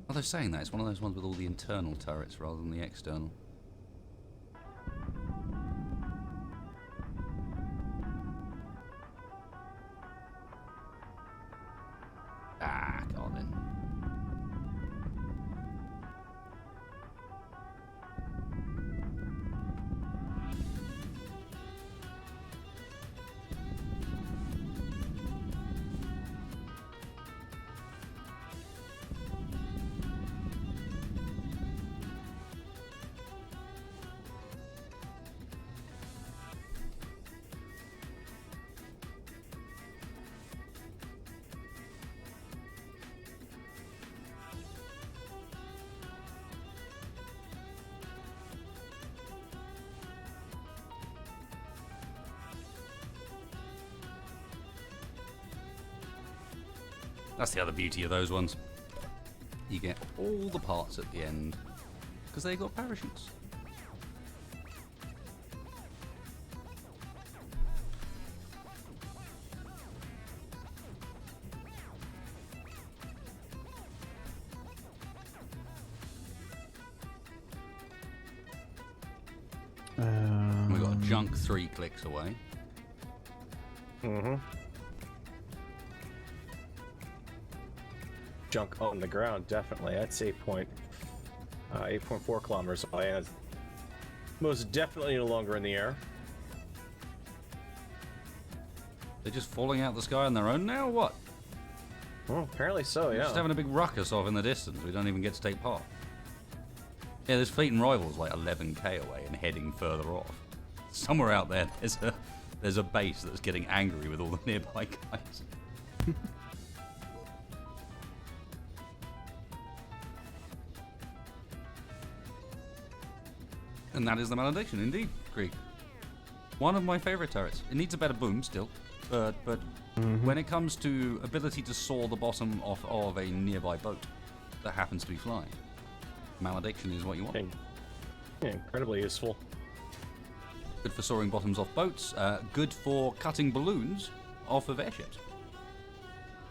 Although saying that, it's one of those ones with all the internal turrets rather than the external. Ah, God then. That's the other beauty of those ones. You get all the parts at the end because they got parachutes. We got junk 3 clicks away. Mm-hmm. Junk on the ground, definitely. That's 8.4 kilometers away, and it's most definitely no longer in the air. They're just falling out the sky on their own now, or what? Well, apparently so, yeah. Just having a big ruckus off in the distance. We don't even get to take part. Yeah, there's Fleet and Rivals like 11k away and heading further off. Somewhere out there, there's a base that's getting angry with all the nearby guys. And that is the Malediction, indeed, Krieg. One of my favorite turrets. It needs a better boom still, but when it comes to ability to saw the bottom off of a nearby boat that happens to be flying, Malediction is what you want. Yeah, incredibly useful. Good for sawing bottoms off boats. Good for cutting balloons off of airships.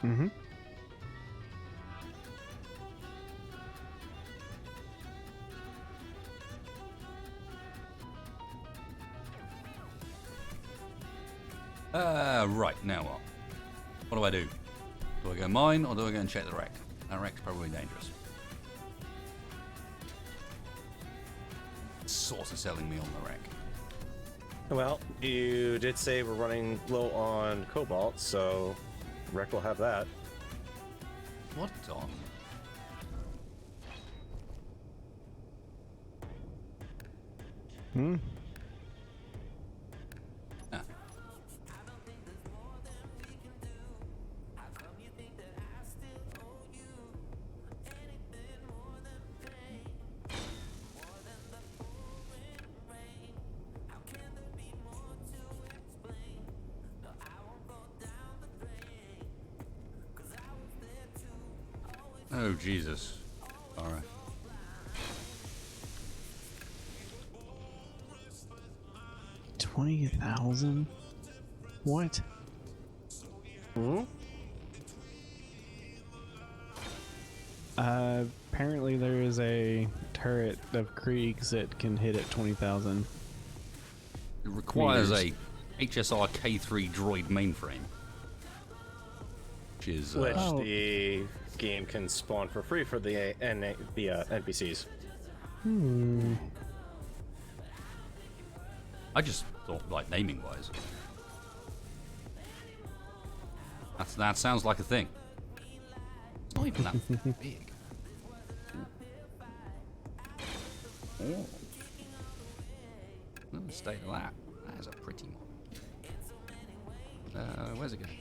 Mm-hmm. Right, now what? What do I do? Do I go mine, or do I go and check the wreck? That wreck's probably dangerous. It's sort of selling me on the wreck. Well, you did say we're running low on cobalt, so Wreck will have that. What on? Hmm. Ah. Oh, Jesus. All right. $20,000? What? Hmm? Apparently there is a turret of Krieg's that can hit at 20,000. It requires Meters. a HSR K3 droid mainframe. Which is... Which Oh. the game can spawn for free for the NPCs. Hmm. I just thought, like, naming-wise. That sounds like a thing. It's not even that big. Oh. Look at the state of that. That is a pretty one. Where's it going?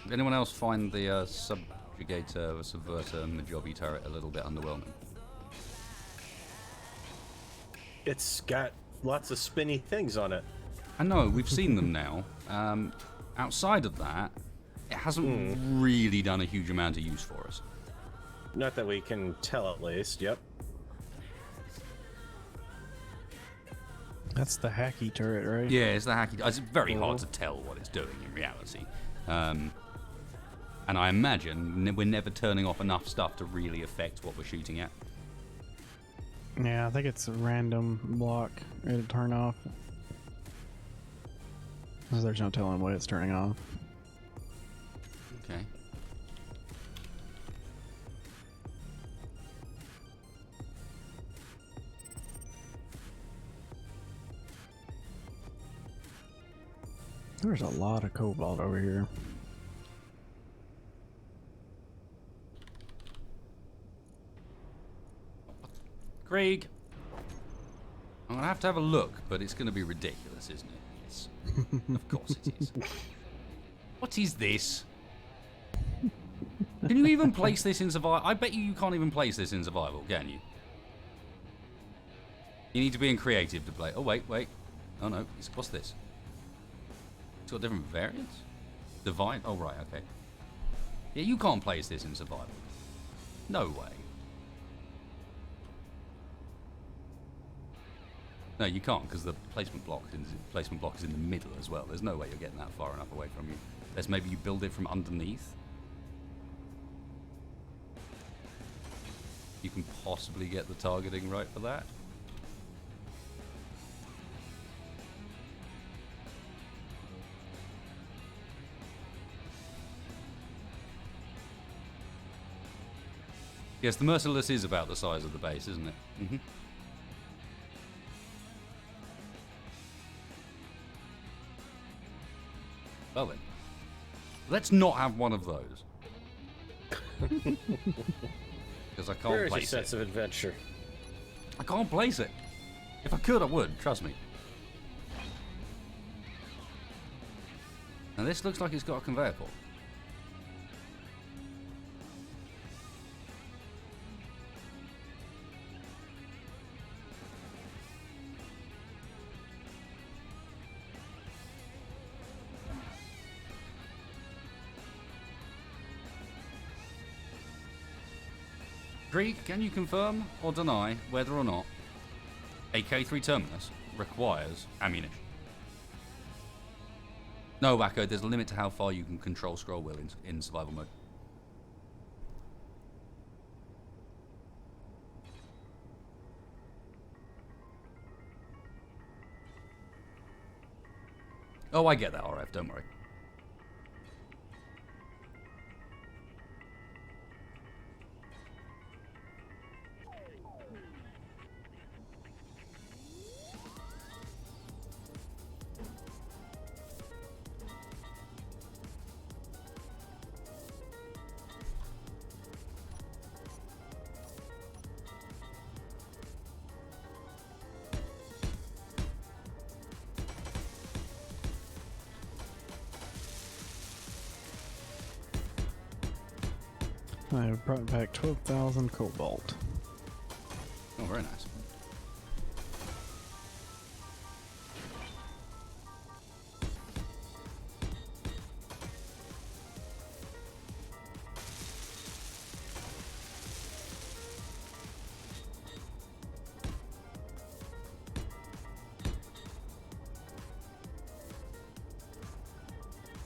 Did anyone else find the subjugator or subverter Majobi turret a little bit underwhelming? It's got lots of spinny things on it. I know, we've seen them now. Outside of that, it hasn't really done a huge amount of use for us. Not that we can tell, at least. Yep. That's the hacky turret, right? Yeah, it's the hacky. It's very hard to tell what it's doing in reality. And I imagine we're never turning off enough stuff to really affect what we're shooting at. Yeah, I think it's a random block it'll turn off. 'Cause there's no telling what it's turning off. Okay. There's a lot of cobalt over here. Craig, I'm gonna have to have a look, but it's gonna be ridiculous, isn't it? Yes. Of course it is. What is this? Can you even place this in survival? I bet you can't even place this in survival, can you? You need to be in creative to play. Oh, wait. Oh, no. What's this? It's got different variants? Divine? Oh, right, okay. Yeah, you can't place this in survival. No way. No, you can't, because the placement block is in the middle as well. There's no way you're getting that far enough away from you. Unless maybe you build it from underneath. You can possibly get the targeting right for that. Yes, the Merciless is about the size of the base, isn't it? Mm-hmm. Well then, let's not have one of those. Because I can't Where's your place sense it. of adventure? I can't place it. If I could, I would. Trust me. Now this looks like it's got a conveyor port. Greek, can you confirm or deny whether or not a K3 terminus requires ammunition? No, Wacko, there's a limit to how far you can control scroll wheel in survival mode. Oh, I get that, RF, don't worry. I have brought back 12,000 cobalt. Oh, very nice.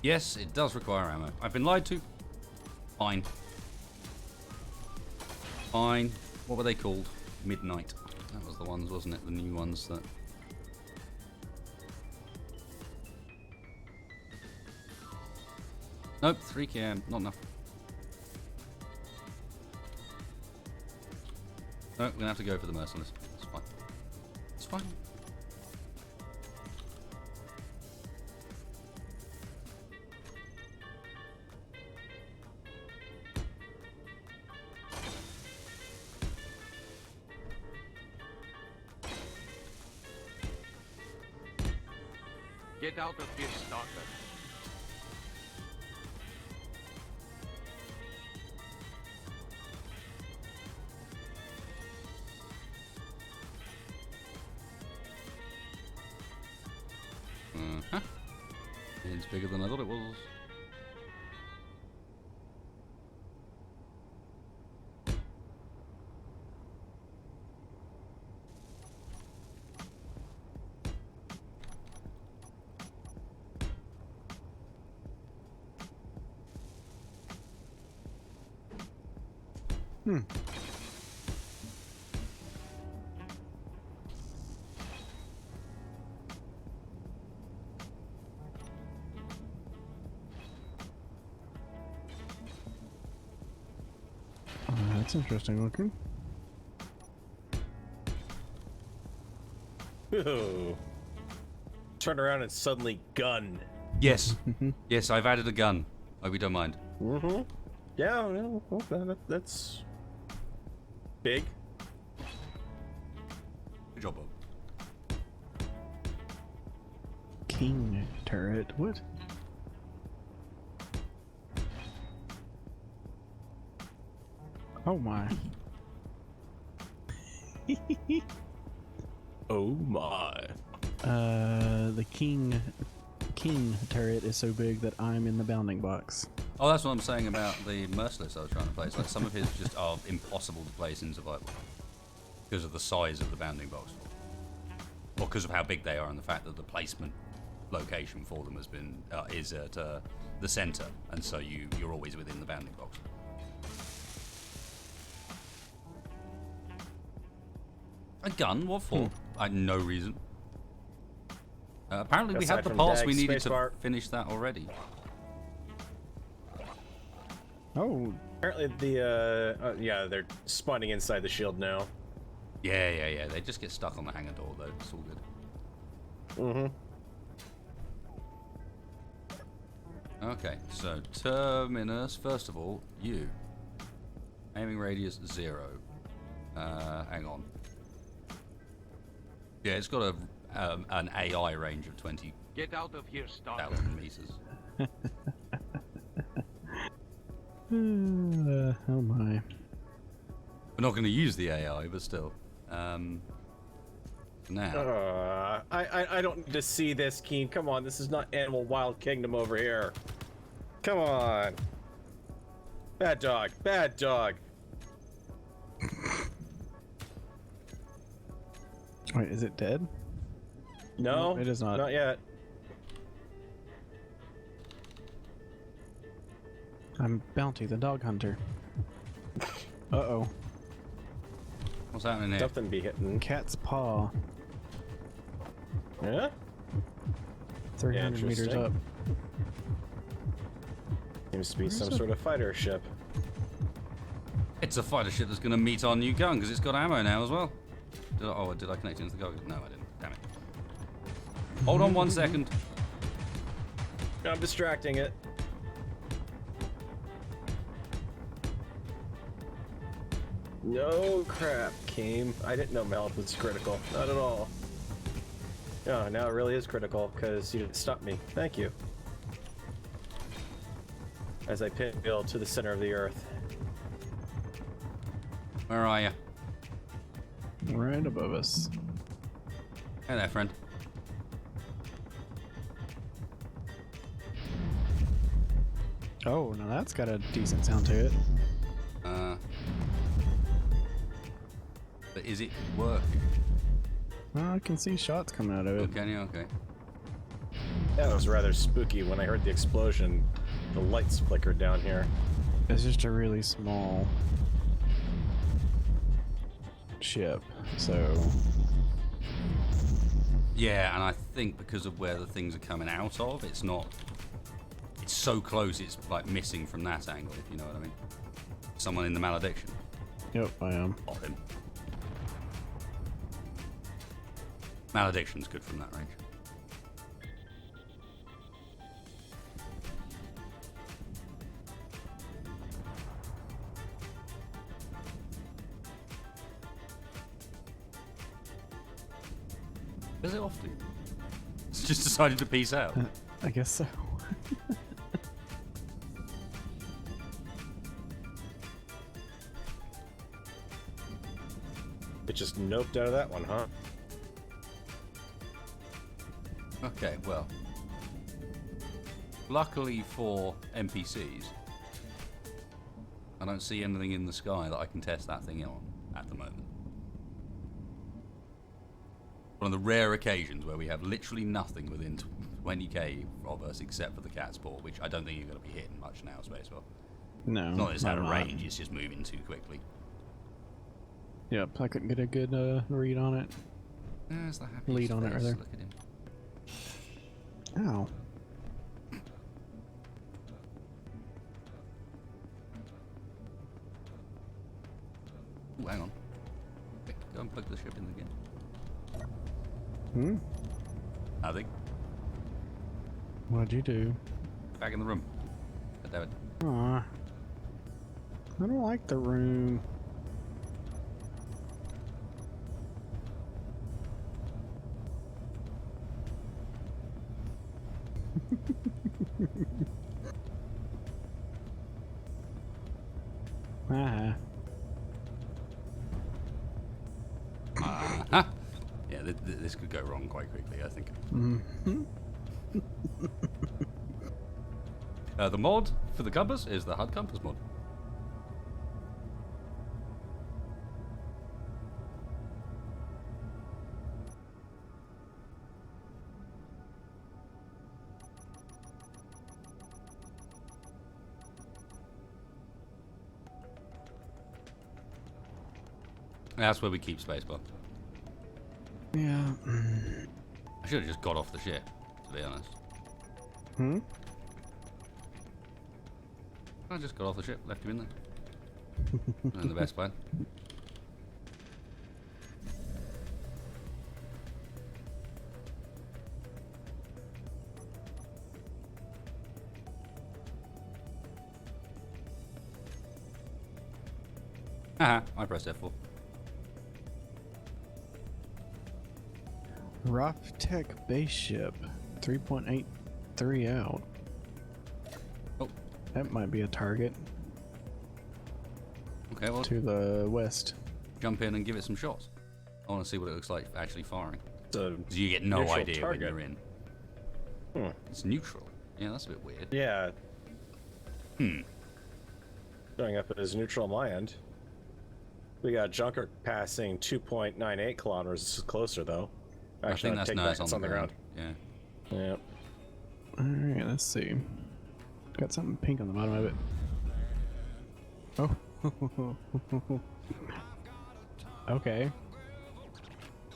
Yes, it does require ammo. I've been lied to. Fine. Fine. What were they called? Midnight. That was the ones, wasn't it? The new ones that... Nope, 3 km. Not enough. Nope, we're gonna have to go for the merciless. It's fine. It's fine. Get out of here, stalker. Uh-huh. It's bigger than I thought it was. Hmm. That's interesting looking. Ooh. Turn around and suddenly gun. Yes. Yes, I've added a gun. Hope you don't mind. Mm-hmm. Yeah, well, that's big. Good job, Bob. King turret. What? Oh my. Oh my. The king turret is so big that I'm in the bounding box. Oh, that's what I'm saying about the merciless I was trying to place. Like, some of his just are impossible to place in survival because of the size of the bounding box, or because of how big they are and the fact that the placement location for them has been is at the center, and so you're always within the bounding box. A gun? What for? No reason. Apparently we Aside had the from parts Dag, we needed to spacebar. finish that already. Oh, Apparently the yeah, they're spawning inside the shield now. Yeah. They just get stuck on the hangar door, though. It's all good. Mm-hmm. Okay, so terminus. First of all, you. Aiming radius 0. Hang on. Yeah, it's got an AI range of 20,000 Get out of here, stalker. meters. oh my. We're not going to use the AI, but still. Now. I don't need to see this, Keen. Come on, this is not Animal Wild Kingdom over here. Come on. Bad dog. Bad dog. Wait, is it dead? No, it is not. Not yet. I'm Bounty, the dog hunter. Uh-oh. What's happening here? Something be hitting. Cat's paw. Yeah? 300 meters Interesting. up. Seems to be some sort of fighter ship. It's a fighter ship that's going to meet our new gun because it's got ammo now as well. Did I connect it into the goggles? No, I didn't. Damn it. Hold on 1 second. I'm distracting it. No crap, Keem. I didn't know Mallet was critical. Not at all. No, now it really is critical because you didn't stop me. Thank you. As I pinwheel to the center of the earth. Where are you? Right above us. Hey there, friend. Oh, now that's got a decent sound to it. But is it working? Well, I can see shots coming out of it. Okay, okay. That was rather spooky when I heard the explosion. The lights flickered down here. It's just a really small ship, so... Yeah, and I think because of where the things are coming out of, it's not... It's so close, it's like missing from that angle, if you know what I mean. Someone in the malediction. Yep, I am. Of him. Malediction's good from that range. Does it often? It's just decided to peace out. I guess so. It just noped out of that one, huh? Okay, well. Luckily for NPCs, I don't see anything in the sky that I can test that thing on at the moment. One of the rare occasions where we have literally nothing within 20k of us except for the cat's paw, which I don't think you're going to be hitting much now, Spacewell. No. Not that it's out of not. range, it's just moving too quickly. Yep, I couldn't get a good read on it. There's the happy Lead on it, face. rather. Look at him. Ow. Ooh, hang on. Quick, go and plug the ship in again. Hmm? Nothing. What'd you do? Back in the room. God damn it. Aw. I don't like the room. Ah. Uh-huh. Yeah, this could go wrong quite quickly, I think. Mm-hmm. The mod for the compass is the HUD compass mod. That's where we keep spacebar. Yeah. I should have just got off the ship, to be honest. Hmm? I just got off the ship, left him in there. And the best plan. Haha, I pressed F4. Rough Tech base ship. 3.83 out. Oh, That might be a target okay, well, to the west. jump in and give it some shots. I want to see what it looks like actually firing. So, 'Cause you get no neutral idea target. when you're in. Hmm. It's neutral. Yeah, that's a bit weird. Yeah, Hmm. showing up as neutral on my end. We got Junker passing 2.98 kilometers. This is closer, though. Actually, I think that's nose on the ground. Yeah. Yep. Alright, let's see. Got something pink on the bottom of it. Oh. Okay.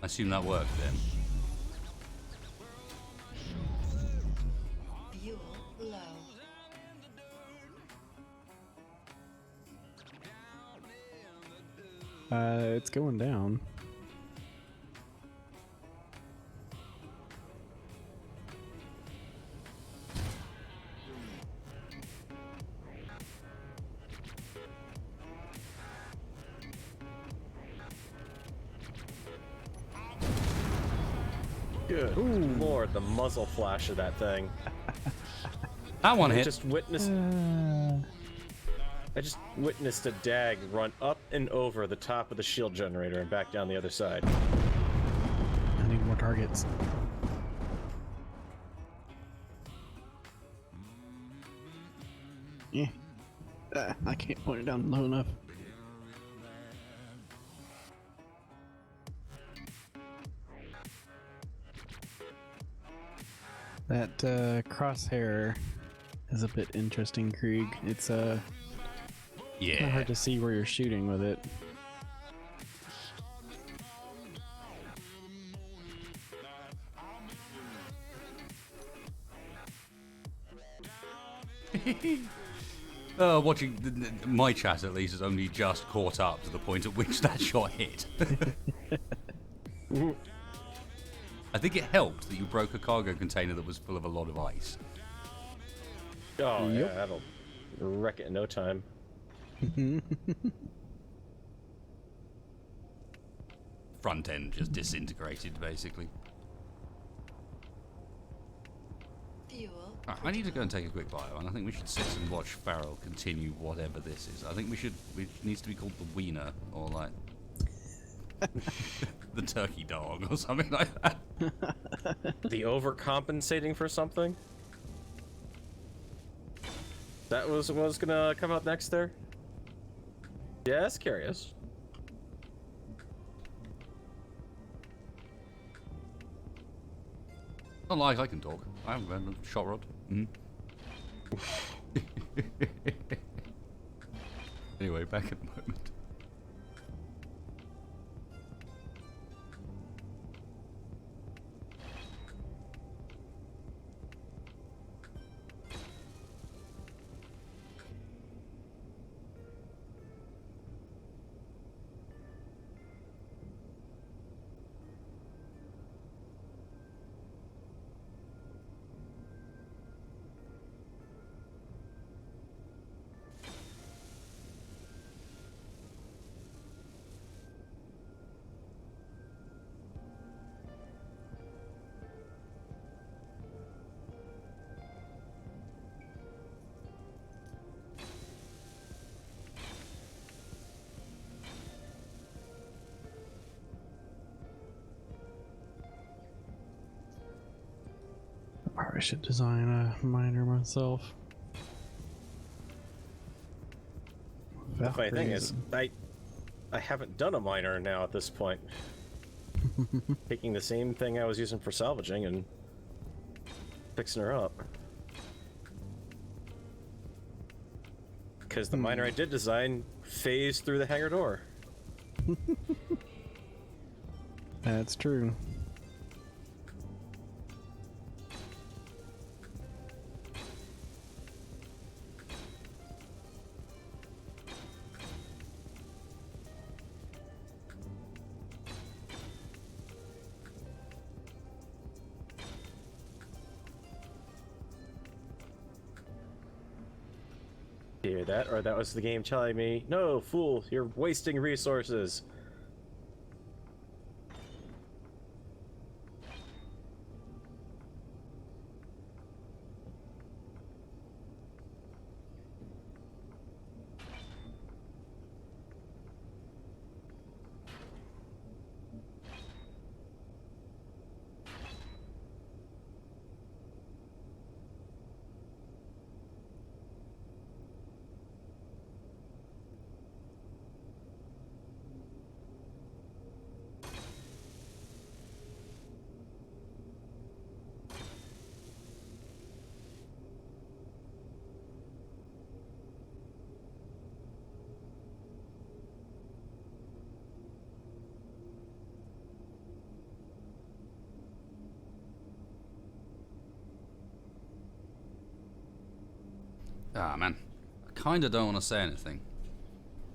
I assume that worked then. Fuel low. It's going down. Good lord, the muzzle flash of that thing. That one I hit. just witnessed. I just witnessed a dag run up and over the top of the shield generator and back down the other side. I need more targets. Yeah. I can't point it down low enough. That crosshair is a bit interesting, Krieg. It's kinda Yeah. hard to see where you're shooting with it. Watching my chat at least has only just caught up to the point at which that shot hit. I think it helped that you broke a cargo container that was full of a lot of ice. Oh Yep. yeah, that'll wreck it in no time. Front end just disintegrated, basically. Fuel. Alright, I need to go and take a quick bio, and I think we should sit and watch Farrell continue whatever this is. I think it needs to be called the Wiener, or like the Turkey Dog, or something like that. The overcompensating for something? That was what was gonna come out next there? Yeah, that's curious. Not like I can talk. I haven't read a shot rod. Anyway, back at the moment. I probably should design a miner myself. The funny thing Valkyries. is, I haven't done a miner now at this point. Taking the same thing I was using for salvaging and fixing her up. Because the miner I did design phased through the hangar door. That's true. Do you hear that? Or that was the game telling me, no, fool, you're wasting resources. Ah, man. I kind of don't want to say anything.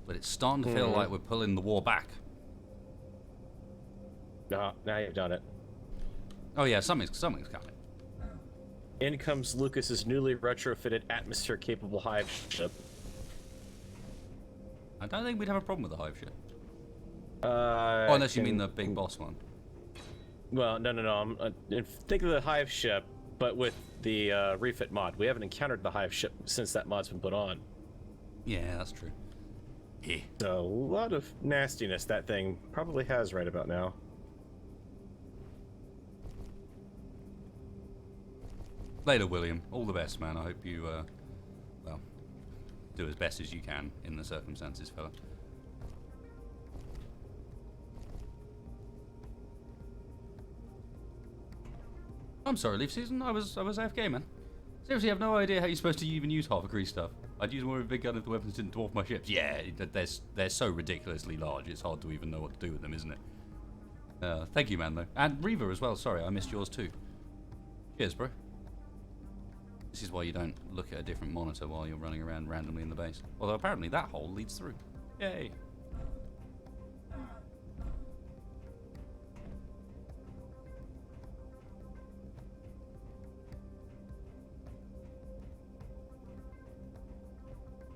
But it's starting to feel like we're pulling the war back. Now you've done it. Oh yeah, something's coming. In comes Lucas's newly retrofitted atmosphere-capable hive ship. I don't think we'd have a problem with the hive ship. Unless you mean the big boss one. Well, no. Think of the hive ship, but with the refit mod. We haven't encountered the hive ship since that mod's been put on. Yeah, that's true. Yeah. So, a lot of nastiness that thing probably has right about now. Later, William. All the best, man. I hope you, well, do as best as you can in the circumstances, fella. I'm sorry, Leaf Season. I was AFK, man. Seriously, I have no idea how you're supposed to even use half a grease stuff. I'd use more of a big gun if the weapons didn't dwarf my ships. Yeah, they're so ridiculously large, it's hard to even know what to do with them, isn't it? Thank you, man, though. And Reaver as well. Sorry, I missed yours too. Cheers, bro. This is why you don't look at a different monitor while you're running around randomly in the base. Although apparently that hole leads through. Yay!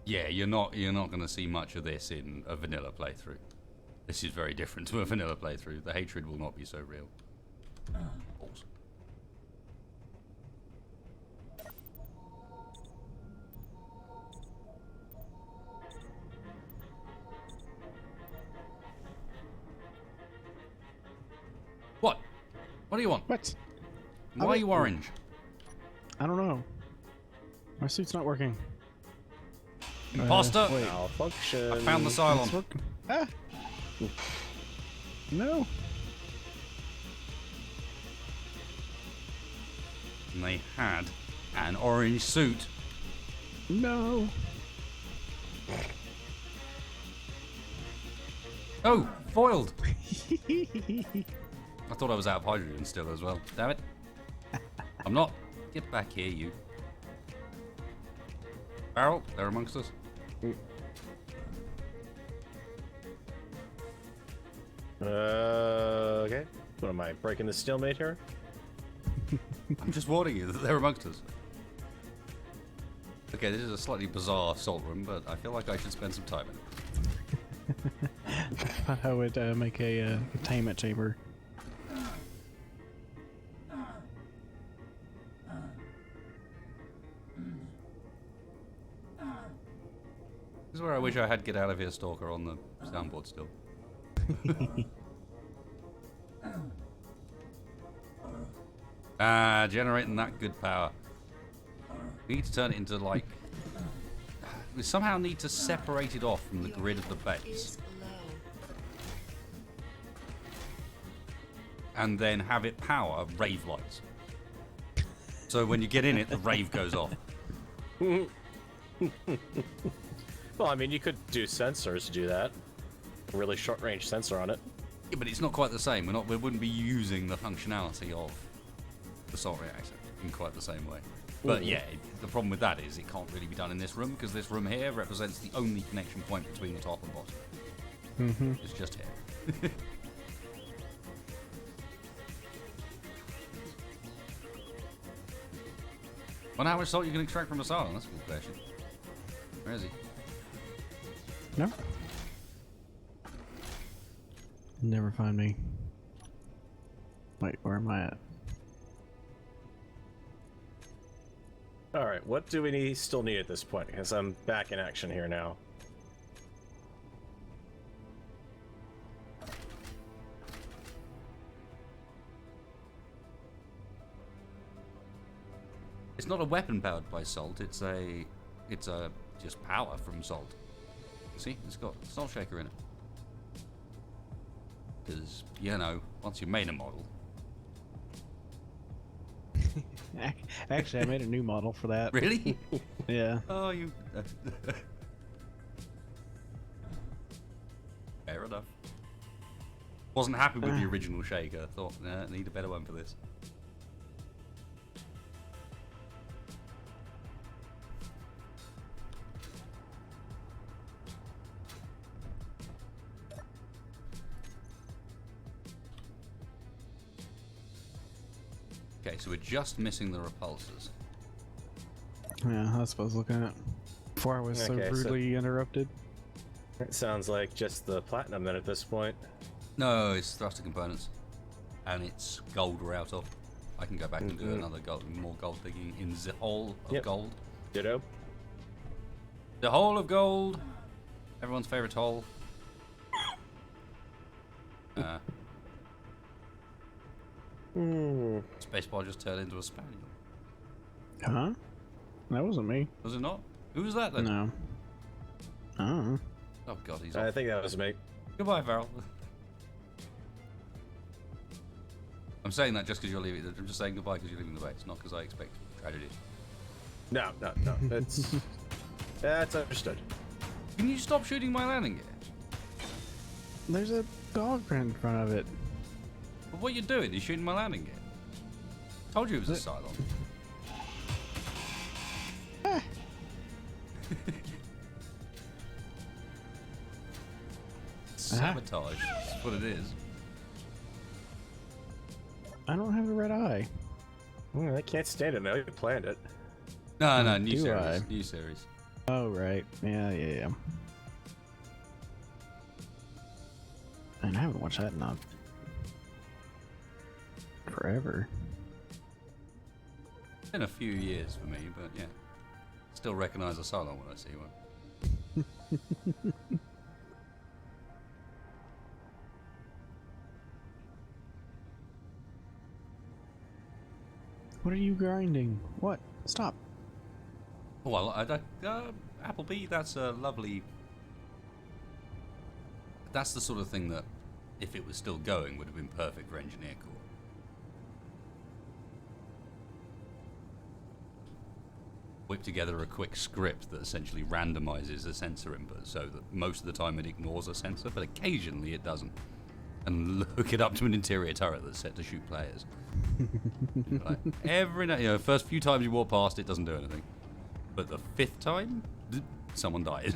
Yeah, you're not going to see much of this in a vanilla playthrough. This is very different to a vanilla playthrough. The hatred will not be so real. Balls. What? What do you want? What? Why are you orange? I don't know. My suit's not working. Imposter! Wait. Malfunction. I found the It's Cylon. working. Ah! No. And they had an orange suit. No. Oh, foiled! I thought I was out of hydrogen still as well. Damn it. I'm not. Get back here, you. Barrel, they're amongst us. Okay. What am I, breaking the stalemate here? I'm just warning you that they're amongst us. Okay, this is a slightly bizarre salt room, but I feel like I should spend some time in it. I would make a containment chamber. This is where I wish I had Get Out of Here Stalker on the soundboard still. Generating that good power. We need to turn it into, like... We somehow need to separate it off from the grid of the base. Is low. And then have it power rave lights. So when you get in it, the rave goes off. Well, I mean, you could do sensors to do that. A really short-range sensor on it. Yeah, but it's not quite the same. We wouldn't be using the functionality of the salt reactor in quite the same way. But yeah, the problem with that is it can't really be done in this room because this room here represents the only connection point between the top and bottom. It's just here. Wonder how much salt you can extract from a Cylon? That's a good question. Where is he? No. Never find me. Wait, where am I at? Alright, what do we still need at this point? Because I'm back in action here now. It's not a weapon powered by salt. It's a just power from salt. See, it's got a salt shaker in it. Because you know, once you've made a model. Actually, I made a new model for that. Really? Yeah. Oh, you. Fair enough. Wasn't happy with the original shaker. Thought, nah, need a better one for this. Okay, so we're just missing the repulsors. Yeah, that's what I was looking at. Before I was so Okay, so- rudely interrupted. It sounds like just the platinum then at this point. No, it's thruster components. And it's gold we're out of. I can go back and do another more gold digging in the hole of gold. Ditto. The hole of gold! Everyone's favourite hole. Spacebar just turned into a spaniel. Huh? That wasn't me. Was it not? Who was that then? No. Oh. Oh god, he's I off. think that was me. Goodbye, Farrell. I'm saying that just because you're leaving. I'm just saying goodbye because you're leaving the base, not because I expect tragedy. No. It's that's understood. Can you stop shooting my landing gear? There's a dog in front of it. But what you're doing is shooting my landing gear. Told you it was a Cylon. Sabotage. That's what it is. I don't have a red eye. I can't stand it now. You planned it. No, new Do series. I? New series. Oh, right. Yeah. And I haven't watched that in forever. Been a few years for me, but yeah. Still recognise a Cylon when I see one. What are you grinding? What? Stop. Well, Applebee, that's a lovely... That's the sort of thing that, if it was still going, would have been perfect for Engineer Corps. Whip together a quick script that essentially randomizes a sensor input so that most of the time it ignores a sensor, but occasionally it doesn't. And hook it up to an interior turret that's set to shoot players. Like, every night, first few times you walk past, it doesn't do anything. But the fifth time, someone died.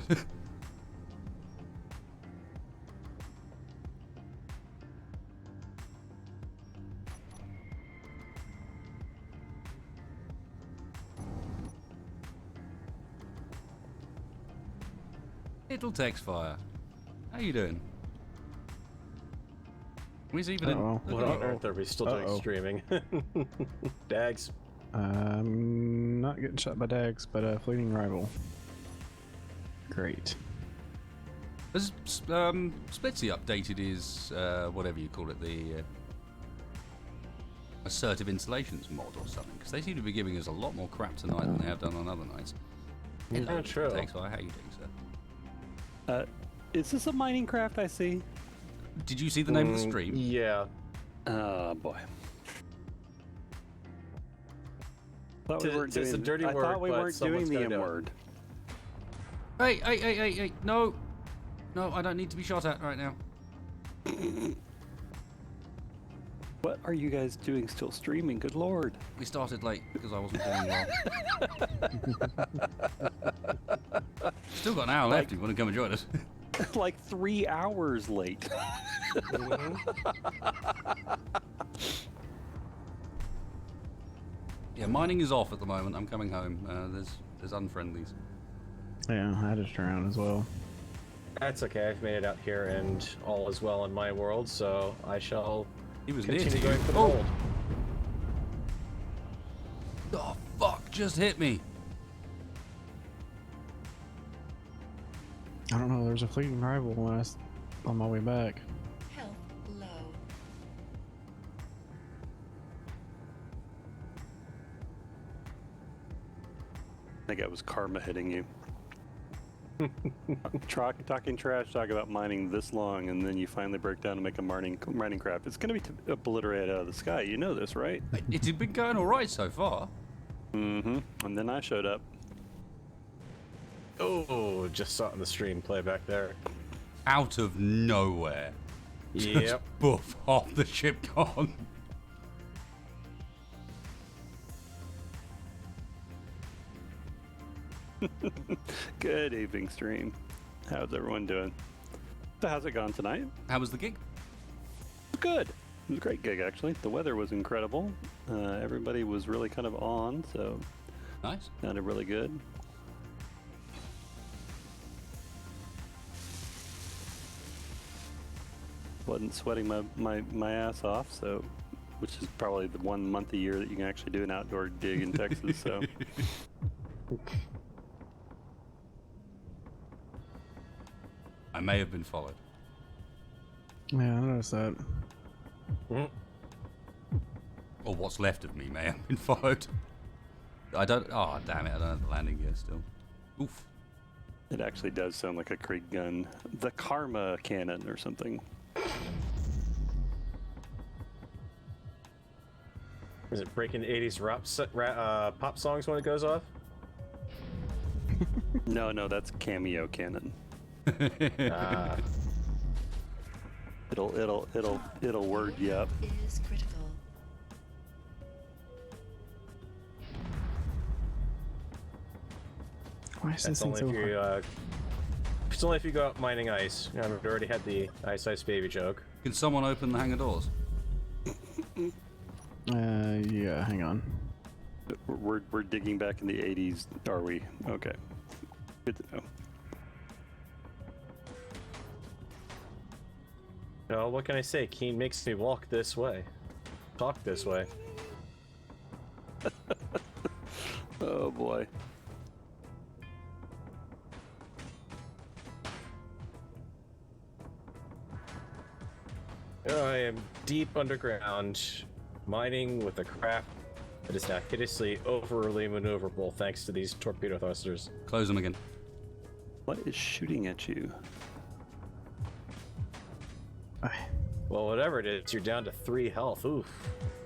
Little text fire. How you doing? He's even in. Uh-oh. What on earth are we still doing streaming? Dags. Not getting shot by Dags, but a fleeting rival. Great. Has Splitsy updated his whatever you call it, the assertive installations mod or something? Because they seem to be giving us a lot more crap tonight than they have done on other nights. Yeah, true. Text fire. How you doing, sir? Is this a mining craft I see? Did you see the name of the stream? Yeah. Oh boy. Thought we weren't It's a doing. dirty I word, thought we but weren't doing someone's the gotta M do it. word. Hey! No, I don't need to be shot at right now. What are you guys doing? Still streaming? Good lord! We started late because I wasn't doing well. Still got an hour left if you want to come and join us. Like 3 hours late. Yeah, mining is off at the moment. I'm coming home. There's unfriendlies. Yeah, I just around as well. That's okay. I've made it out here, and all is well in my world. So I shall He was near continue to you. going for the Oh! gold. Oh fuck! Just hit me. I don't know, there's a fleeting rival when I was on my way back. Health low. I think it was karma hitting you. Talking trash, talk about mining this long, and then you finally break down to make a mining craft. It's going to be obliterated out of the sky. You know this, right? It's been going all right so far. Mm-hmm. And then I showed up. Oh, just saw it in the stream playback there. Out of nowhere. Yep. Boof! Half the ship gone. Good evening, stream. How's everyone doing? So how's it gone tonight? How was the gig? Good. was a great gig, actually. The weather was incredible. Everybody was really kind of on, so Nice. sounded really good. Wasn't sweating my ass off, so which is probably the 1 month a year that you can actually do an outdoor dig in Texas. So I may have been followed. Yeah, I noticed that. Mhm. Or what's left of me may have been followed. I don't. Oh, damn it. I don't have the landing gear still. Oof. it actually does sound like a Krieg gun. The Karma cannon or something. Is it breaking the 80s pop songs when it goes off? No, that's Cameo cannon. Ah. It'll word you up. Is critical. Why is That's this thing only so if you, hard? it's only if you go out mining ice. You know, we've already had the ice baby joke. Can someone open the hangar doors? Yeah, hang on. We're digging back in the 80s, are we? Okay. Good to know. No, what can I say? Keen makes me walk this way. Talk this way. Oh boy. I am deep underground, mining with a craft that is now hideously overly maneuverable thanks to these torpedo thrusters. Close them again. What is shooting at you? Well, whatever it is, you're down to 3 health. Oof.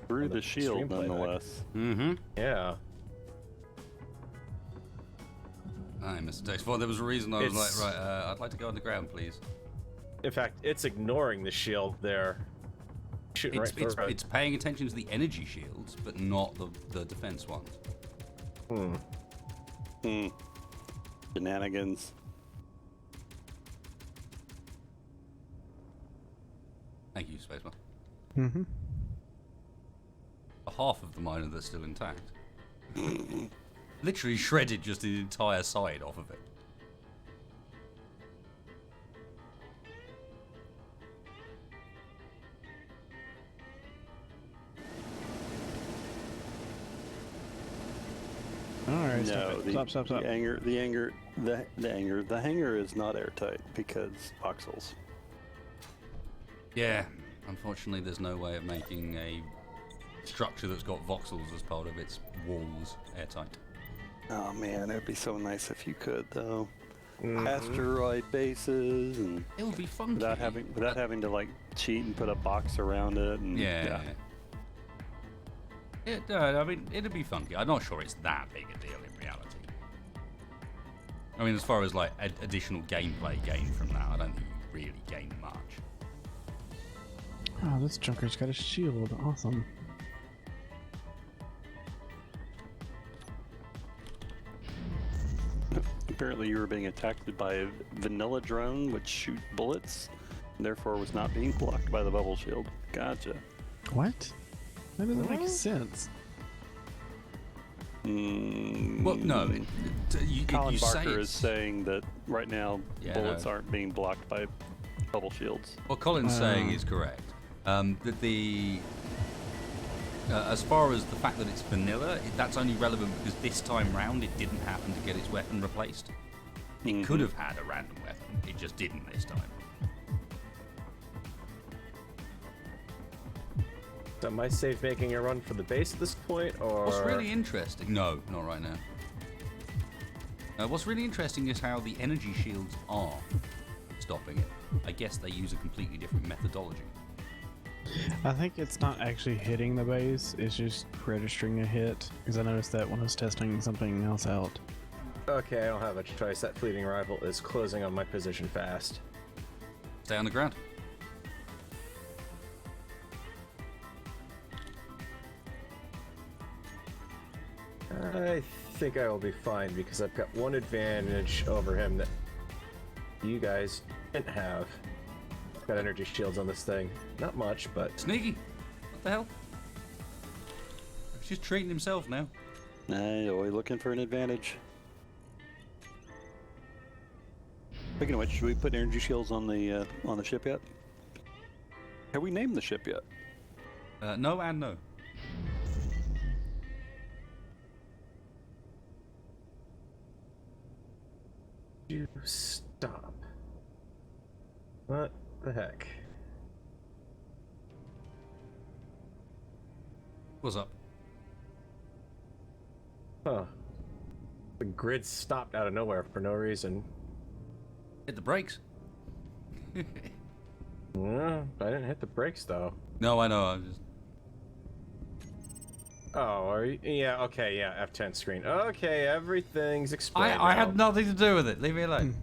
Through the the shield, stream playback. nonetheless. Mm-hmm. Yeah. Aye, Mr. Dexford, there was a reason I was It's- like, right, I'd like to go underground, please. In fact, it's ignoring the shield there. Shooting right through it. It's paying attention to the energy shields, but not the defense ones. Shenanigans. Thank you, Spaceman. Mm-hmm. Half of the miner that's still intact. Literally shredded just the entire side off of it. Alright, No, stop. the hangar is not airtight because voxels. Yeah, unfortunately there's no way of making a structure that's got voxels as part of its walls airtight. Oh man, it'd be so nice if you could though. Asteroid bases and It would be funky. without having to like cheat and put a box around it and Yeah. I mean, it'd be funky. I'm not sure it's that big a deal in reality. I mean, as far as like additional gameplay gained from that, I don't think you really gain much. Oh, this junker's got a shield. Awesome. Apparently you were being attacked by a vanilla drone which shoot bullets and therefore was not being blocked by the bubble shield. Gotcha. What? That doesn't make sense. Well, no. Colin you say Barker is it's- saying that right now Yeah, bullets no. aren't being blocked by bubble shields. What Colin's saying is correct. That as far as the fact that it's vanilla, that's only relevant because this time round it didn't happen to get its weapon replaced. It could have had a random weapon, it just didn't this time. So am I safe making a run for the base at this point, or...? What's really interesting... No, not right now. What's really interesting is how the energy shields are stopping it. I guess they use a completely different methodology. I think it's not actually hitting the base, it's just registering a hit. Because I noticed that when I was testing something else out. Okay, I don't have a choice. That fleeting rival is closing on my position fast. Stay on the ground. I think I will be fine because I've got one advantage over him that you guys didn't have. Got energy shields on this thing. Not much, but Sneaky. the hell? He's just treating himself now. Nah, always looking for an advantage. Speaking of which, should we put energy shields on the ship yet? Have we named the ship yet? No and no. You stop. What the heck? What's up? Huh. The grid stopped out of nowhere for no reason. Hit the brakes. Yeah, I didn't hit the brakes though. No, I know. I'm just. Oh, are you? Yeah, okay, yeah, F10 screen. Okay, everything's explained. I now. had nothing to do with it. Leave me alone.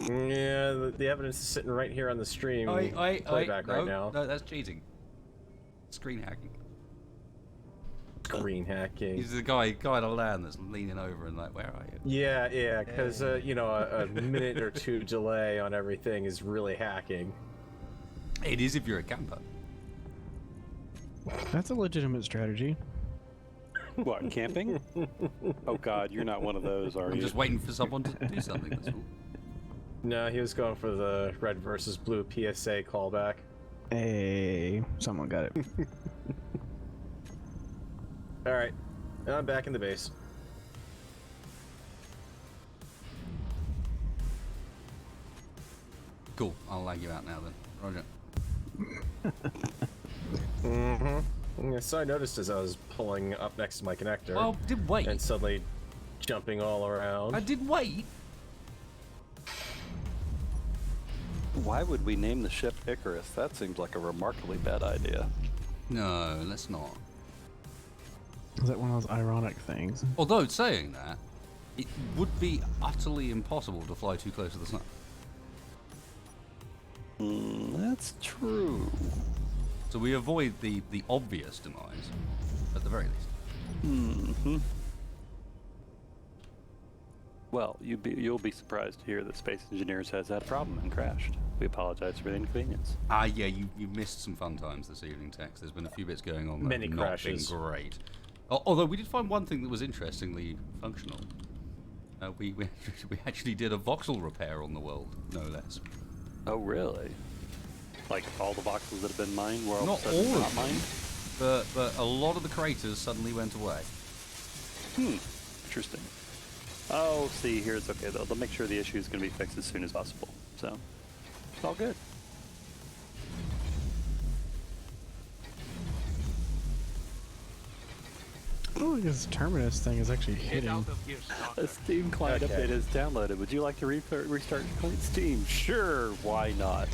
Yeah, the evidence is sitting right here on the stream playback no, right now. No, that's cheating. Screen hacking. Screen hacking. He's the guy on land that's leaning over and like, where are you? Yeah, because you know, a minute or two delay on everything is really hacking. It is if you're a camper. That's a legitimate strategy. What, camping? Oh god, you're not one of those, are I'm you? just waiting for someone to do something. That's all. No, he was going for the red versus blue PSA callback. Hey, someone got it. All right, I'm back in the base. Cool. I'll lag you out now then. Roger. Yeah, so I noticed as I was pulling up next to my connector. Well, did wait. And suddenly jumping all around. I did wait. Why would we name the ship Icarus? That seems like a remarkably bad idea. No, let's not. Is that one of those ironic things? Although, saying that, it would be utterly impossible to fly too close to the sun. That's true. So we avoid the obvious demise, at the very least. Well, you'll be surprised to hear that Space Engineers has had a problem and crashed. We apologize for the inconvenience. Ah, yeah, you missed some fun times this evening, Tex. There's been a few bits going on that Many have crashes. not been great. Although we did find one thing that was interestingly functional. We actually did a voxel repair on the world, no less. Oh, really? Like all the voxels that have been mined were all Not of a sudden all of not them. mined? But a lot of the craters suddenly went away. Interesting. Oh, see, here's okay. They'll make sure the issue is going to be fixed as soon as possible. So, it's all good. Oh, this Terminus thing is actually Get hitting. out of here, A stalker. Steam client Okay. update is downloaded. Would you like to restart Steam? Sure, why not?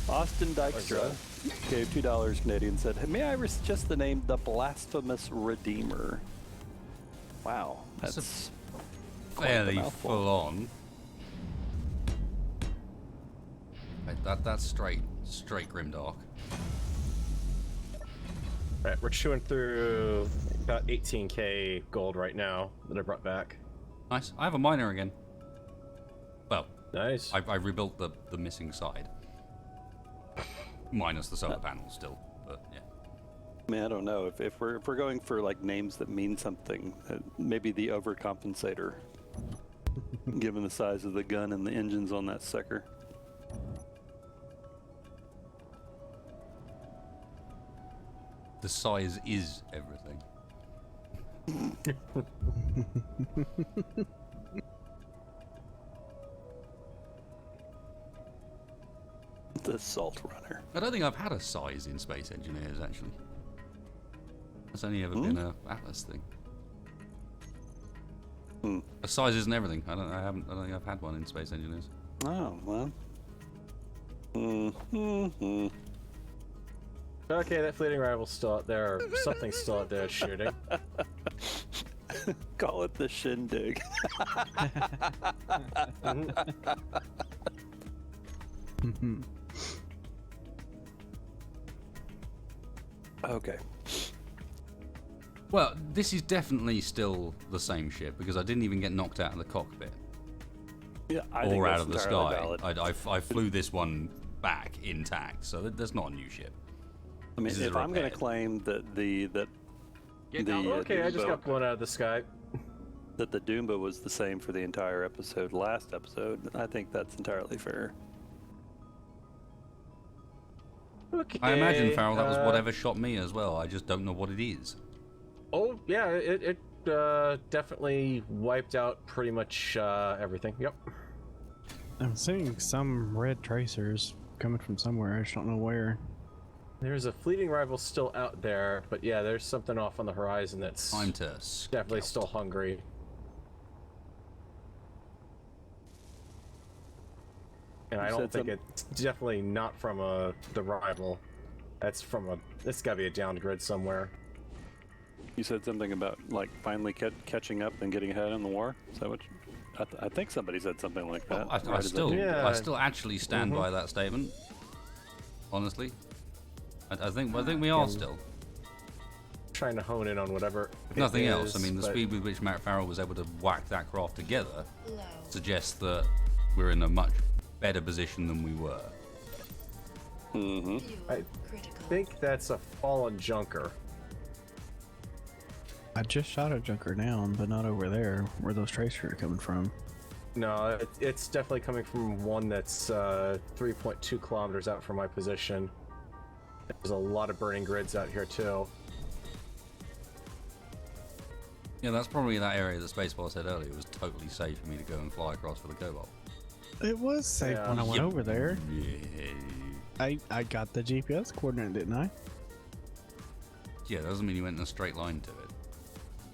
Austin Dykstra gave $2 Canadian, said, may I suggest the name The Blasphemous Redeemer? Wow, That's that's quite the Fairly mouthful. full on. Right, that's straight grimdark. Alright, we're chewing through about 18k gold right now that I brought back. Nice. I have a miner again. Well, Nice. I rebuilt the missing side. Minus the solar panel still, but yeah. I mean, I don't know if we're going for like names that mean something. Maybe the overcompensator, given the size of the gun and the engines on that sucker. The size is everything. The Salt Runner. I don't think I've had a size in Space Engineers actually. That's only ever been a Atlas thing. A size isn't everything. I don't think I've had one in Space Engineers. Oh well. Okay, that fleeting rival's still out there, or something's still out there shooting. Call it the shindig. Okay. Well, this is definitely still the same ship because I didn't even get knocked out of the cockpit Yeah, I think or out that's of the entirely sky. valid. I flew this one back intact, so that's not a new ship. I mean, This is if a I'm going to repair. claim that the Get out. Okay, I just Doomba- got blown out of the sky. that the Doomba was the same for the entire episode, last episode, I think that's entirely fair. Okay. I imagine, Farrell, that was whatever shot me as well. I just don't know what it is. Oh yeah, it definitely wiped out pretty much everything. Yep. I'm seeing some red tracers coming from somewhere. I just don't know where. There's a fleeting rival still out there, but yeah, there's something off on the horizon that's Time to definitely scout. still hungry. And I You don't said think some- it's definitely not from the rival. That's from a. It's got to be a downed grid somewhere. You said something about like finally catching up and getting ahead in the war. Is that what? I think somebody said something like that. I Right as still, Yeah. I still actually stand by that statement. Honestly, I think we are still. Trying to hone in on whatever. If it nothing else, is, I mean, the but- speed with which Matt Farrell was able to whack that craft together Low. suggests that we're in a much better position than we were. Mm-hmm. Fuel I critical. I think that's a fallen junker. I just shot a junker down, but not over there where those tracers are coming from. No, it's definitely coming from one that's 3.2 kilometers out from my position. There's a lot of burning grids out here too. Yeah, that's probably that area that Spaceball said earlier was totally safe for me to go and fly across for the Cobalt. It was safe Yeah. when I went over there. Yeah. I got the GPS coordinate, didn't I? Yeah, that doesn't mean you went in a straight line to it.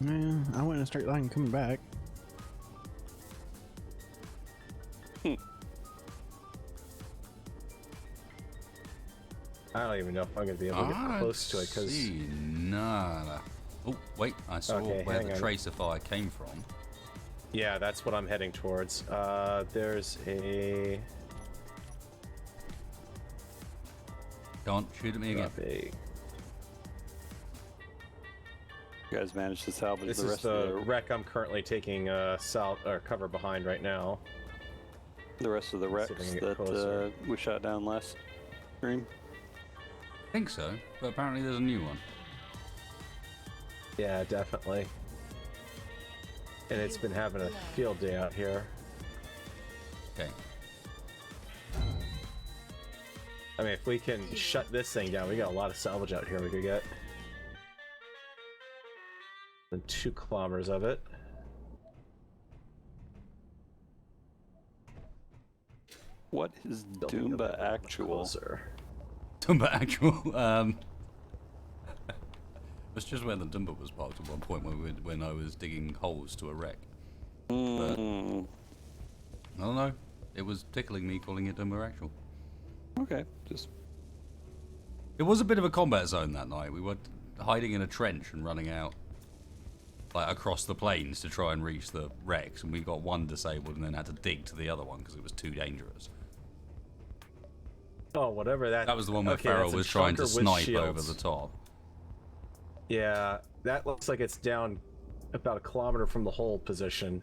Yeah, I went in a straight line coming back. I don't even know if I'm gonna be able to get close to it because See nada. Oh, wait, I saw Okay, where hang the on. tracer fire came from. yeah, that's what I'm heading towards. There's a Go on, shoot at me again. You guys managed to salvage This the is rest the of the wreck I'm currently taking cover behind right now. wrecks See if I can get that closer. we shot down last stream. I think so, but apparently there's a new one. Yeah, definitely. And it's been having a field day out here. Okay. I mean, if we can shut this thing down, we got a lot of salvage out here we could get. And 2 kilometers of it. What is Building a Doomba bit actual? closer. Dumba actual. It's just where the Dumba was parked at one point when I was digging holes to a wreck. Mm, I don't know. It was tickling me calling it Dumba actual. okay, just It was a bit of a combat zone that night. We were hiding in a trench and running out like across the plains to try and reach the wrecks, and we got one disabled and then had to dig to the other one because it was too dangerous. Oh, whatever that. That was the one where okay, Farrell that's a was trying to chunker with snipe shields. over the top. Yeah, that looks like it's down about a kilometer from the whole position.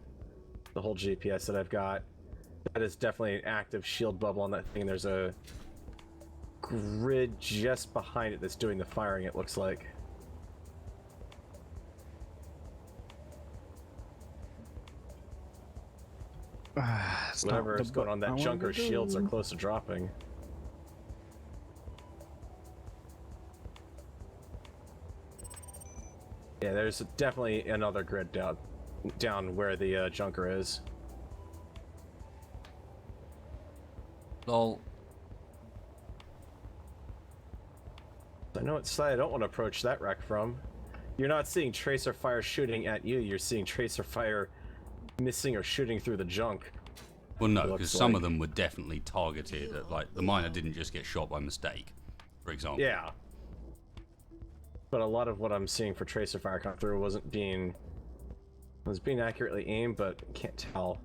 The whole GPS that I've got. That is definitely an active shield bubble on that thing. There's a grid just behind it that's doing the firing, it looks like. It's not Whatever the is going on, button I that wanted junker to shields are do. close to dropping. Yeah, there's definitely another grid down where the junker is. Lol. I know it's side I don't want to approach that wreck from. You're not seeing tracer fire shooting at you, you're seeing tracer fire missing or shooting through the junk. Well, no, Looks because some of like. them were definitely targeted. At, like the miner didn't just get shot by mistake, for example. Yeah. But a lot of what I'm seeing for tracer fire come through was being accurately aimed, but can't tell.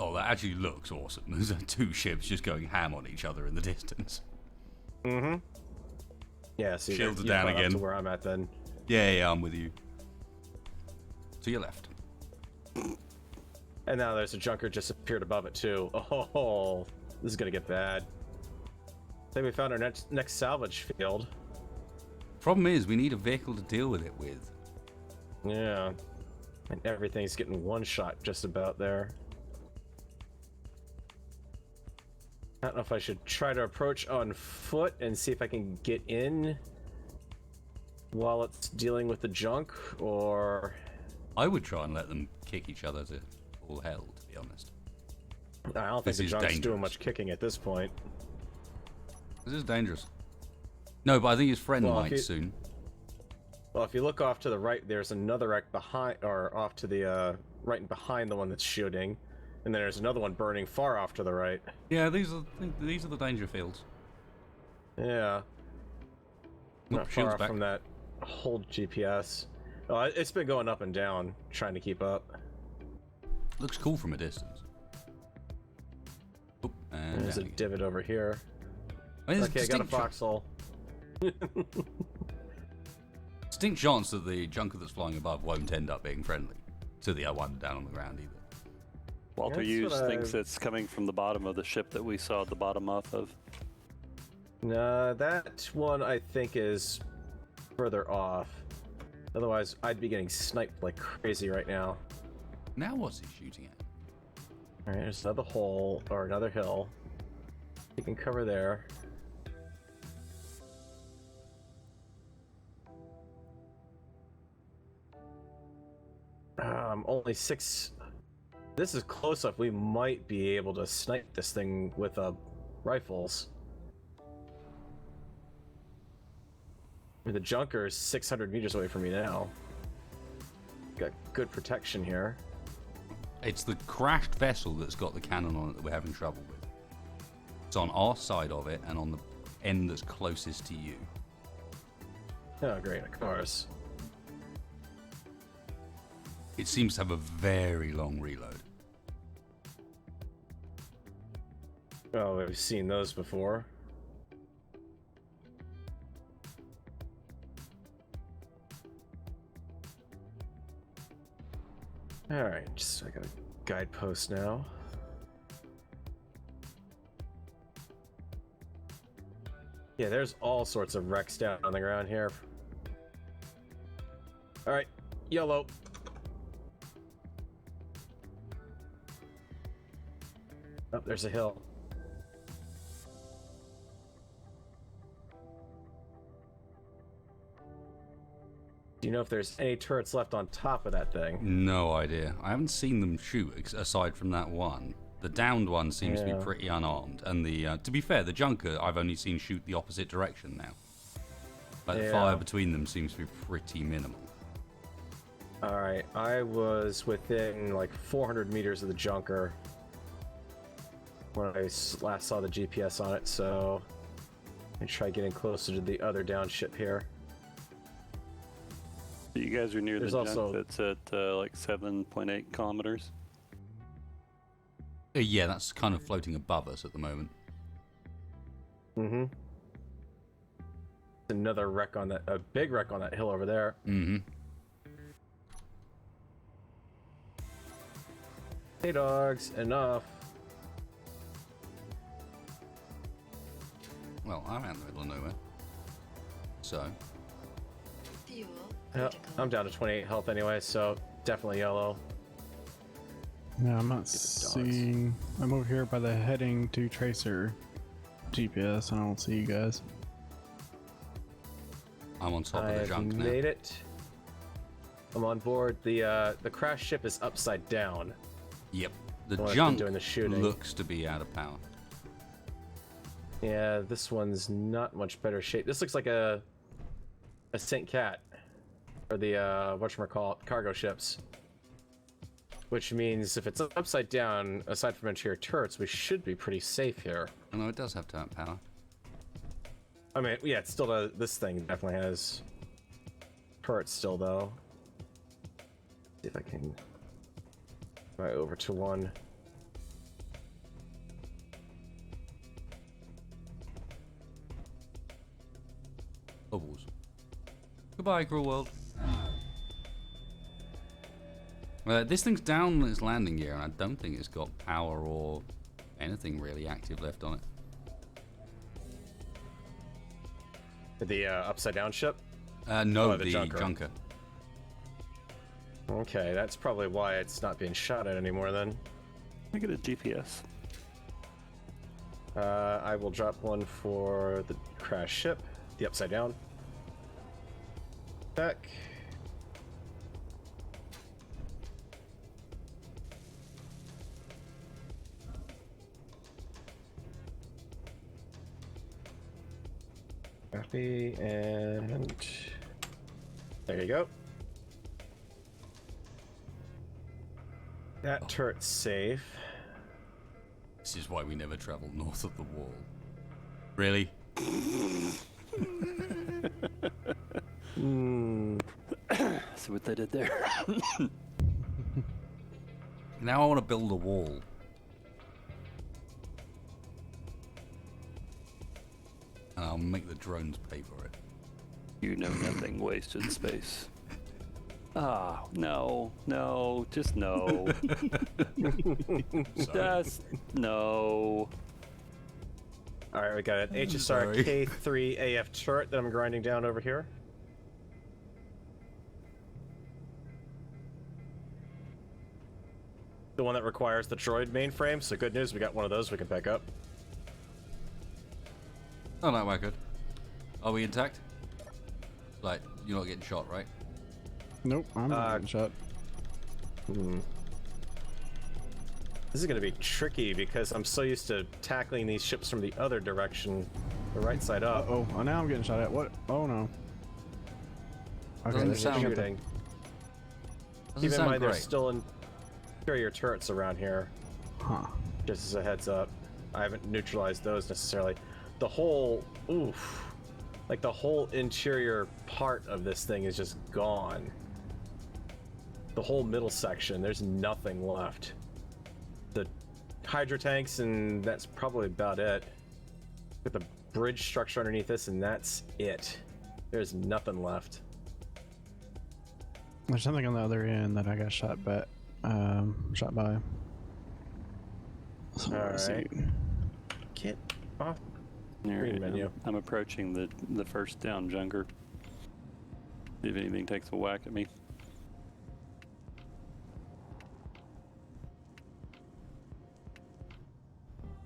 Oh, that actually looks awesome. There's two ships just going ham on each other in the distance. Mm-hmm. Yeah, so Shields you're are down caught up again. to where I'm at then. Yeah, I'm with you. To your left. And now there's a junker just appeared above it too. Oh, This is gonna get bad. I think we found our next salvage field. Problem is, we need a vehicle to deal with it with. Yeah. And everything's getting one shot just about there. I don't know if I should try to approach on foot and see if I can get in while it's dealing with the junk, or... I would try and let them kick each other to all hell, to be honest. I don't think This the is junk's doing dangerous. much kicking at this point. This is dangerous. No, but I think his friend Well, if might you- soon. Well, if you look off to the right, there's another wreck behind, or off to the right and behind the one that's shooting, and then there's another one burning far off to the right. Yeah, these are the danger fields. Yeah. Not Oop, far shield's off back. from that hold GPS. Oh, it's been going up and down, trying to keep up. Looks cool from a distance. Oop, and There's a down again. divot over here. I mean, there's Okay, I got a distinct ch- foxhole. distinct chance that the junker that's flying above won't end up being friendly to the one down on the ground either. Walter That's Hughes what thinks it's coming from the bottom of the ship that we saw the bottom off of. No, that one I think is further off. Otherwise, I'd be getting sniped like crazy right now. Now what's he shooting at? Alright, there's another hole, or another hill. You can cover there. Only 6... This is close up. We might be able to snipe this thing with rifles. The junker is 600 meters away from me now. Got good protection here. It's the crashed vessel that's got the cannon on it that we're having trouble with. It's on our side of it and on the end that's closest to you. Oh, great, of course. It seems to have a very long reload. Oh, we've seen those before. Alright, I got a guidepost now. Yeah, there's all sorts of wrecks down on the ground here. Alright, yellow. Oh, there's a hill. Do you know if there's any turrets left on top of that thing? No idea. I haven't seen them shoot aside from that one. The downed one seems to be Yeah. pretty unarmed, and the to be fair, the junker I've only seen shoot the opposite direction now. Like the Yeah. fire between them seems to be pretty minimal. Alright, I was within like 400 meters of the junker when I last saw the GPS on it, so I try getting closer to the other down ship here. You guys are near There's the also- junk that's at like 7.8 kilometers. Yeah, that's kind of floating above us at the moment. Mm-hmm. Another wreck on that, a big wreck on that hill over there. Mm-hmm. Hey dogs, enough. Well, I'm out in the middle of nowhere. So, Fuel Yeah, critical. I'm down to 28 health anyway, so definitely yellow. No, I'm not Get the dogs. seeing. I'm over here by the heading to tracer GPS. I don't see you guys. I'm on top I of the have junk now. made it. I'm on board. The crash ship is upside down. Yep. The Well, I've been junk doing the shooting. looks to be out of power. Yeah, this one's not much better shape. This looks like a Saint Cat, or the whatchamacallit, cargo ships. Which means if it's upside down, aside from interior turrets, we should be pretty safe here. Oh, no, it does have turret power. I mean, yeah, it still does. This thing definitely has turrets still, though. See if I can go over to one. Bubbles. Goodbye, cruel world. This thing's down its landing gear, and I don't think it's got power or anything really active left on it. The upside down ship? No, Oh, the junker. Okay, that's probably why it's not being shot at anymore then. I get a GPS. I will drop one for the crash ship, the upside down. Back. Copy, and there you go. That turret's safe. This is why we never travel north of the wall. Really? See what they did there. Now I want to build a wall. And I'll make the drones pay for it. You know nothing, wasted space. Ah, no, just no. Just no. Alright, we got an HSR Sorry. K3 AF turret that I'm grinding down over here. The one that requires the droid mainframe, so good news, we got one of those we can pick up. Oh no, we're good. Are we intact? Like, you're not getting shot, right? Nope, I'm not getting shot. This is going to be tricky because I'm so used to tackling these ships from the other direction, the right side up. Oh, now I'm getting shot at. What? Oh no. Okay, Doesn't there's sound- Shooting. Doesn't Keep in sound mind great. there's still interior turrets around here, Huh. just as a heads up. I haven't neutralized those necessarily. The whole, like the whole interior part of this thing is just gone. The whole middle section, there's nothing left. The hydro tanks, and that's probably about it. Got the bridge structure underneath this, and that's it. There's nothing left. There's something on the other end that I got shot by. So let's Alright. see. Get off. Here, Green menu. I'm approaching the first down junker. See if anything takes a whack at me.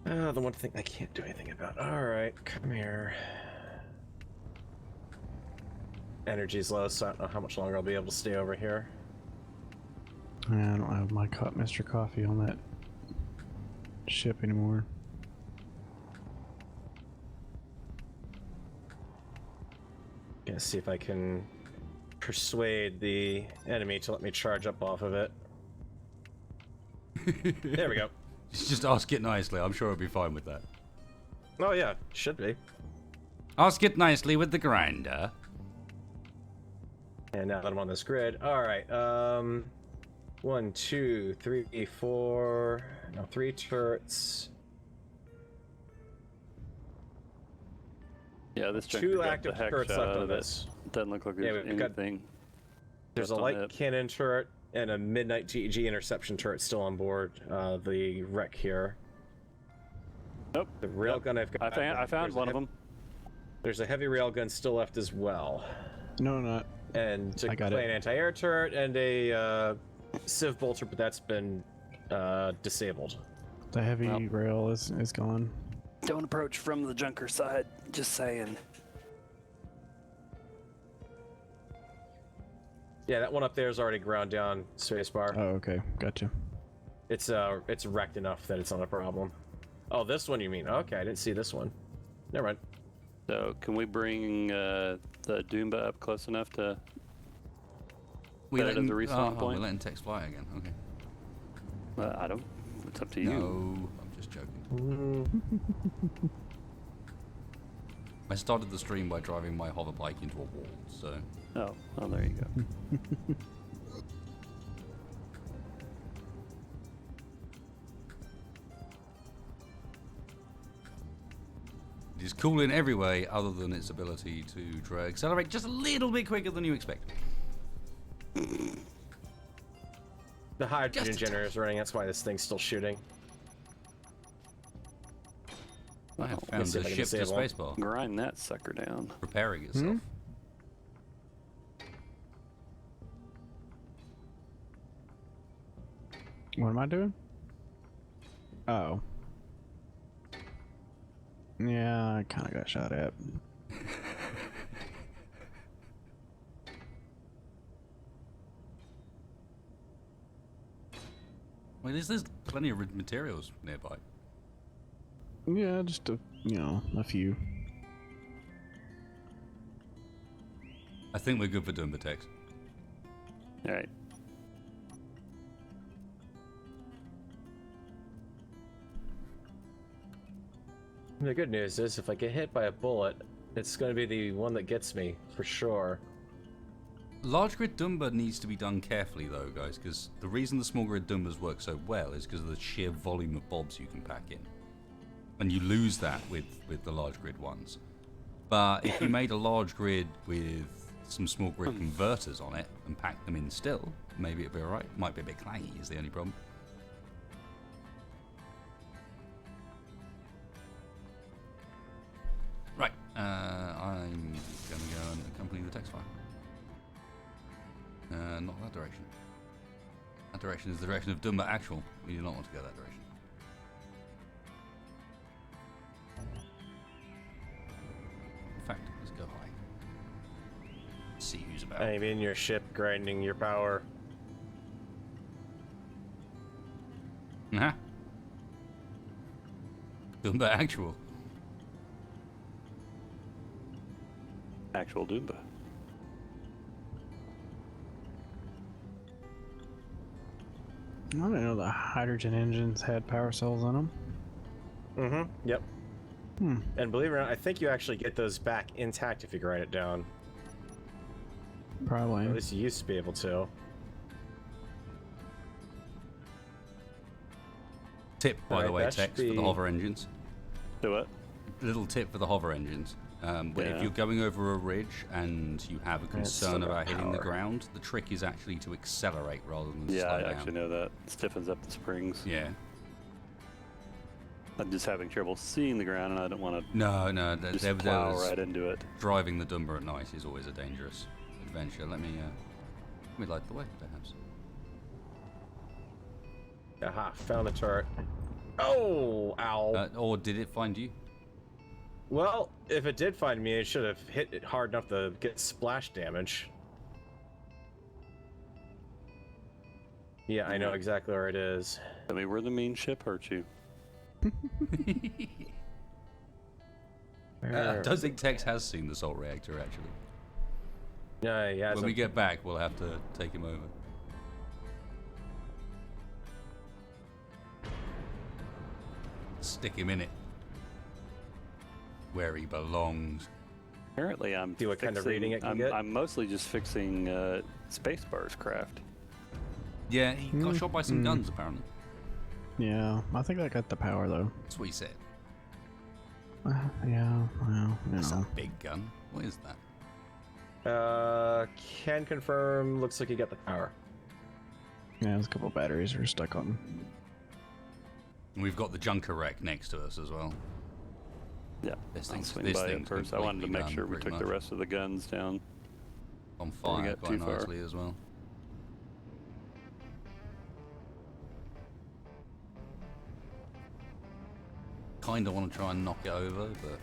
The one thing I can't do anything about. Alright, come here. Energy's low, so I don't know how much longer I'll be able to stay over here. I don't have my Mr. Coffee on that ship anymore. Gonna see if I can persuade the enemy to let me charge up off of it. There we go. Just ask it nicely. I'm sure it'll be fine with that. Oh yeah, should be. Ask it nicely with the grinder. And now that I'm on this grid, all right. 1, 2, 3, 4. No, 3 turrets. Yeah, this junker 2 got active the heck turrets shot left out on of it. this. Doesn't look like Yeah, there's we've got- anything. There's a left on light it. cannon turret and a midnight GEG interception turret still on board the wreck here. Nope. The railgun I've got. I found there's a one of them. There's a heavy railgun still left as well. No, not. And to I got play it. an anti-air turret and a Civ bolter, but that's been disabled. The heavy Well. rail is gone. Don't approach from the junker side. Just saying. Yeah, that one up there is already ground down. Spacebar. Oh, okay, gotcha. It's wrecked enough that it's not a problem. Oh, this one you mean? Okay, I didn't see this one. Never mind. So can we bring the Doomba up close enough to? We Put it as a respawn we're point? letting text fly again. Okay. I don't. It's up to you. No, I'm just joking. I started the stream by driving my hover bike into a wall, so Oh, there you go. it is cool in every way other than its ability to accelerate just a little bit quicker than you expect. The hydrogen Just a generator is running. That's why this thing's still shooting. I have Let's found see a if I can ship to disable it. spacebar, Grind that sucker down. preparing itself. What am I doing? Oh. Yeah, I kind of got shot at. Well, there's plenty of materials nearby. Yeah, just a few. I think we're good for Dumbatex. All right. The good news is, if I get hit by a bullet, it's going to be the one that gets me, for sure. Large grid Dumba needs to be done carefully though, guys, because the reason the small grid Dumbas work so well is because of the sheer volume of bobs you can pack in. And you lose that with the large grid ones. But if you made a large grid with some small grid converters on it and packed them in still, maybe it'd be alright. Might be a bit clangy is the only problem. Right, I'm going to go and accompany the text file. Not that direction. That direction is the direction of Dumba Actual. We do not want to go that direction. In fact, let's go high. See who's about. I'm in your ship, grinding your power. Uh-huh. Dumba Actual. Actual Doomba. I didn't know the hydrogen engines had power cells in them. Mm-hmm. Yep. And believe it or not, I think you actually get those back intact if you grind it down. Probably. At least you used to be able to. Tip, by the Alright, way, that should text for the be- hover engines. Do what? Little tip for the hover engines. If Yeah. you're going over a ridge and you have a concern still got about hitting the power. ground, the trick is actually to accelerate rather than Yeah, slow I down. actually know that. It stiffens up the springs. Yeah. I'm just having trouble seeing the ground, and I don't want to No, just there plow was right into it. driving the Dumba at night is always a dangerous adventure. Let me light the way, perhaps. Aha, found the turret. Oh, ow. Or did it find you? Well, if it did find me, it should have hit it hard enough to get splash damage. Yeah, I know exactly where it is. Tell me where the mean ship hurt you. I don't think Tex has seen the salt reactor, actually. Yeah, When we get back, we'll have to take him over. Stick him in it. Where he belongs. Apparently, I'm See what kind of reading it can I'm, get? I'm mostly just fixing Spacebar's craft. Yeah, he got shot by some guns, apparently. Yeah, I think I got the power though. That's what he said. Yeah, well, you That's know. a big gun. What is that? Can confirm. Looks like you got the power. Yeah, there's a couple batteries are stuck on. And we've got the junker wreck next to us as well. Yeah, This I'll thing's- swing this by it thing's first. I wanted to completely make done, sure we pretty took the much. rest of the guns down. On Before we fire got quite too far. nicely as well. Kinda want to try and knock it over, but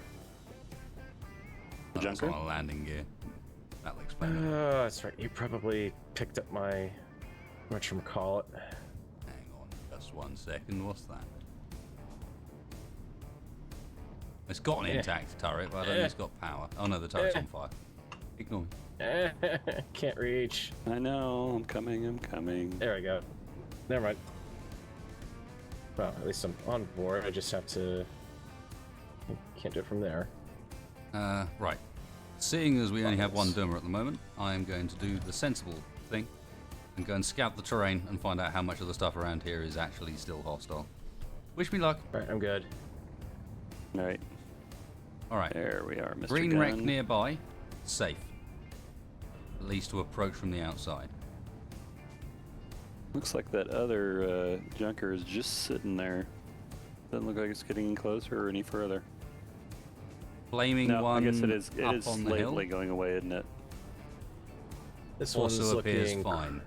The that's junker? on a landing gear. That'll explain it. That's right. You probably picked up my whatchamacallit. Hang on, just 1 second. What's that? It's got an intact turret, but I don't think it's got power. Oh no, the turret's on fire. Ignore me. Can't reach. I know, I'm coming. There we go. Never mind. Well, at least I'm on board. I just have to. Can't do it from there. Right. Seeing as we only have one Doomer at the moment, I am going to do the sensible thing and go and scout the terrain and find out how much of the stuff around here is actually still hostile. Wish me luck. Alright, I'm good. All right, Alright. there we are, Mr. Green Gun. wreck nearby. Safe. At least to approach from the outside. Looks like that other junker is just sitting there. Doesn't look like it's getting any closer or any further. flaming No, one I guess it is. It up is on the hill lately going away, isn't it? This one's also appears looking fine.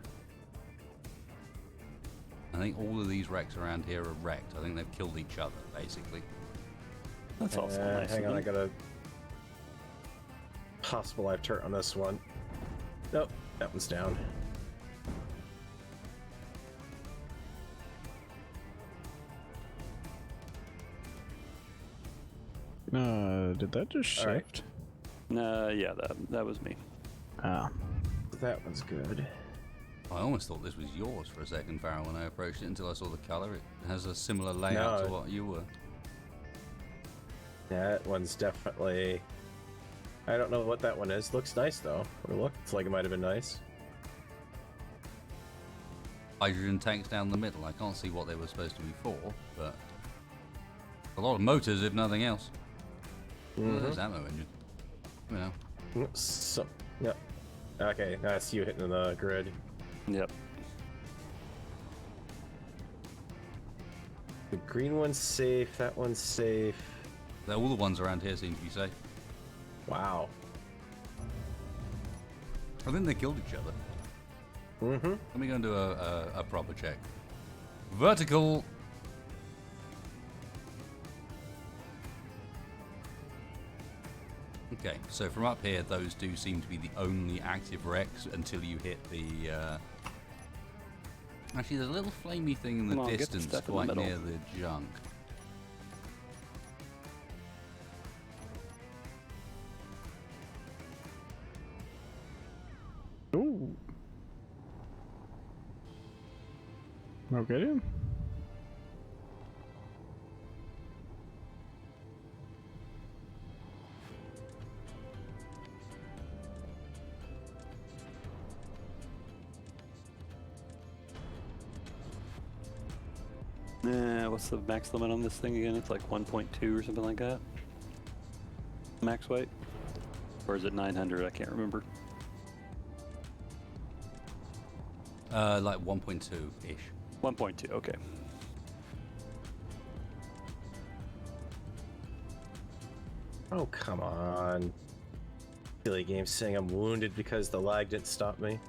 I think all of these wrecks around here are wrecked. I think they've killed each other, basically. That's also nice. Hang on, I isn't it? got a possible live turret on this one. Nope, that one's down. Did that just All right. shift? Yeah, that was me. Ah. That one's good. I almost thought this was yours for a second, Farrell, when I approached it until I saw the colour. It has a similar layout to No. what you were. That one's definitely... I don't know what that one is. Looks nice, though. Or looks like it might have been nice. Hydrogen tanks down the middle. I can't see what they were supposed to be for, but a lot of motors, if nothing else. There's ammo engine. You know. So, yep. Okay, that's you hitting the grid. Yep. The green one's safe. That one's safe. All the ones around here seem to be safe. Wow. I think they killed each other. Mm-hmm. Let me go and do a proper check. Vertical. Okay, so from up here, those do seem to be the only active wrecks until you hit the... Actually, there's a little flamey thing in the Come on, get the distance stuff in the quite middle. near the junk. Ooh. Okay then. What's the max limit on this thing again? It's like 1.2 or something like that. Max weight? Or is it 900? I can't remember. Like 1.2-ish. 1.2, okay. Oh, come on. Silly game saying I'm wounded because the lag didn't stop me.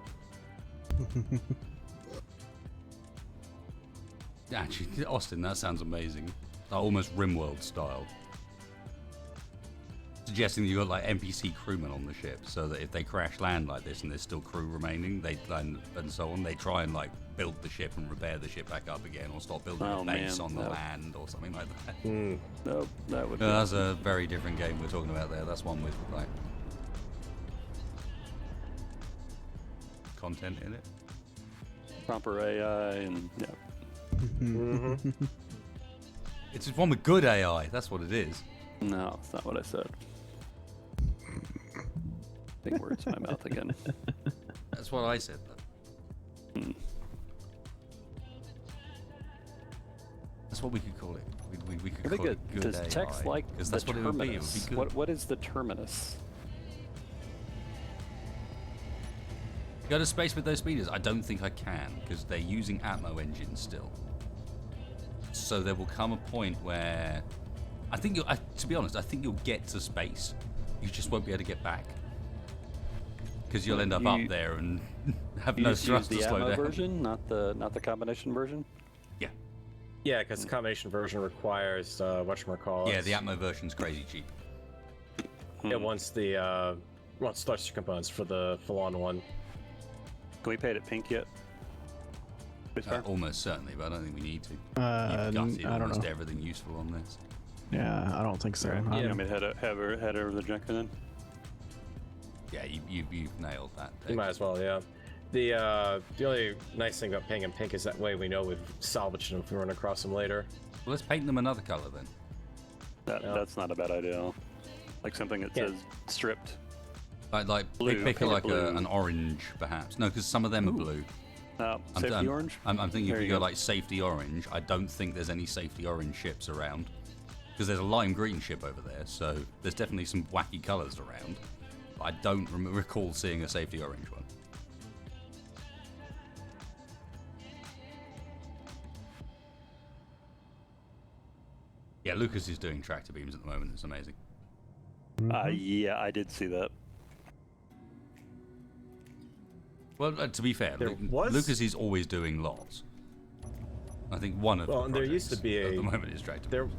Actually, Austin, that sounds amazing. Almost Rimworld style. Suggesting that you've got like NPC crewmen on the ship, so that if they crash land like this and there's still crew remaining, they and so on, they try and like build the ship and repair the ship back up again, or start building a base on the land or something like that. Nope, that would be That's a very different game we're talking about there. That's one with like content in it. proper AI and yeah. It's one with good AI. That's what it is. No, that's not what I said. Big words in my mouth again. That's what I said. Though. That's what we could call it. We could Very call good. it good Does AI. text like because the that's what it would be. It would terminus? be good. What is the terminus? Go to space with those speeders? I don't think I can, because they're using Atmo engines still. So there will come a point where I think you'll, to be honest, I think you'll get to space. You just won't be able to get back. Because you'll end up up there and have You no just use thrust the to slow ammo down. version, not the combination version. Yeah. Yeah, because the combination version requires whatchamacallit. Yeah, the Atmo version's crazy cheap. Yeah, once starts your components for the full-on one. Can we pay it at pink yet? Almost certainly, but I don't think we need to. I You've gutted don't almost know. everything useful on this. Yeah, I don't think so. You want me to head over the junker then? Yeah, you've nailed that. You might as well, yeah. The only nice thing about paying in pink is that way we know we've salvaged them if we run across them later. Well, let's paint them another color then. That's not a bad idea. Like something that Yeah. says stripped. Like Blue. pick Paint it like blue. an orange, perhaps. No, because some of them are blue. Safety orange? I'm thinking There if you you go go. like safety orange, I don't think there's any safety orange ships around. Because there's a lime green ship over there, so there's definitely some wacky colours around. But I don't recall seeing a safety orange one. Yeah, Lucas is doing tractor beams at the moment. It's amazing. Yeah, I did see that. Well, to be fair, There was- Lucas is always doing lots. I think one of the and there used to projects be at a- the moment is tractor. There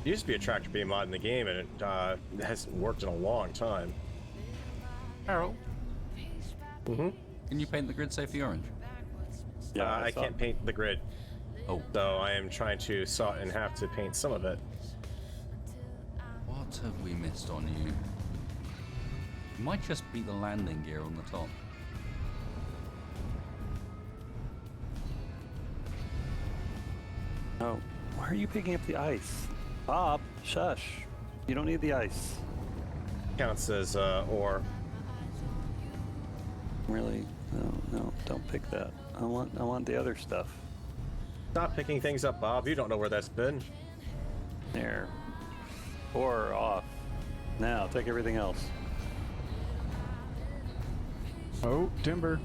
used to be a tractor beam mod in the game, and it hasn't worked in a long time. Harold, Mm-hmm. can you paint the grid safety orange? Yeah, I saw can't it. paint the grid, Oh, so I am trying to saw it in half to paint some of it. what have we missed on you? It might just be the landing gear on the top. Oh, why are you picking up the ice? Bob, shush. You don't need the ice. Counts as ore. Really? No, don't pick that. I want the other stuff. Stop picking things up, Bob. You don't know where that's been. There. Or off. Now, take everything else. Oh, timber.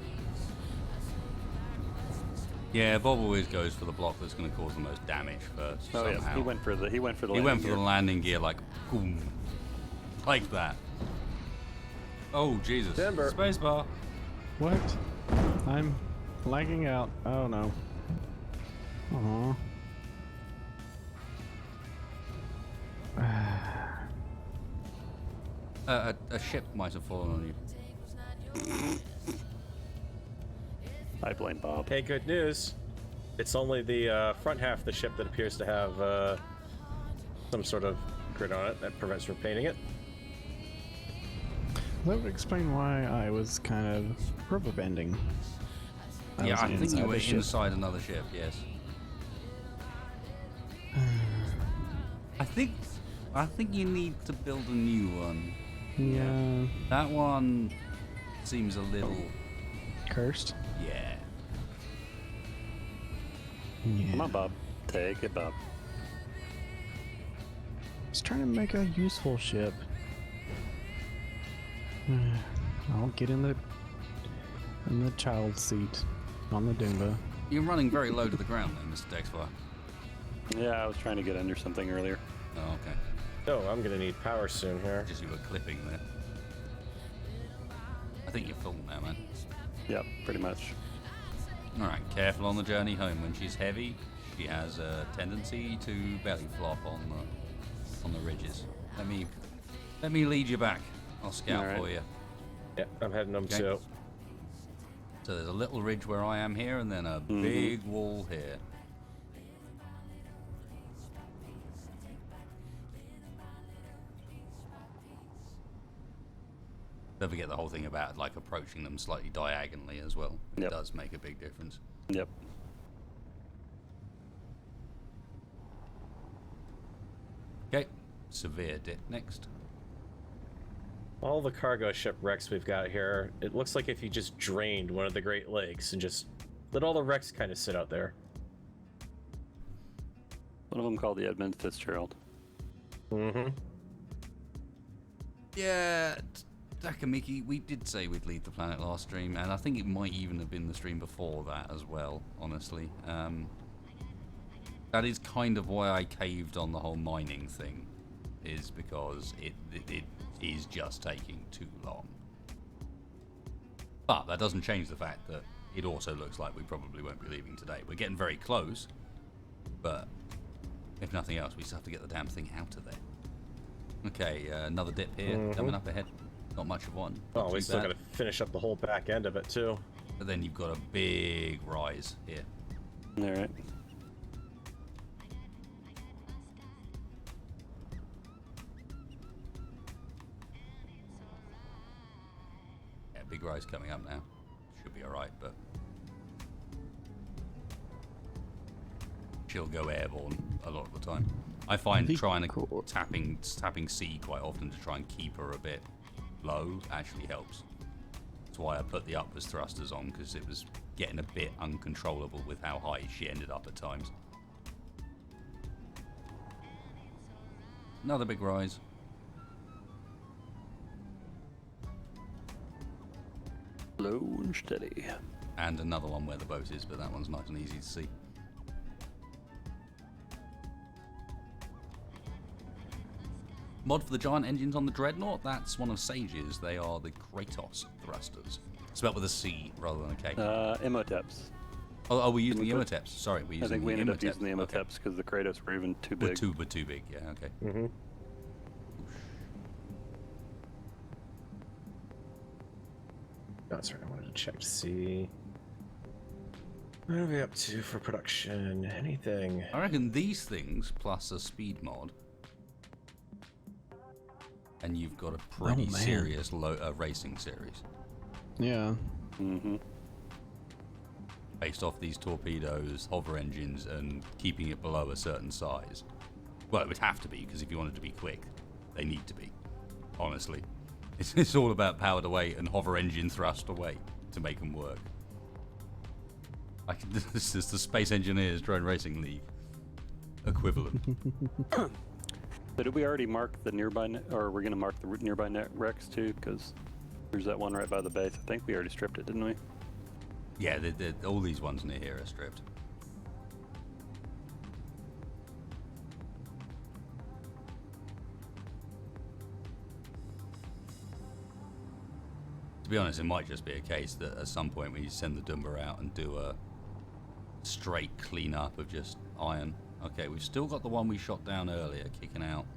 Yeah, Bob always goes for the block that's going to cause the most damage first. Oh somehow. yeah, he went for the He went for landing the gear. landing gear like boom, like that. Oh Jesus! Timber. Spacebar. What? I'm lagging out. Oh no. Aww. A ship might have fallen on you. I blame Bob. Hey, good news. It's only the front half of the ship that appears to have some sort of grid on it that prevents from painting it. That would explain why I was kind of rubber banding. Yeah, I think you were ship. inside another ship. Yes. I think you need to build a new one. Yeah. That one seems a little. Cursed. Yeah. Yeah. Come on, Bob. Take it, Bob. I was trying to make a useful ship. I'll get in the child seat on the Doomba. You're running very low to the ground, then, Mr. Dexfly. Yeah, I was trying to get under something earlier. Oh, okay. Oh, I'm gonna need power soon here. Just you were clipping there. I think you're full now, man. Yep, pretty much. All right, careful on the journey home. When she's heavy, she has a tendency to belly flop on the ridges. Let me lead you back. I'll scout All right. for you. Yeah, I'm heading them Okay. too. So there's a little ridge where I am here, and then a big wall here. Don't forget the whole thing about like approaching them slightly diagonally as well. It Yep. does make a big difference. Yep. Okay, severe dip next. All the cargo ship wrecks we've got here, it looks like if you just drained one of the Great Lakes and just let all the wrecks kind of sit out there. One of them called the Edmund Fitzgerald. Mm-hmm. Yeah, Takamiki, we did say we'd leave the planet last stream, and I think it might even have been the stream before that as well, honestly. That is kind of why I caved on the whole mining thing, is because it is just taking too long. But that doesn't change the fact that it also looks like we probably won't be leaving today. We're getting very close, but if nothing else, we just have to get the damn thing out of there. Okay, another dip here coming up ahead. Not much of one. Not Oh, we too still bad. gotta finish up the whole back end of it too. But then you've got a big rise here. All right. Yeah, big rise coming up now. Should be alright, but she'll go airborne a lot of the time. I find Be trying to cool. tapping C quite often to try and keep her a bit low actually helps. That's why I put the upwards thrusters on, because it was getting a bit uncontrollable with how high she ended up at times. Another big rise. Slow and steady. And another one where the boat is, but that one's nice and easy to see. mod for the giant engines on the dreadnought. That's one of Sage's. They are the Kratos thrusters. Spelled with a C rather than a K. Emoteps. Oh, we're using the Emoteps. Sorry, we're using I think we the ended up Emoteps. using the Emoteps because the Kratos were even too big. We're too big, yeah, okay. Mm-hmm. That's right. I wanted to check to see. What are we up to for production? Anything? I reckon these things plus a speed mod, and you've got a pretty man. serious racing series Yeah. Mm-hmm. based off these torpedoes, hover engines, and keeping it below a certain size. Well, it would have to be, because if you want it to be quick, they need to be. Honestly, it's all about power to weight and hover engine thrust to weight to make them work. This is the Space Engineers Drone Racing League equivalent. So did we already mark the nearby, or we're going to mark the nearby wrecks too? Because there's that one right by the base. I think we already stripped it, didn't we? Yeah, all these ones near here are stripped. To be honest, it might just be a case that at some point we send the Dumba out and do a straight clean-up of just iron. Okay, we've still got the one we shot down earlier, kicking out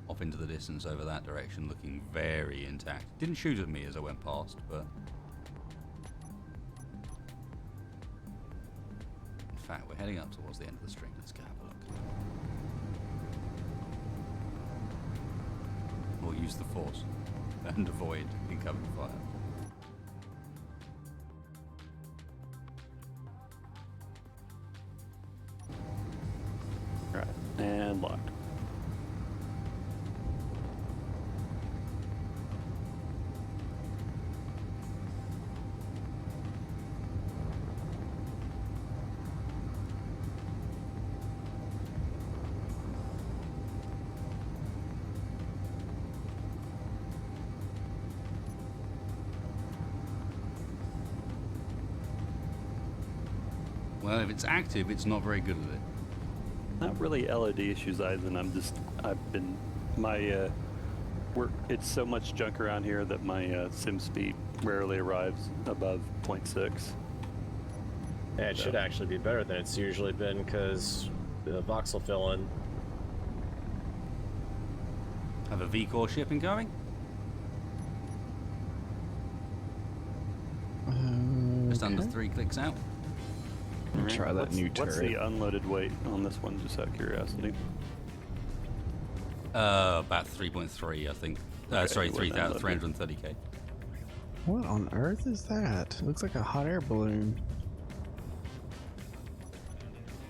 off into the distance over that direction, looking very intact. Didn't shoot at me as I went past, but... In fact, we're heading up towards the end of the string. Let's go have a look. Or use the force and avoid incoming fire. All right, and locked. Well, if it's active, it's not very good at it. Not really LOD issues either. It's so much junk around here that my sim speed rarely arrives above 0.6. Yeah, it should actually be better than it's usually been because the voxel fill in. Have a V-core ship incoming? Just under 3 clicks out. Try that new turret. What's the unloaded weight on this one, just out of curiosity? About 3.3, I think. Okay, Sorry, it wasn't unloaded. 330k. What on earth is that? It looks like a hot air balloon.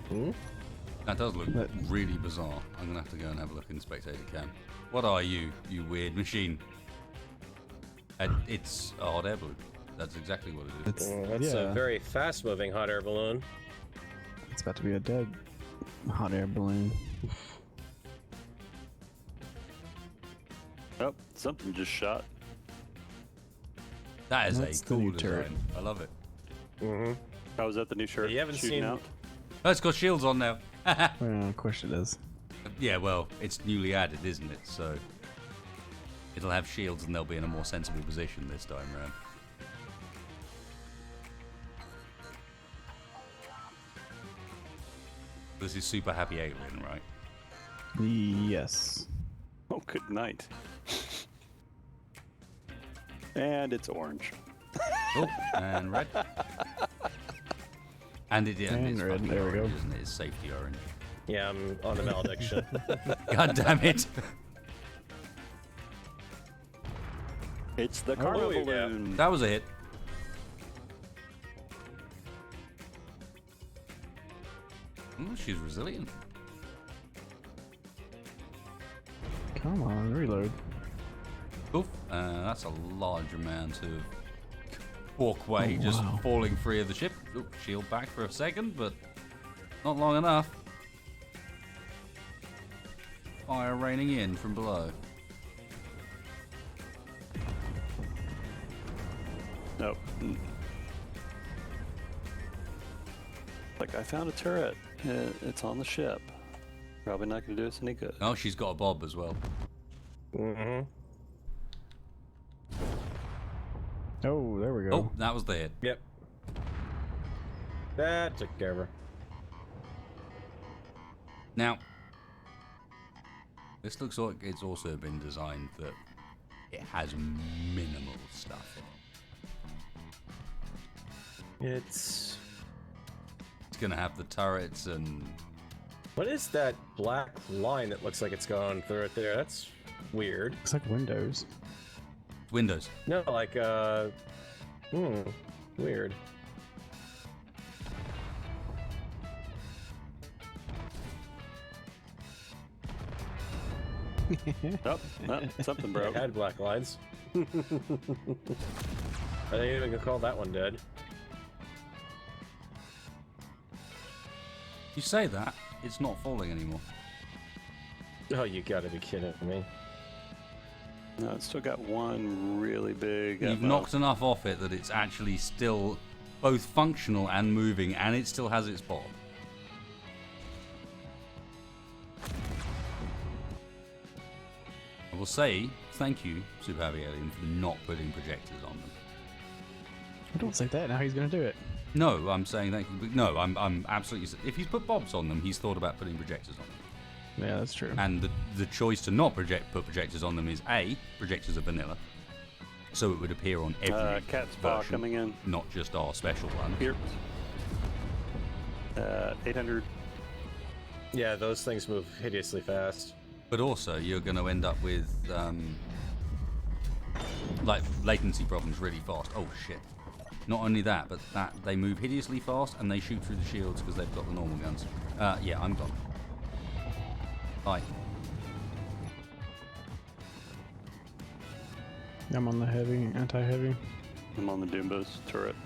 Hmm? That does look really bizarre. I'm gonna have to go and have a look in spectator cam. What are you, you weird machine? It's a hot air balloon. That's exactly what it is. That's a very fast-moving hot air balloon. It's about to be a dead hot air balloon. Oh, something just shot. That is That's a the cool new design. turret. I love it. Mm-hmm. Oh, was that the new shirt You haven't shooting seen- out? Oh, it's got shields on now. Yeah, of course it is. Yeah, well, it's newly added, isn't it? So it'll have shields and they'll be in a more sensible position this time around. This is Super Happy Alien, right? Yes. Oh, good night. And it's orange. Oh, and red. And And it's red, fucking there we orange, go. isn't it? It's safety orange. Yeah, I'm on the malediction. God damn it. It's the cargo Oh, yeah. balloon. That was a hit. Oh, she's resilient. Come on, reload. Oof. That's a large amount of walkway Oh, just wow. falling free of the ship. Oop, shield back for a second, but not long enough. Fire raining in from below. Nope. Like, I found a turret. It's on the ship. Probably not going to do us any good. Oh, she's got a bob as well. Mm-hmm. Oh, there we go. Oh, that was the hit. Yep. That took care of her. Now, this looks like it's also been designed that it has minimal stuff in it. It's Going to have the turrets and... what is that black line that looks like it's going through it there? That's weird. Looks like windows. windows. No, like weird. Oh, something broke. It had black lines. I think even gonna call that one dead. You say that, it's not falling anymore. Oh, you gotta be kidding me. No, it's still got one really big. You've knocked enough off it that it's actually still both functional and moving, and it still has its bob. I will say thank you, Super Heavy Alien, for not putting projectors on them. Don't say that. Now he's gonna do it. No, I'm saying thank you. No, I'm absolutely. If he's put bobs on them, he's thought about putting projectors on them. Yeah, that's true. And the choice to not put projectors on them is A, projectors are vanilla, so it would appear on every cat's paw version, coming in not just our special one. here. 800. Yeah, those things move hideously fast. But also, you're going to end up with like latency problems really fast. Oh shit! Not only that, but that they move hideously fast and they shoot through the shields because they've got the normal guns. Yeah, I'm gone. Bye. I'm on the heavy, anti-heavy. I'm on the Doombos turret.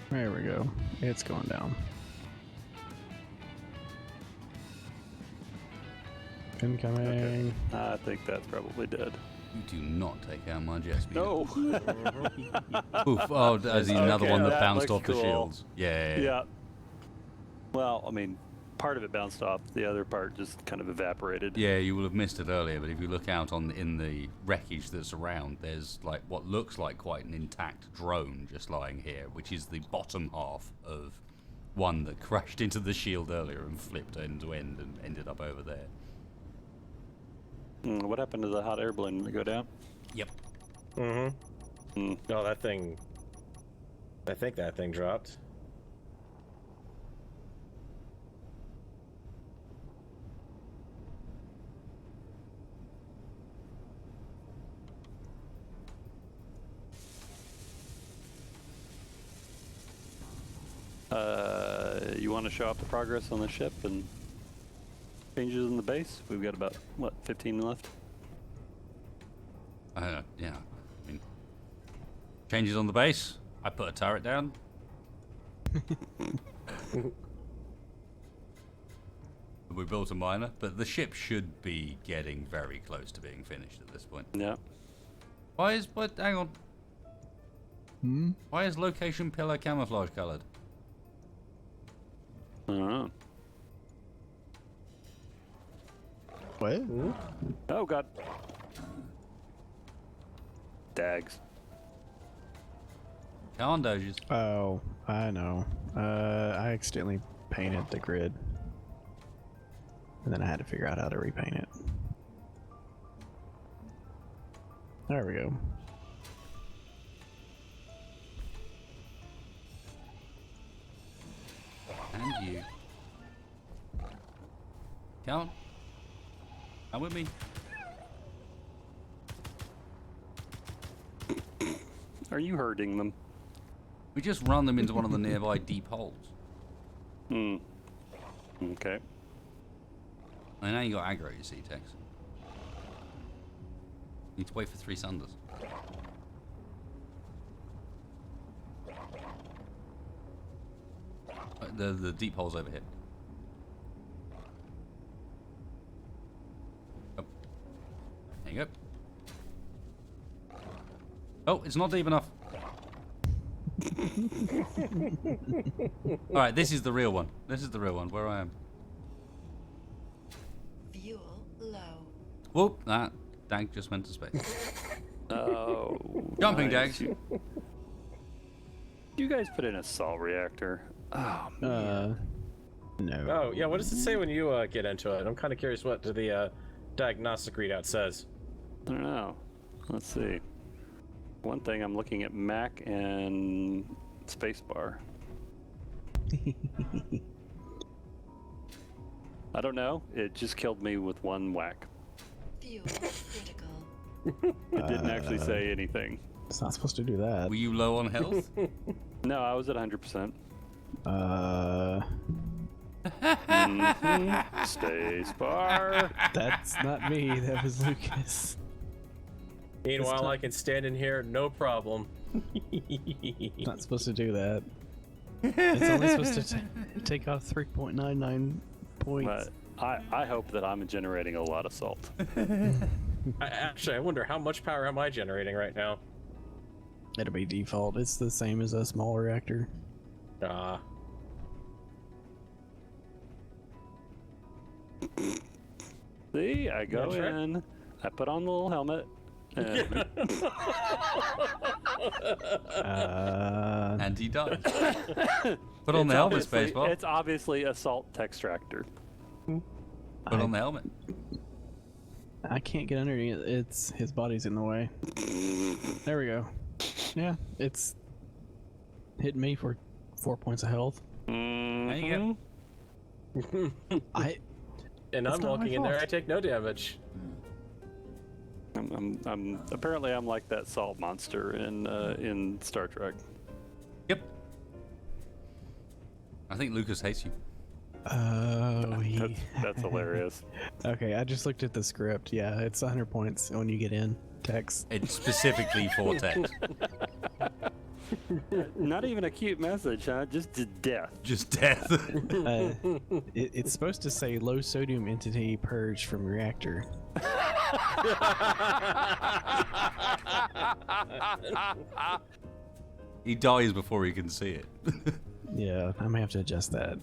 There we go. It's going down. Incoming. I think that's probably dead. You do not take out my jet speed. No. Oof! Oh, there's another Okay, one that that bounced looks off the cool. shields. Yeah. Yeah. Well, I mean, part of it bounced off. The other part just kind of evaporated. Yeah, you will have missed it earlier, but if you look out in the wreckage that's around, there's like what looks like quite an intact drone just lying here, which is the bottom half of one that crashed into the shield earlier and flipped end to end and ended up over there. What happened to the hot air balloon? Did it go down? Yep. Mm-hmm. No, that thing... I think that thing dropped. You want to show off the progress on the ship and changes in the base? We've got about, what, 15 left? Yeah. I mean, changes on the base. I put a turret down. We built a miner, but the ship should be getting very close to being finished at this point. Yeah. Hang on. Why is location pillar camouflage colored? I don't know. What? Oh, God. Dags. Can't doges. Oh, I know. I accidentally painted the grid. And then I had to figure out how to repaint it. There we go. And you. Come with me. Are you hurting them? We just run them into one of the nearby deep holes. Okay. I know you got aggro, you see, Tex. Need to wait for 3 sunders. The deep hole's over here. Oh. There you go. Oh, it's not deep enough. Alright, this is the real one. This is the real one, where I am. Fuel low. Whoop, that. Dag just went to space. Oh. Jumping, nice. Dag. You guys put in a salt reactor. Oh, man. No. Oh, yeah, what does it say when you get into it? I'm kind of curious what the diagnostic readout says. I don't know. Let's see. One thing, I'm looking at Mac and spacebar. I don't know. It just killed me with one whack. Fuel critical. It didn't actually say anything. It's not supposed to do that. Were you low on health? No, I was at 100%. Spacebar. That's not me. That was Lucas. Meanwhile, I can stand in here, no problem. Not supposed to do that. It's only supposed to take off 3.99 points. But I hope that I'm generating a lot of salt. Actually, I wonder how much power am I generating right now? It'll be default. It's the same as a small reactor. Ah. See, I go That's right. in, I put on the little helmet, and And he died. Put on the helmet, Spacebar. it's obviously a salt extractor. Put on the helmet. I can't get underneath. It's his body's in the way. There we go. Yeah, it's hitting me for 4 points of health. There you go. I And It's I'm not my walking in there, fault. I take no damage. I'm apparently I'm like that salt monster in Star Trek. Yep. I think Lucas hates you. That's hilarious. Okay, I just looked at the script. Yeah, it's 100 points when you get in. Text. It's specifically for text. Not even a cute message, huh? Just death. Just death. It's supposed to say low sodium entity purged from reactor. He dies before he can see it. Yeah, I may have to adjust that.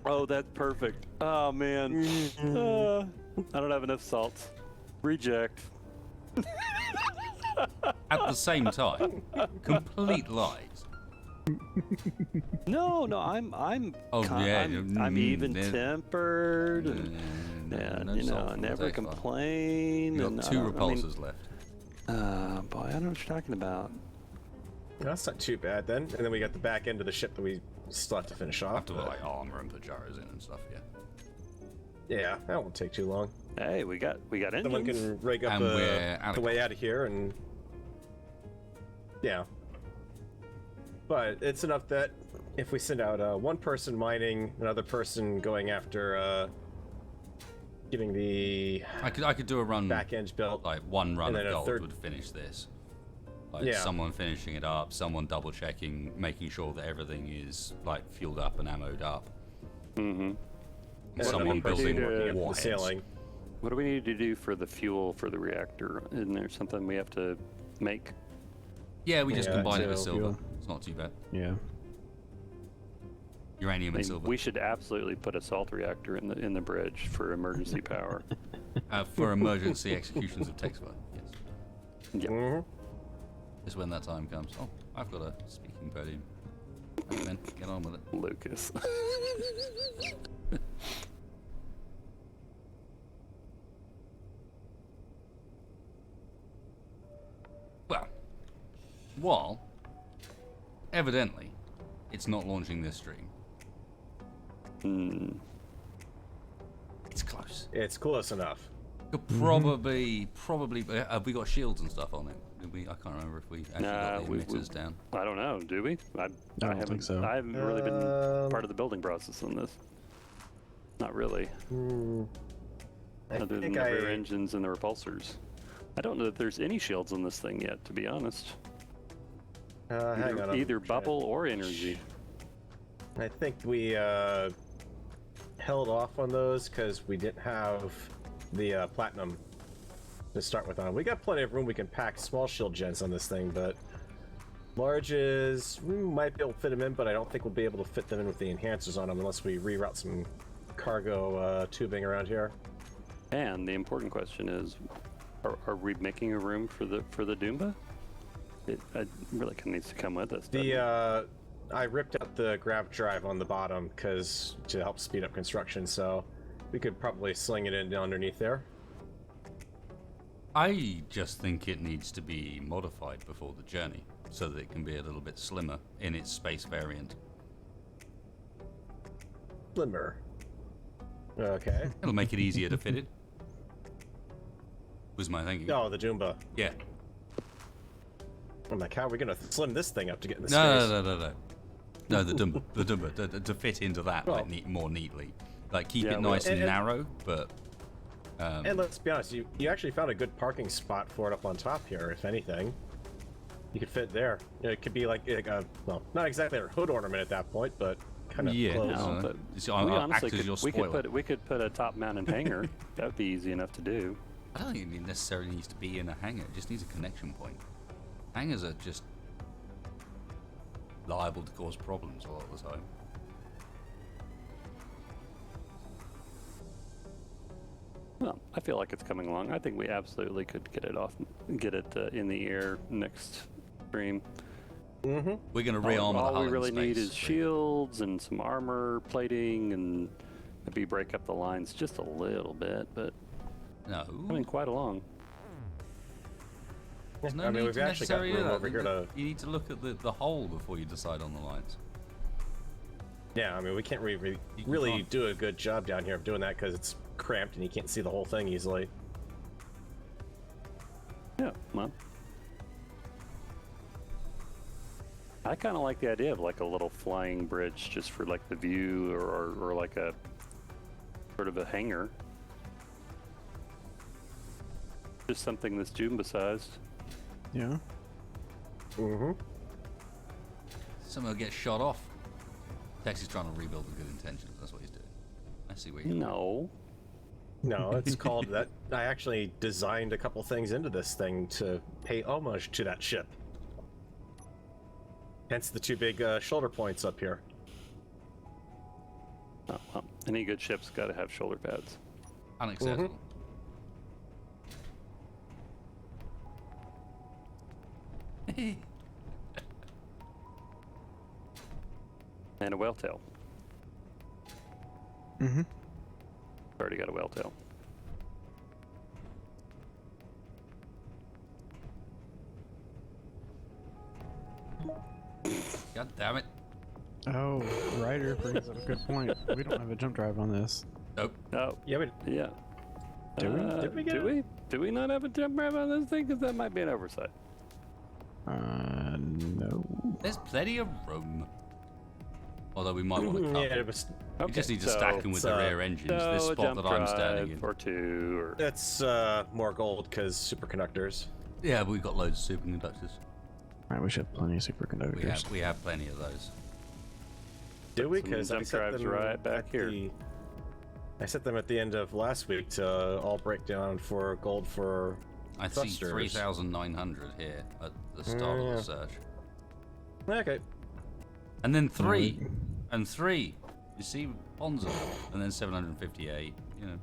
Oh, that's perfect. Oh man, I don't have enough salts. Reject. At the same time, complete lies. No, I'm Oh, yeah, I'm even yeah. tempered, No and you know, salt I from the never text file. complain. You've and got I two don't- I mean, repulsors left. boy, I don't know what you're talking about. That's not too bad then. And then we got the back end of the ship that we still have to finish I off. have to put but like armor and put gyros in and stuff, yeah. yeah, that won't take too long. Hey, we got Someone engines. can rig up And we're out the of way out of here and... Yeah. But it's enough that if we send out one person mining, another person going after getting the I could do a run, back end built. like one run and of then a gold third- would finish this. Like Yeah. someone finishing it up, someone double checking, making sure that everything is like fueled up and ammoed up. Mm-hmm. And And someone another person building working up the warheads. sailing. What do we need to do for the fuel for the reactor? Isn't there something we have to make? Yeah, we just Yeah, combine it with so silver. fuel. It's not too bad. Yeah. Uranium I and mean, silver. we should absolutely put a salt reactor in the bridge for emergency power. For emergency executions of text file. Yes. Yeah. Mm-hmm. Just when that time comes. Oh, I've got a speaking podium. Right, then, get on with it. Lucas. Well, while evidently it's not launching this stream, Hmm. it's close. It's close enough. Could probably. Have we got shields and stuff on it? Did we? I can't remember if we actually got the we- emitters down. I don't know. Do we? I don't haven't. think so. I haven't really been part of the building process on this. Not really. I Other than think the rear engines and the repulsors. I don't know that there's any shields on this thing yet, to be honest. hang on. I'm Either trying to- bubble or energy. I think we held off on those because we didn't have the platinum to start with on. We got plenty of room. We can pack small shield gens on this thing, but larges, we might be able to fit them in, but I don't think we'll be able to fit them in with the enhancers on them unless we reroute some cargo tubing around here. And the important question is, are we making a room for the Doomba? It really needs to come with us. doesn't it? I ripped out the grav drive on the bottom to help speed up construction, so we could probably sling it in underneath there. I just think it needs to be modified before the journey so that it can be a little bit slimmer in its space variant. Slimmer. Okay. It'll make it easier to fit it. Was my thinking. Oh, the Doomba. Yeah. I'm like, how are we gonna slim this thing up to get in the No, space? no. No, the Dumba, to fit into that Well, more neatly. Like keep yeah, it nice well, and and- narrow, but And let's be honest, you actually found a good parking spot for it up on top here, if anything. You could fit there. You know, it could be like a, well, not exactly a hood ornament at that point, but kind of yeah. close. No, but I'll we act honestly as your could, spoiler. we could put a top-mounted hanger. That would be easy enough to do. I don't think it necessarily needs to be in a hangar. It just needs a connection point. Hangars are just liable to cause problems a lot of the time. Well, I feel like it's coming along. I think we absolutely could get it in the air next stream. Mm-hmm. We're going to rearm the All hull we in really need space. is shields and some armor plating and maybe break up the lines just a little bit, but No. coming quite along. There's no I mean, need we've to actually got necessarily room do that. over here to. You need to look at the whole before you decide on the lines. Yeah, I mean, we can't You can really can't. do a good job down here of doing that because it's cramped and you can't see the whole thing easily. Yeah, well. I kind of like the idea of like a little flying bridge just for like the view or like a sort of a hangar. Just something that's Joomba sized. Yeah. Mm-hmm. Someone will get shot off. Tex is trying to rebuild with good intentions. That's what he's doing. I see where you're No. No, it's called that. I actually designed a couple things into this thing to pay homage to that ship. Hence the two big shoulder points up here. Oh, well, any good ship's got to have shoulder pads. unacceptable. And a whale tail. Mm-hmm. Already got a whale tail. God damn it. Oh, Ryder brings up a good point. We don't have a jump drive on this. Nope. Oh, Yeah, but yeah. Do we? Did we get do it? we? Do we not have a jump drive on this thing? Because that might be an oversight. No. There's plenty of room. Although we might want to cover. yeah, it was. You just need to stack them with the rear engines. This So a spot jump that I'm standing drive in. or two, or That's more gold because superconductors. Yeah, but we've got loads of superconductors. Alright, we should have plenty of superconductors. We have plenty of those. Do we? some Because I jump set drives them right back at here. I set them at the end of last week to all break down for gold for. I see Thrusters. 3,900 here at the start of Yeah. the search. Okay. And then 3. And 3. You see, Bonzo. And then 758. You know.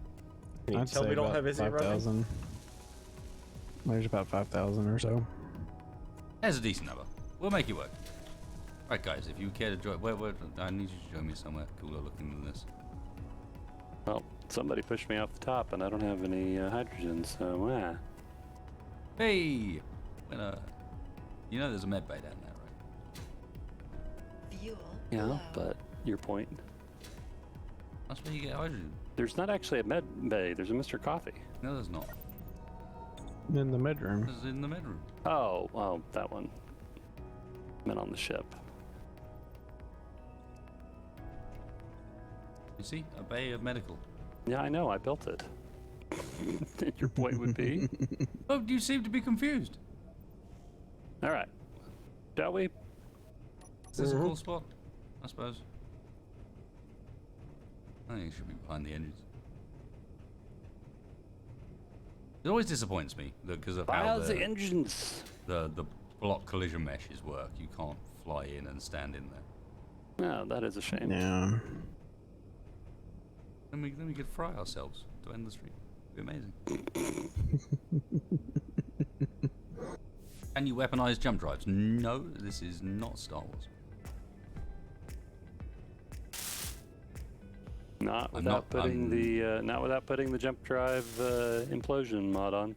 Can you I'd tell say we don't about have Izzy running? 5,000. There's about 5,000 or so. There's a decent number. We'll make it work. Right, guys, if you care to join... Where, I need you to join me somewhere cooler looking than this. well, somebody pushed me off the top, and I don't have any hydrogen, so Hey! You know there's a med bay down there, right? Fuel. yeah. low. But your point. That's where you get hydrogen. There's not actually a med bay. There's a Mr. Coffee. No, there's not. In the midroom. There's in the med room. Oh, that one. Meant on the ship. You see? A bay of medical. Yeah, I know. I built it. Your point would be. Oh, you seem to be confused. All right. Shall we? Is this a cool spot? I suppose. I think it should be behind the engines. It always disappoints me because of how How's the engines? the block collision meshes work. You can't fly in and stand in there. No, that is a shame. Yeah. Then we could fry ourselves to end the stream. Be amazing. Can you weaponize jump drives? No, this is not Star Wars. Not I'm without not- putting the jump drive implosion mod on.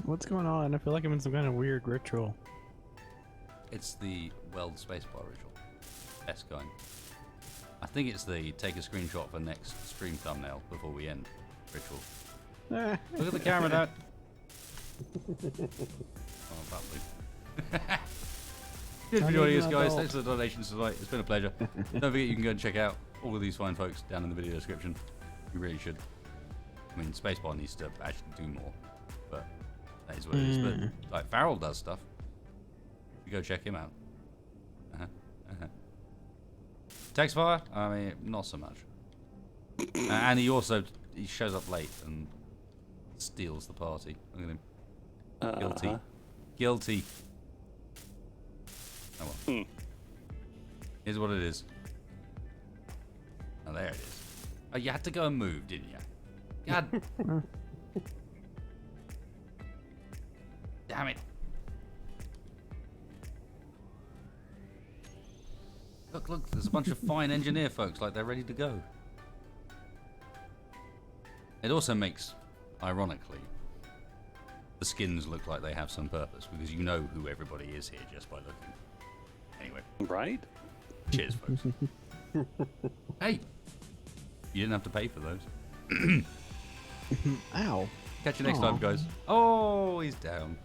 What's going on? I feel like I'm in some kind of weird ritual. It's the weld spacebar ritual. Best kind. I think it's the take a screenshot for next stream thumbnail before we end ritual. Look at the camera, Dad. Oh, lovely. Good for joining us, guys. Thanks for the donations tonight. It's been a pleasure. Don't forget you can go and check out all of these fine folks down in the video description. You really should. I mean, Spacebar needs to actually do more, but that is what it is. But like Farrell does stuff. You go check him out. Textfire? I mean, not so much. And he shows up late and steals the party. Look at him. Guilty. Guilty. Oh well. Here's what it is. Oh, there it is. Oh, you had to go and move, didn't you? God. Damn it. Look, there's a bunch of fine engineer folks, like they're ready to go. It also makes, ironically, the skins look like they have some purpose, because you know who everybody is here just by looking. Anyway. Right? Cheers, folks. Hey! You didn't have to pay for those. Ow. Catch you next Aw. time, guys. Oh, he's down.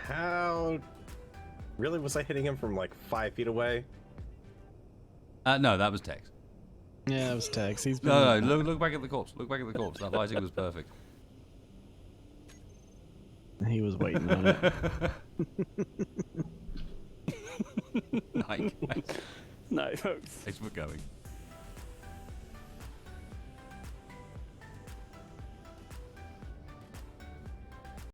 How? Really? Was I hitting him from like 5 feet away? No, that was Tex. Yeah, it was Tex. He's been No, look back at the corpse. Look back at the corpse. That lighting was perfect. He was waiting on it. Nice. Nice, folks. Thanks for coming.